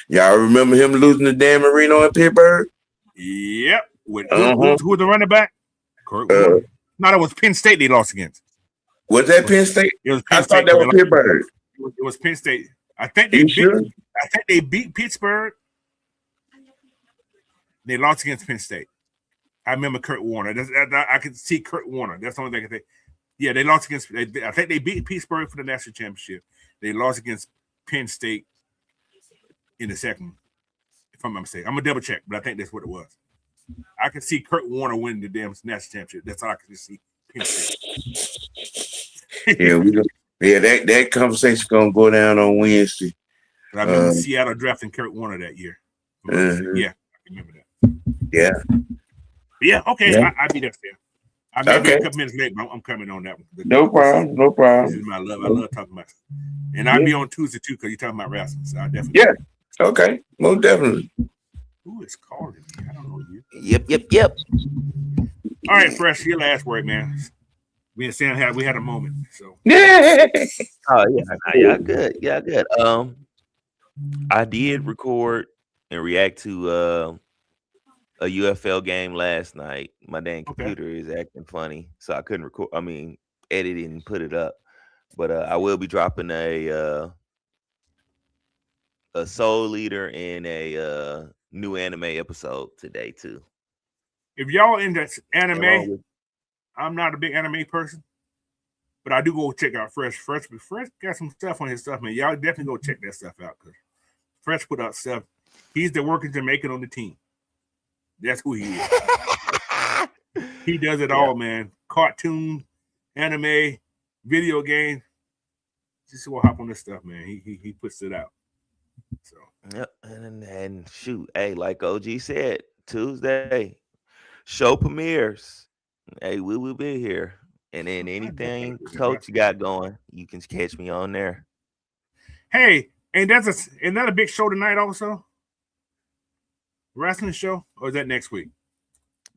Y'all remember him losing to Dan Marino in Pittsburgh? Yep. Who was the running back? Kurt Warner. No, that was Penn State they lost against. Was that Penn State? It was Penn I State. thought that was Pittsburgh. It was Penn State. I think they beat Pittsburgh. They lost against Penn State. I remember Kurt Warner. I could see Kurt Warner. That's the only thing I can think. Yeah, they lost against. I think they beat Pittsburgh for the national championship. They lost against Penn State in the second. If I'm not mistaken, I'm gonna double check, but I think that's what it was. I can see Kurt Warner winning the damn national championship. That's all I can see. Penn State. That conversation gonna go down on Wednesday. I remember Seattle drafting Kurt Warner that year. Yeah, I remember that. Yeah. Yeah, okay. Yeah. I'll be there, Sam. I may be a couple minutes late, but I'm coming on that one. No problem. This is my love. I love talking about it. And I'll be on Tuesday too, because you're talking about wrestling. So I definitely. Yeah. Okay. Most definitely. Who is calling me? I don't know you. Yep. All right, Fresh, your last word, man. Me and Sam had a moment. So Yeah. Oh yeah, good. I did record and react to a UFL game last night. My dang computer is acting funny, so I couldn't record. I mean, edit it and put it up. But I will be dropping a Soul Leader and a new anime episode today too. If y'all into anime, I'm not a big anime person, but I do go check out Fresh. Fresh got some stuff on his stuff, man. Y'all definitely go check that stuff out because Fresh put out stuff. He's the working Jamaican on the team. That's who he is. He does it all, man. Cartoon, anime, video game. Just go hop on this stuff, man. He puts it out. So yep, and shoot, hey, like OG said, Tuesday show premieres. Hey, we will be here, and then anything Coach got going, you can catch me on there. Hey, and that's another big show tonight, also. Wrestling show, or is that next week?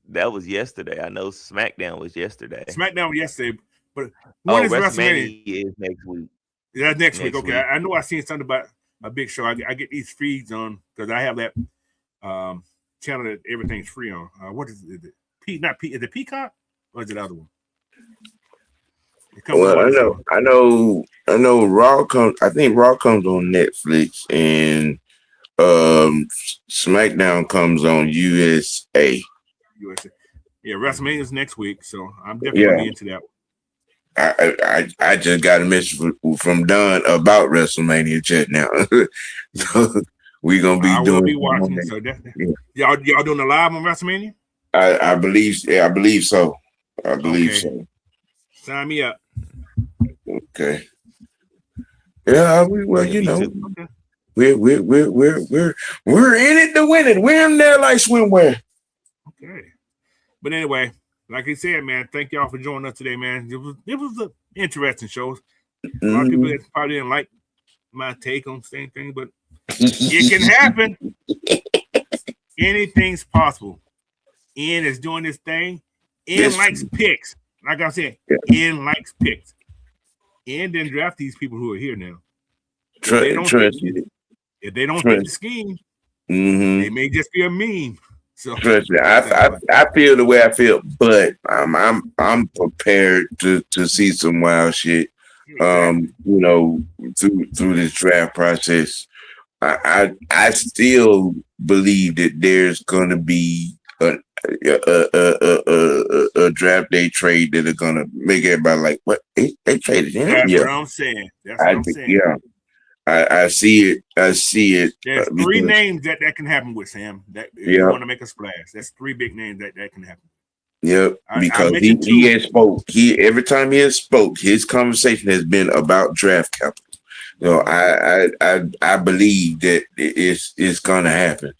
That was yesterday. I know SmackDown was yesterday. SmackDown was yesterday, but when is WrestleMania? Is next week. Yeah, next week. Okay, I know I seen something about a big show. I get these feeds on because I have that channel that everything's free on. What is it? Is it Peacock or is it the other one? Well, I know. Raw comes. I think Raw comes on Netflix and SmackDown comes on USA. Yeah, WrestleMania's next week, so I'm definitely gonna be into that one. I just got a message from Don about WrestleMania chat now. So we gonna be I doing. will be watching. So definitely, y'all doing a live on WrestleMania? I believe. Yeah, I believe so. I believe Okay. so. Sign me up. Okay. Yeah. Well, Yeah, you me know, too. Okay. we're in it to win it. We're in there like swimwear. Okay. But anyway, like I said, man, thank y'all for joining us today, man. It was an interesting show. A lot of people that probably didn't like my take on the same thing, but it can happen. Anything's possible. Ian is doing this thing. Ian likes picks. Like I said, Ian likes picks. Ian didn't draft these people who are here now. If they don't fit the scheme, they may just be a meme. So trust me, I feel the way I feel, but I'm prepared to see some wild shit. Exactly. You know, through this draft process. I still believe that there's gonna be a draft day trade that are gonna make everybody like, what they traded him? That's Yeah, what I'm saying. That's what I'm saying. Yeah, I see it. I see it. There's three names that can happen with, Sam. That if you want to make a splash, that's three big names that can happen. Yep, because he has spoke. Every time he has spoke, his conversation has been about draft capital. So I believe that it's gonna happen.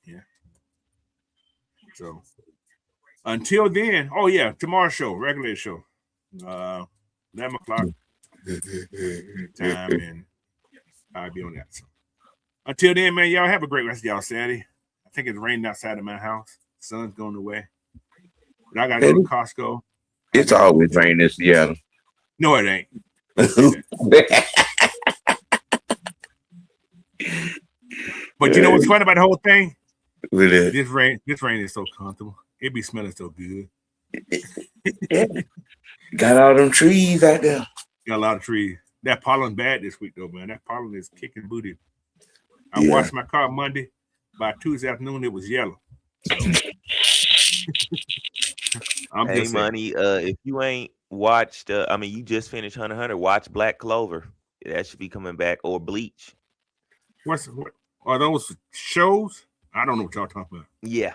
Yeah. So until then, oh yeah, tomorrow's show, regular show, 11 o'clock time, and I'll be on that. So until then, man, y'all have a great rest of y'all Saturday. I think it's raining outside of my house. The sun's going away, but I gotta go to Costco. It's always raining in Seattle. No, it ain't. But you know what's funny about the whole thing? This rain is so comfortable. It be smelling so good. Got all them trees out there. Got a lot of trees. That pollen bad this week though, man. That pollen is kicking booty. I washed my car Monday. By Tuesday afternoon, it was yellow. So, hey, Money, if you ain't watched, you just finished Hunter x Hunter, watch Black Clover. That should be coming back, or Bleach. What are those shows? I don't know what y'all talking about. Yeah.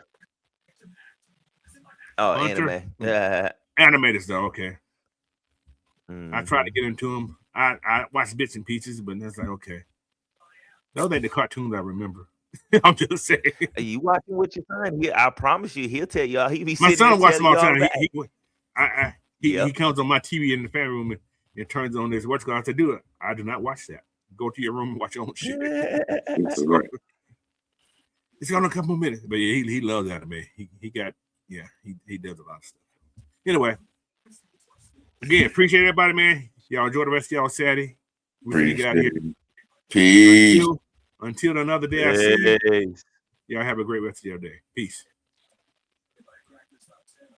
Oh, Hunter? Anime. Animators though, okay. Mm-hmm. I tried to get into them. I watched bits and pieces, but it's like, okay. Those ain't the cartoons I remember. I'm just saying. You watching with your son? I promise you, he'll tell y'all. He be my son watches them all the time. He comes on my TV in the family room and turns on this. What's going to do it? I do not watch that. Go to your room and watch your own shit. It's gonna come a minute, but yeah, he loves anime. He does a lot of stuff. Anyway, again, appreciate everybody, man. Y'all enjoy the rest of y'all Saturday. We're gonna get out here. Peace. Until another day I see you. Y'all have a great rest of your day. Peace.